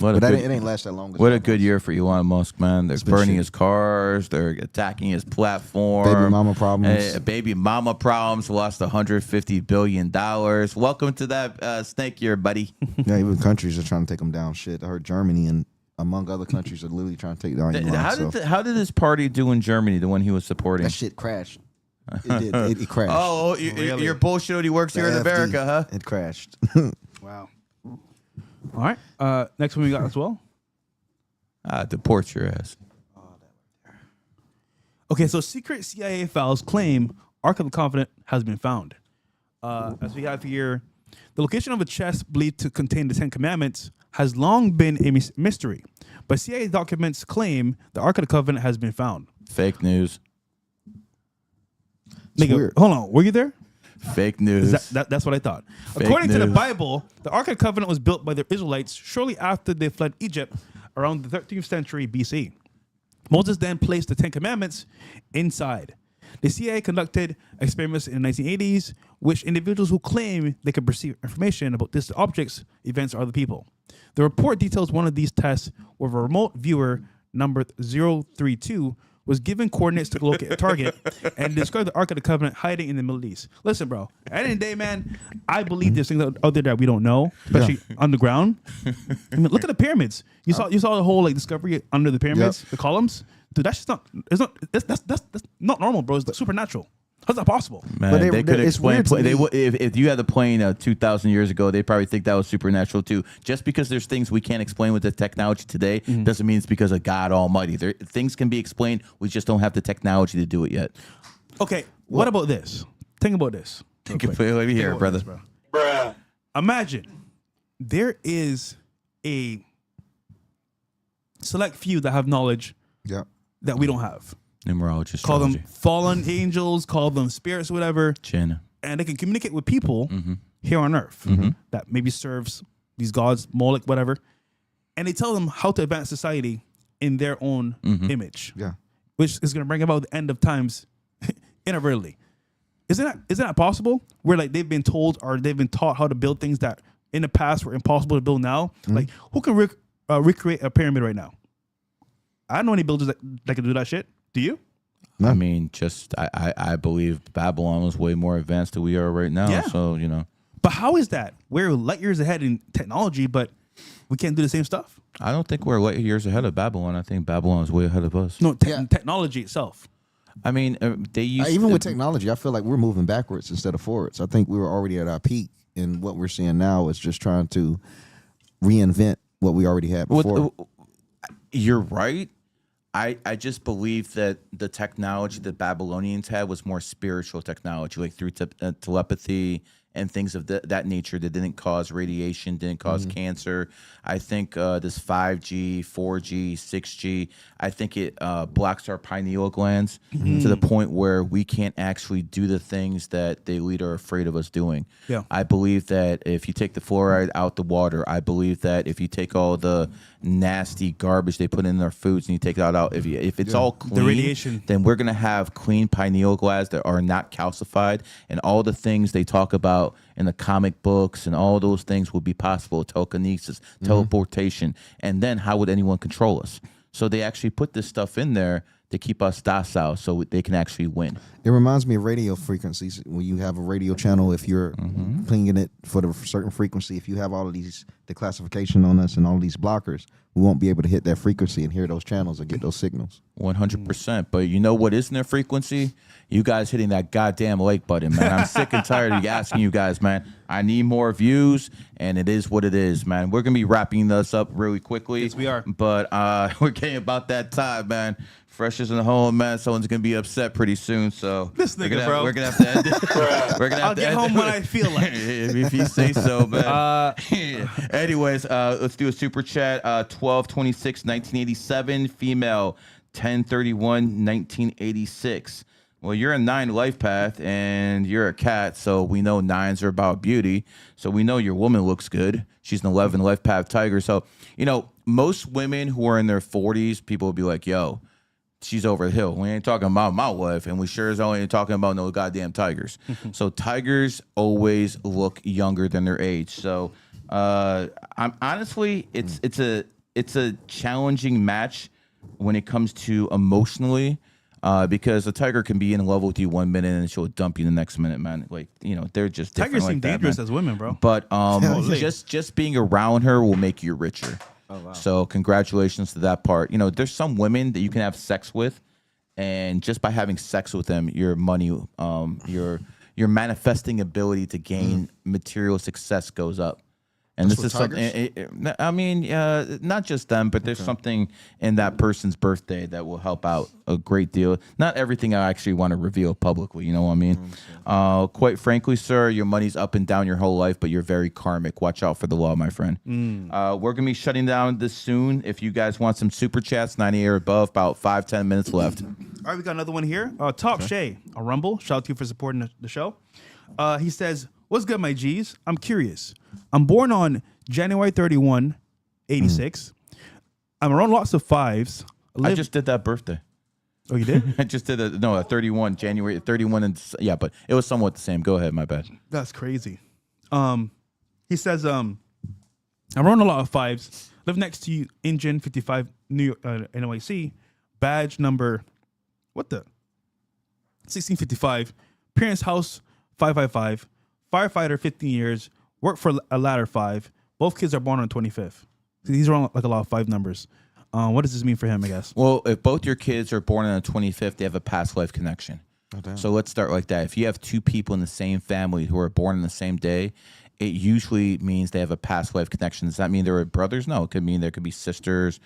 Ain't last that long. What a good year for Elon Musk, man. They're been burning shit. his cars. They're attacking his platform. Baby mama problems. Baby mama problems. Lost $150 billion. Welcome to that snake year, buddy. Yeah, even countries are trying to take them down. Shit, I heard Germany and among other countries are literally trying to take down Elon. How did this party do in Germany, the one he was supporting? That shit crashed. It did. It crashed. Oh, you're bullshit. He works here in FD, America, huh? It crashed. Wow. All right. Next one we got as well. Deport your ass. Okay, so secret CIA files claim Ark of the Covenant has been found. As we have here, the location of a chest believed to contain the Ten Commandments has long been a mystery, but CIA documents claim the Ark of the Covenant has been found. Fake news. Nigga, weird. hold on, were you there? Fake news. That's what I thought. Fake According to the news. Bible, the Ark of the Covenant was built by the Israelites shortly after they fled Egypt around the 13th century BC. Moses then placed the Ten Commandments inside. The CIA conducted experiments in the 1980s, which individuals who claim they could perceive information about distant objects, events, or other people. The report details one of these tests where a remote viewer number 032 was given coordinates to locate a target and described the Ark of the Covenant hiding in the Middle East. Listen, bro, at the end of the day, man, I believe there's things out there that we don't know, especially underground. I mean, look at the pyramids. You saw the whole like discovery under the pyramids, the columns. Dude, that's just not. That's not normal, bro. It's supernatural. How's that possible? Man, But they could it's explain. weird to They me. would if you had the plane 2,000 years ago, they probably think that was supernatural too. Just because there's things we can't explain with the technology today doesn't mean it's because of God Almighty. Things can be explained. We just don't have the technology to do it yet. Okay, what about this? Think about this. Let me hear it, brother. Bruh. Imagine there is a select few that have knowledge Yeah. that we don't have. Numerology, Call them astrology. fallen angels, call them spirits, whatever. Chin. And they can communicate with people here on Earth that maybe serves these gods, Moloch, whatever. And they tell them how to advance society in their own image. Yeah. Which is going to bring about the end of times inadvertently. Isn't that possible? Where like they've been told or they've been taught how to build things that in the past were impossible to build now. Like who can recreate a pyramid right now? I don't know any builders that can do that shit. Do you? No. I mean, just I believe Babylon was way more advanced than we are right now. Yeah. So you know, But how is that? We're light years ahead in technology, but we can't do the same stuff. I don't think we're light years ahead of Babylon. I think Babylon is way ahead of us. No, technology itself. I mean, they used Even with technology, I feel like we're moving backwards instead of forwards. I think we were already at our peak, and what we're seeing now is just trying to reinvent what we already had before. You're right. I just believe that the technology that Babylonians had was more spiritual technology, like through telepathy and things of that nature that didn't cause radiation, didn't cause cancer. I think this 5G, 4G, 6G, I think it blocks our pineal glands to the point where we can't actually do the things that the elite are afraid of us doing. Yeah. I believe that if you take the fluoride out the water, I believe that if you take all the nasty garbage they put in our foods and you take that out, if it's all clean, radiation. then we're gonna have clean pineal glands that are not calcified, and all the things they talk about in the comic books and all those things will be possible. Telekinesis, teleportation, and then how would anyone control us? So they actually put this stuff in there to keep us docile so they can actually win. It reminds me of radio frequencies. When you have a radio channel, if you're pinging it for the certain frequency, if you have all of these, the classification on us and all these blockers, we won't be able to hit that frequency and hear those channels or get those signals. 100%. But you know what isn't their frequency? You guys hitting that goddamn like button, man. I'm sick and tired of asking you guys, man. I need more views, and it is what it is, man. We're going to be wrapping this up really quickly. Yes, we are. But we're getting about that time, man. Fresh is in the home, man. Someone's going to be upset pretty soon. So This nigga, we're bro. going to have to end it. We're gonna have I'll to get end home it. when I feel like it. If you say so, man. Anyways, let's do a super chat. 12/26/1987, female, 10/31/1986. Well, you're a 9 life path and you're a cat, so we know 9s are about beauty. So we know your woman looks good. She's an 11 life path tiger. So, you know, most women who are in their 40s, people will be like, yo, she's over the hill. We ain't talking about my wife, and we sure as hell ain't talking about no goddamn tigers. So tigers always look younger than their age. So I'm honestly, it's a challenging match when it comes to emotionally. Because a tiger can be in love with you 1 minute and she'll dump you the next minute, man. Like, you know, they're just different Tigers like seem that, dangerous man. as women, bro. But yeah. just being around her will make you richer. Oh, wow. So congratulations to that part. You know, there's some women that you can have sex with, and just by having sex with them, your money, your manifesting ability to gain material success goes up. And That's this is with something. I mean, not just them, but there's something in that person's birthday that will help out a great deal. Not everything I actually want to reveal publicly. You know what I mean? Quite frankly, sir, your money's up and down your whole life, but you're very karmic. Watch out for the law, my friend. We're gonna be shutting down this soon. If you guys want some super chats, 90 or above, about 5-10 minutes left. All right, we got another one here. Top Shay, a Rumble. Shout out to you for supporting the show. He says, "What's good, my G's? I'm curious. I'm born on January 31, 86. I'm around lots of 5s. I just did that birthday. Oh, you did? I just did a 31 January 31 and yeah, but it was somewhat the same. Go ahead, my bad. That's crazy. He says, I'm running a lot of 5s. Live next to you, Engine 55, New York, NYC. Badge number, what the? 1655. Parents' house, 555. Firefighter, 15 years. Work for a ladder, 5. Both kids are born on 25th. So these are all like a lot of 5 numbers. What does this mean for him, I guess? Well, if both your kids are born on the 25th, they have a past life connection. So let's start like that. If you have 2 people in the same family who are born on the same day, it usually means they have a past life connection. Does that mean they're brothers? No, it could mean there could be sisters,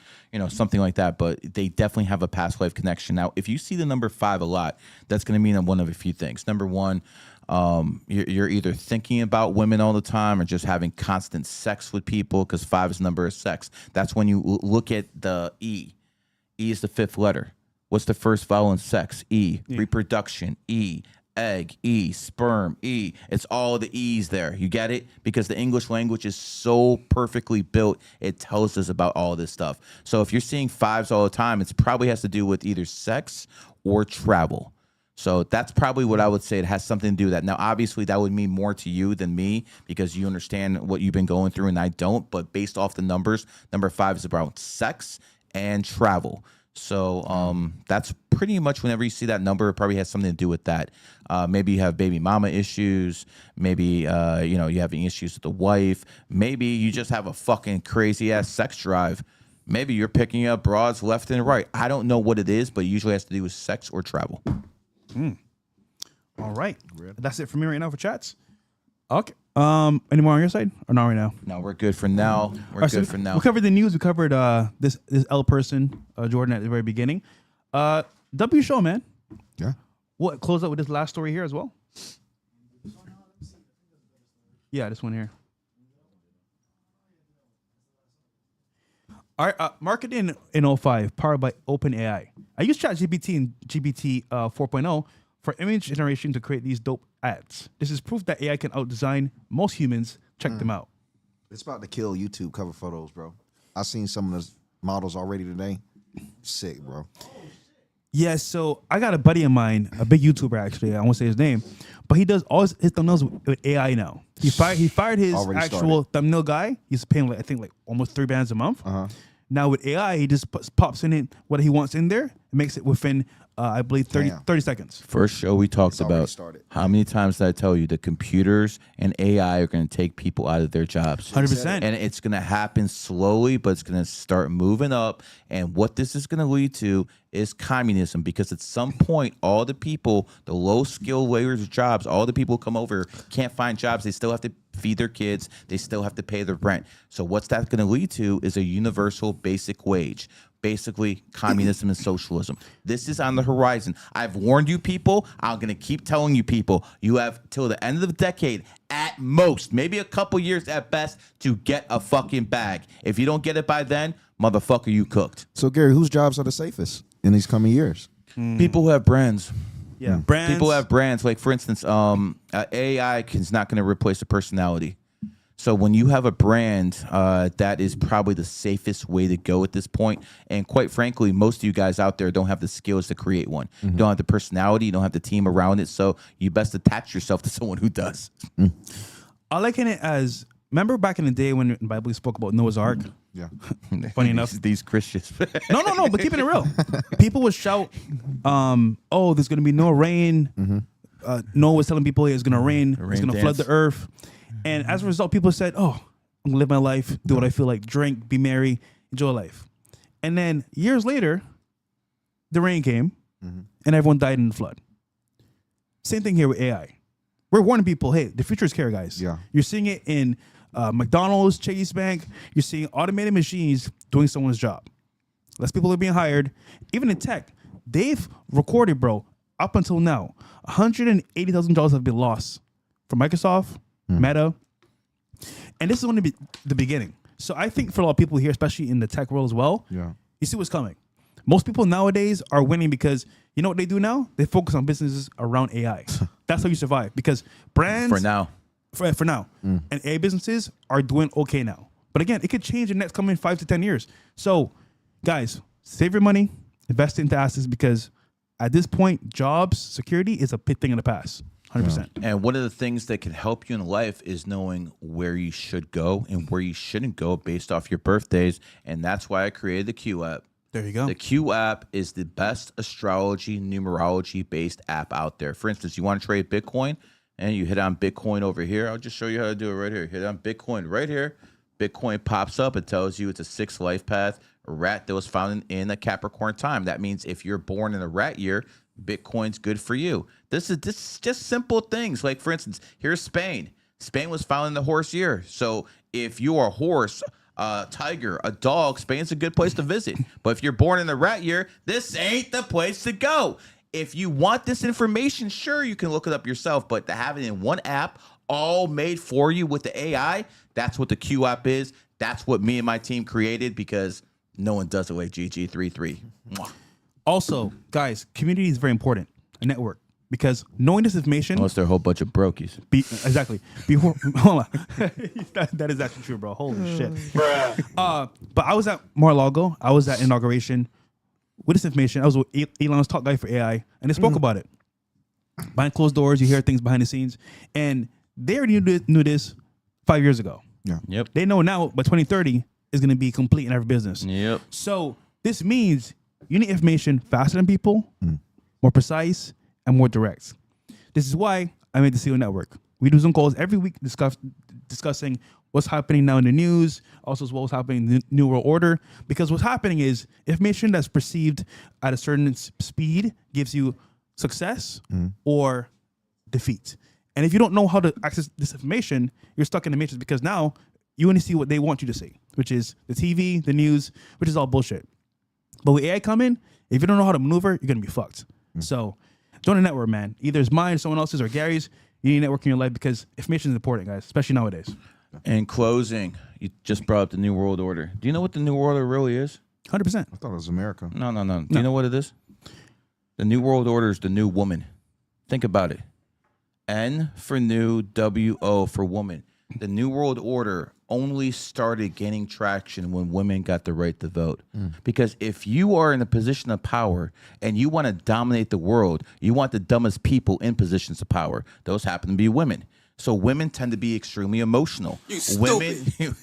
something like that. But they definitely have a past life connection. Now, if you see the number 5 a lot, that's going to mean one of a few things. Number one, you're either thinking about women all the time or just having constant sex with people, because 5 is the number of sex. That's when you look at the E. E is the 5th letter. What's the first vowel in sex? E. Yeah. Reproduction. E. Egg. E. Sperm. E. It's all the E's there. You get it? Because the English language is so perfectly built, it tells us about all this stuff. So if you're seeing 5s all the time, it probably has to do with either sex or travel. So that's probably what I would say. It has something to do with that. Now, obviously, that would mean more to you than me because you understand what you've been going through and I don't. But based off the numbers, number 5 is about sex and travel. So that's pretty much whenever you see that number, it probably has something to do with that. Maybe you have baby mama issues. Maybe, you're having issues with the wife. Maybe you just have a fucking crazy ass sex drive. Maybe you're picking up broads left and right. I don't know what it is, but it usually has to do with sex or travel. All right. That's it for me right now for chats. Okay. Any more on your side or not right now? No, we're good for now. We're good for now. We covered the news. We covered this L person, Jordan, at the very beginning. W show, man. Yeah. What close up with this last story here as well? Yeah, this one here. All right, marketing in 05, powered by OpenAI. I use ChatGPT and GPT 4.0 for image generation to create these dope ads. This is proof that AI can outdesign most humans. Check them out. It's about to kill YouTube cover photos, bro. I've seen some of the models already today. Sick, bro. Yeah, so I got a buddy of mine, a big YouTuber actually. I won't say his name, but he does all his thumbnails with AI now. He fired his Already actual thumbnail guy. He's paying I think almost $3 a month. Now with AI, he just pops in it what he wants in there and makes it within I believe 30 seconds. First show we talked about how many times did I tell you the computers and AI are going to take people out of their jobs. 100%. And it's going to happen slowly, but it's going to start moving up. And what this is going to lead to is communism, because at some point, all the people, the low skill layers of jobs, all the people who come over can't find jobs. They still have to feed their kids. They still have to pay their rent. So what's that going to lead to is a universal basic wage. Basically, communism and socialism. This is on the horizon. I've warned you people. I'm going to keep telling you people. You have till the end of the decade, at most, maybe a couple years at best, to get a fucking bag. If you don't get it by then, motherfucker, you cooked. So, Gary, whose jobs are the safest in these coming years? People who have brands. Yeah, brands. People have brands. Like, for instance, AI is not going to replace a personality. So when you have a brand, that is probably the safest way to go at this point. And quite frankly, most of you guys out there don't have the skills to create one. You don't have the personality. You don't have the team around it. So you best attach yourself to someone who does. I liken it as, remember back in the day when the Bible spoke about Noah's Ark? Yeah. Funny enough. These Christians. No, but keeping it real. People would shout, there's going to be no rain. Noah was telling people it's going to rain. It's going to flood the earth. And as a result, people said, I'm going to live my life, do what I feel like, drink, be merry, enjoy life. And then years later, the rain came and everyone died in the flood. Same thing here with AI. We're warning people, hey, the future is here, guys. Yeah. You're seeing it in McDonald's, Chase Bank. You're seeing automated machines doing someone's job. Less people are being hired. Even in tech, they've recorded, bro, up until now, $180,000 have been lost for Microsoft, Meta. And this is only the beginning. So I think for a lot of people here, especially in the tech world as well, you see what's coming. Most people nowadays are winning because you know what they do now? They focus on businesses around AI. That's how you survive, because brands... For now. And AI businesses are doing okay now. But again, it could change in the next coming 5 to 10 years. So guys, save your money, invest into assets, because at this point, jobs, security is a big thing in the past. 100%. And one of the things that can help you in life is knowing where you should go and where you shouldn't go based off your birthdays. And that's why I created the Q app. There you go. The Q app is the best astrology, numerology based app out there. For instance, you want to trade Bitcoin and you hit on Bitcoin over here. I'll just show you how to do it right here. Hit on Bitcoin right here. Bitcoin pops up. It tells you it's a 6 life path, a rat that was found in a Capricorn time. That means if you're born in a rat year, Bitcoin's good for you. This is just simple things. Like, for instance, here's Spain. Spain was found in the horse year. So if you are a horse, a tiger, a dog, Spain's a good place to visit. But if you're born in the rat year, this ain't the place to go. If you want this information, sure, you can look it up yourself. But to have it in one app, all made for you with the AI, that's what the Q app is. That's what me and my team created because no one does it like GG33. Mwah. Also, guys, community is very important. A network. Because knowing this information... Unless they're a whole bunch of brokies. Exactly. Hold on. that is actually true, bro. Holy shit. But I was at Mar-a-Lago. I was at inauguration with this information. I was with Elon's top guy for AI, and they spoke about it. Behind closed doors, you hear things behind the scenes. And they already knew this 5 years ago. Yeah. Yep. They know now by 2030 is going to be complete in every business. Yep. So this means you need information faster than people, more precise, and more direct. This is why I made the CEO Network. We do Zoom calls every week discussing what's happening now in the news, also as well as happening in the New World Order. Because what's happening is information that's perceived at a certain speed gives you success or defeat. And if you don't know how to access this information, you're stuck in the matrix because now you only see what they want you to see, which is the TV, the news, which is all bullshit. But with AI coming, if you don't know how to maneuver, you're going to be fucked. So join a network, man. Either it's mine, someone else's, or Gary's. You need a network in your life because information is important, guys, especially nowadays. In closing, you just brought up the New World Order. Do you know what the New World Order really is? 100%. I thought it was America. No. Do you know what it is? The New World Order is the new woman. Think about it. N for new, W-O for woman. The New World Order only started gaining traction when women got the right to vote. Because if you are in a position of power and you want to dominate the world, you want the dumbest people in positions of power. Those happen to be women. So women tend to be extremely emotional. You stupid.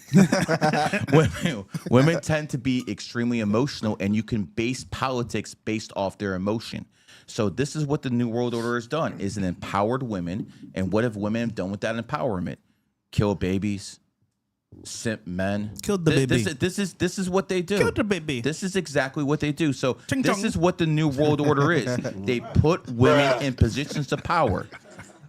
Women tend to be extremely emotional, and you can base politics based off their emotion. So this is what the New World Order has done, is it empowered women. And what have women done with that empowerment? Kill babies, simp men. Killed the baby. This is what they do. Killed the baby. This is exactly what they do. So Ching this chong. is what the New World Order is. They put women in positions of power.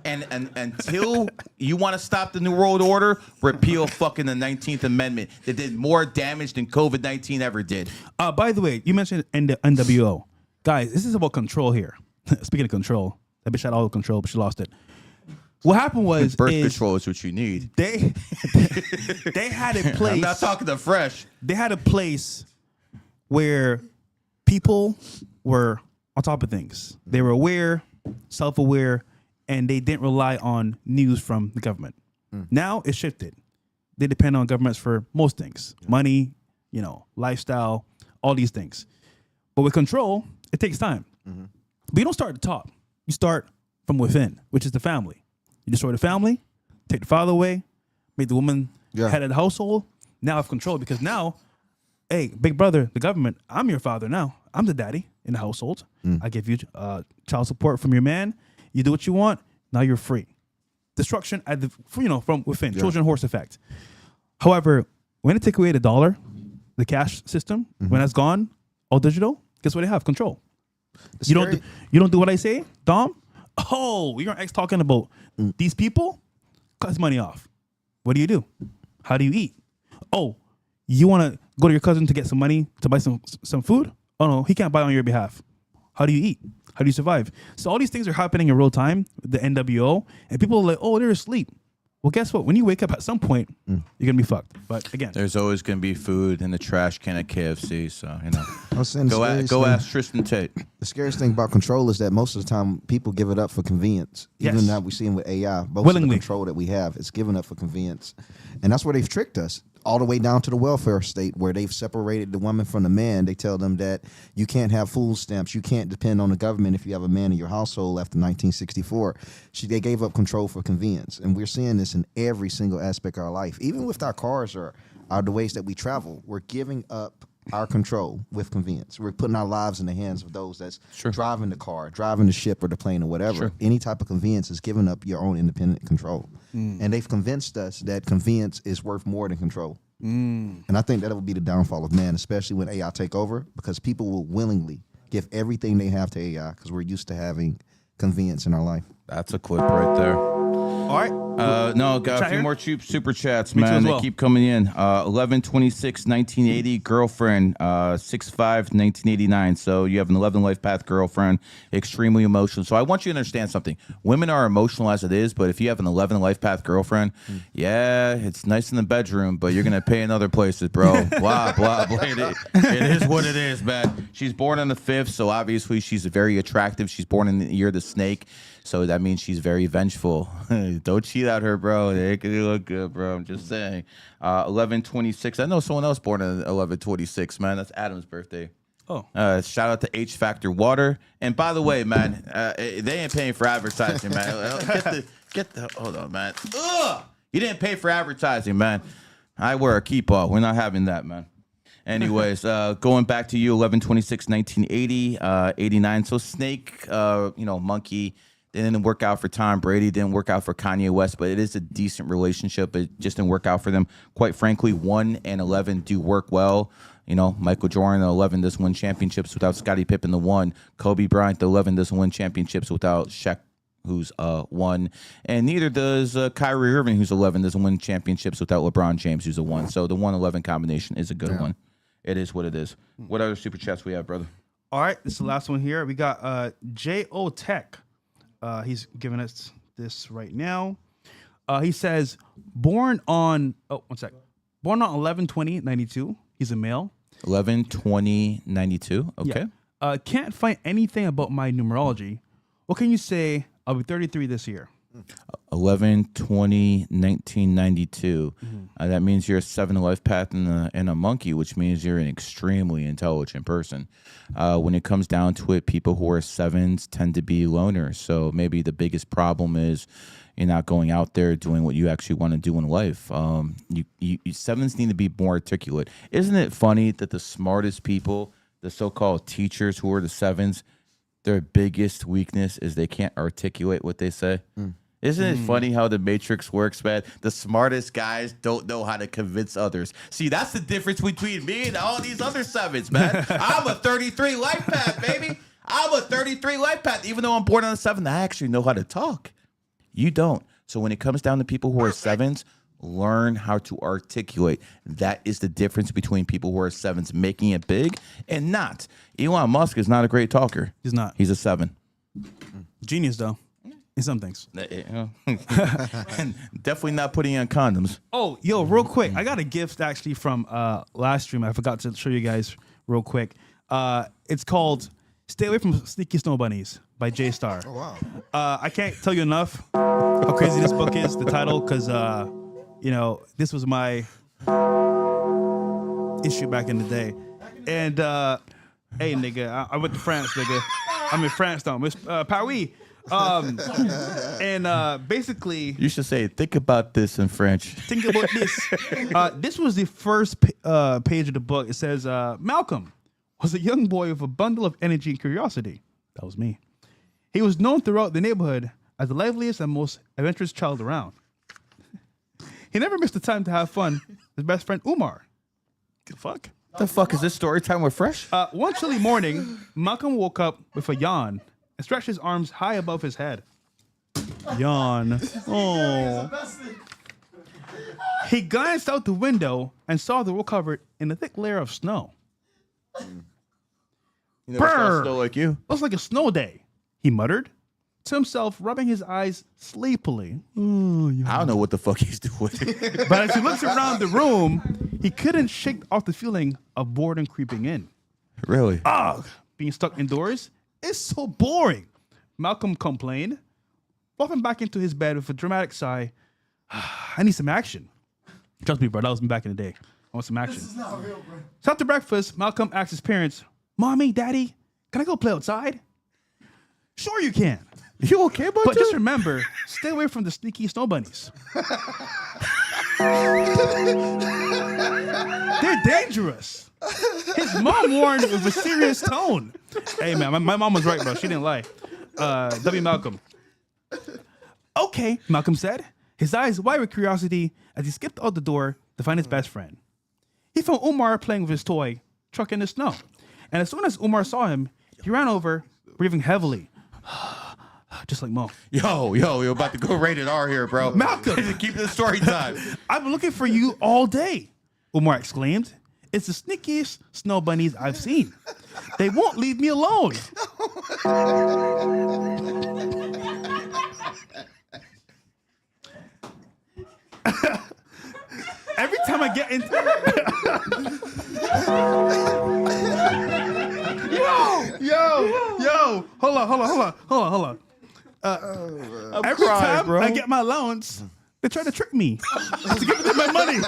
And until you want to stop the New World Order, repeal fucking the 19th Amendment that did more damage than COVID-19 ever did. By the way, you mentioned NWO. Guys, this is about control here. Speaking of control, that bitch had all the control, but she lost it. What happened was Birth control is what you need. They had a place. I'm not talking to Fresh. They had a place where people were on top of things. They were aware, self-aware, and they didn't rely on news from the government. Now it's shifted. They depend on governments for most things. Money, lifestyle, all these things. But with control, it takes time. But you don't start at the top. You start from within, which is the family. You destroy the family, take the father away, make the woman head of the household. Now I have control because now, hey, big brother, the government, I'm your father now. I'm the daddy in the household. I give you child support from your man. You do what you want. Now you're free. Destruction from within. Trojan horse effect. However, when they take away the dollar, the cash system, when that's gone, all digital, guess what they have? Control. You don't do what I say, Dom? Oh, you're an ex talking about these people? Cut his money off. What do? How do you eat? Oh, you want to go to your cousin to get some money to buy some food? Oh, no, he can't buy on your behalf. How do you eat? How do you survive? So all these things are happening in real time, the NWO, and people are like, oh, they're asleep. Well, guess what? When you wake up at some point, you're going to be fucked. But again, there's always going to be food in the trash can at KFC. So, I was saying go ask Tristan Tate. The scariest thing about control is that most of the time people give it up for convenience. Even now we're seeing with AI, most of the control that we have is given up for convenience. And that's where they've tricked us. all the way down to the welfare state where they've separated the woman from the man. They tell them that you can't have food stamps. You can't depend on the government if you have a man in your household after 1964. They gave up control for convenience. And we're seeing this in every single aspect of our life. Even with our cars or the ways that we travel, we're giving up our control with convenience. We're putting our lives in the hands of those that's driving the car, driving the ship or the plane or whatever. Any type of convenience is giving up your own independent control. And they've convinced us that convenience is worth more than control. And I think that would be the downfall of man, especially when AI take over, because people will willingly give everything they have to AI because we're used to having convenience in our life. That's a clip right there. All right. No, got a few more super chats, Me too man. as They well. keep coming in. 11/26/1980, girlfriend. 6/5/1989. So you have an 11 life path girlfriend, extremely emotional. So I want you to understand something. Women are emotional as it is, but if you have an 11 life path girlfriend, yeah, it's nice in the bedroom, but you're gonna pay in other places, bro. Blah blah blah. It is what it is, man. She's born on the 5th, so obviously she's very attractive. She's born in the year of the snake. So that means she's very vengeful. Don't cheat out her, bro. They can look good, bro. I'm just saying. 11/26. I know someone else born on 11/26, man. That's Adam's birthday. Oh. Shout out to H Factor Water. And by the way, man, they ain't paying for advertising, man. Hold on, man. Ugh! You didn't pay for advertising, man. I wear a keep-all. We're not having that, man. Anyways, going back to you, 11/26/1980, 89. So Snake, monkey. It didn't work out for Tom Brady. Didn't work out for Kanye West, but it is a decent relationship. It just didn't work out for them. Quite frankly, 1 and 11 do work well. Michael Jordan, the 11 doesn't win championships without Scottie Pippen, the 1. Kobe Bryant, the 11 doesn't win championships without Shaq, who's 1. And neither does Kyrie Irving, who's 11, doesn't win championships without LeBron James, who's a 1. So the 1-11 combination is a good one. It is what it is. What other super chats we have, brother? All right, this is the last one here. We got J.O. Tech. He's giving us this right now. He says, born on 11/20/92. He's a male. 11/20/92. Okay. Yeah. Can't find anything about my numerology. What can you say? I'll be 33 this year. 11/20/1992. That means you're a 7 life path and a monkey, which means you're an extremely intelligent person. When it comes down to it, people who are 7s tend to be loners. So maybe the biggest problem is you're not going out there doing what you actually want to do in life. You 7s need to be more articulate. Isn't it funny that the smartest people, the so-called teachers who are the 7s, their biggest weakness is they can't articulate what they say? Isn't it funny how the Matrix works, man? The smartest guys don't know how to convince others. See, that's the difference between me and all these other 7s, man. I'm a 33 life path, baby. I'm a 33 life path. Even though I'm born on a 7, I actually know how to talk. You don't. So when it comes down to people who are 7s, learn how to articulate. That is the difference between people who are 7s making it big and not. Elon Musk is not a great talker. He's not. He's a 7. Genius, though. In some things. And definitely not putting on condoms. Oh, yo, real quick. I got a gift actually from last stream. I forgot to show you guys real quick. It's called Stay Away from Sneaky Snow Bunnies by J Star. Oh, wow. I can't tell you enough how crazy this book is, the title, because, this was my issue back in the day. And, hey, nigga, I went to France, nigga. I'm in France now. Miss Paris. Basically, You should say, think about this in French. think about this. This was the first page of the book. It says, Malcolm was a young boy with a bundle of energy and curiosity. That was me. He was known throughout the neighborhood as the liveliest and most adventurous child around. He never missed the time to have fun with his best friend Umar. The fuck? The fuck is this story time with Fresh? One chilly morning, Malcolm woke up with a yawn and stretched his arms high above his head. Yawn. Oh. He glanced out the window and saw the world covered in a thick layer of snow. You never saw Brr. snow like you. Looks like a snow day, he muttered to himself, rubbing his eyes sleepily. Oh, yeah. I don't know what the fuck he's doing. But as he looks around the room, he couldn't shake off the feeling of boredom creeping in. Really? Ugh, being stuck indoors is so boring, Malcolm complained, flopping back into his bed with a dramatic sigh. I need some action. Trust me, bro. That was back in the day. I want some action. This is not real, bro. So after breakfast, Malcolm asked his parents, "Mommy, Daddy, can I go play outside?" Sure, you can. You okay about But that? just remember, stay away from the sneaky snow bunnies. They're dangerous. His mom warned with a serious tone. Hey, man, my mom was right, bro. She didn't lie. W. Malcolm. Okay, Malcolm said, his eyes wide with curiosity as he skipped out the door to find his best friend. He found Umar playing with his toy truck in the snow. And as soon as Umar saw him, he ran over, breathing heavily. Just like Mo. Yo, you're about to go rated R here, bro. Malcolm. Keep the story time. I've been looking for you all day, Umar exclaimed. It's the sneakiest snow bunnies I've seen. They won't leave me alone. Every time I get into Yo, hold on. Every time bro. I get my allowance, they try to trick me to give them my money.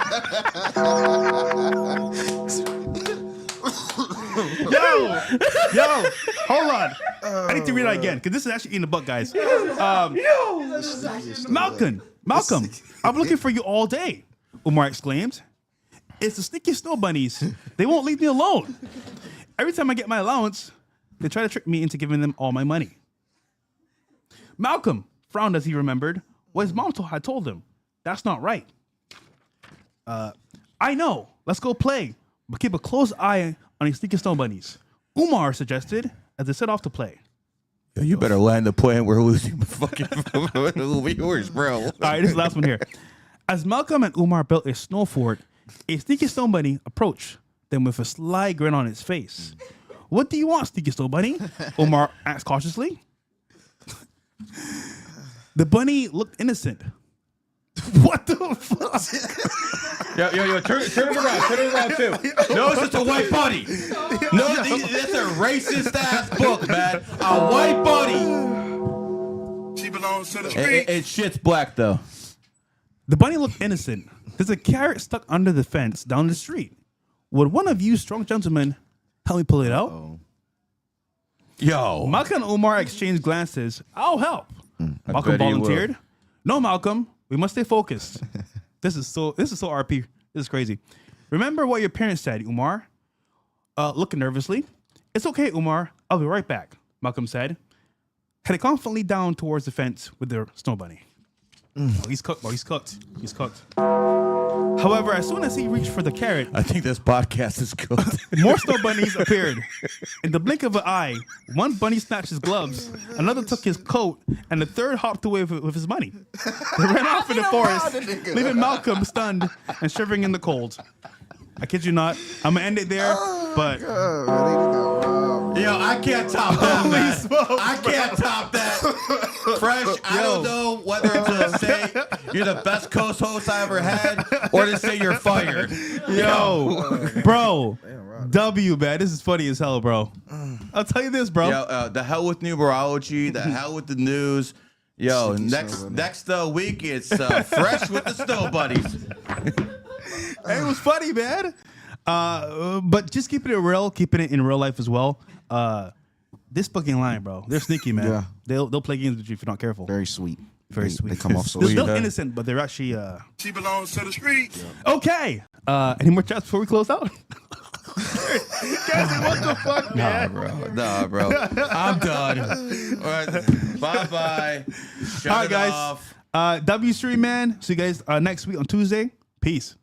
Yo, hold on. I need to read that again because this is actually in the book, guys. Malcolm, I'm looking for you all day, Umar exclaimed. It's the sneaky snow bunnies. They won't leave me alone. Every time I get my allowance, they try to trick me into giving them all my money. Malcolm frowned as he remembered what his mom had told him. That's not right. I know. Let's go play, but keep a close eye on these sneaky snow bunnies, Umar suggested as they set off to play. Yo, you better land the plane. We're losing fucking viewers, bro. All right, this is the last one here. As Malcolm and Umar built a snow fort, a sneaky snow bunny approached them with a sly grin on its face. What do you want, sneaky snow bunny? Umar asked cautiously. The bunny looked innocent. What the fuck? Yo, turn it around too. No, it's just a white bunny. No, that's a racist ass book, man. A white bunny. She belongs to the street. It shit's black though. The bunny looked innocent. There's a carrot stuck under the fence down the street. Would one of you strong gentlemen help me pull it out? Yo, Malcolm and Umar exchanged glances. I'll help. Malcolm bet he will. volunteered. No, Malcolm, we must stay focused. This is so RP. This is crazy. Remember what your parents said, Umar. Looking nervously. It's okay, Umar. I'll be right back, Malcolm said. Headed confidently down towards the fence with the snow bunny. Oh, he's cooked, bro. He's cooked. However, as soon as he reached for the carrot, I think this podcast is cooked. more snow bunnies appeared. In the blink of an eye, one bunny snatched his gloves, another took his coat, and the third hopped away with his money. They ran off in the forest, leaving Malcolm stunned and shivering in the cold. I kid you not. I'm going to end it there, but... Yo, I can't top that, man. I can't top that. Fresh, I don't know whether to say you're the best co-host I ever had or to say you're fired. Yo, bro. W, man. This is funny as hell, bro. I'll tell you this, bro. Yo, the hell with numerology, the hell with the news. Yo, next week it's Fresh with the Snow Buddies. It was funny, man. But just keeping it real, keeping it in real life as well. This fucking line, bro. They're sneaky, man. Yeah. They'll play games with you if you're not careful. Very sweet. Very sweet. They come off so They're sweet. still innocent, but they're actually. She belongs to the streets. Okay. Any more chats before we close out? Guys, what the fuck, man? Nah, bro. I'm done. All right. Bye-bye. All right, guys. W3, man. See you guys next week on Tuesday. Peace.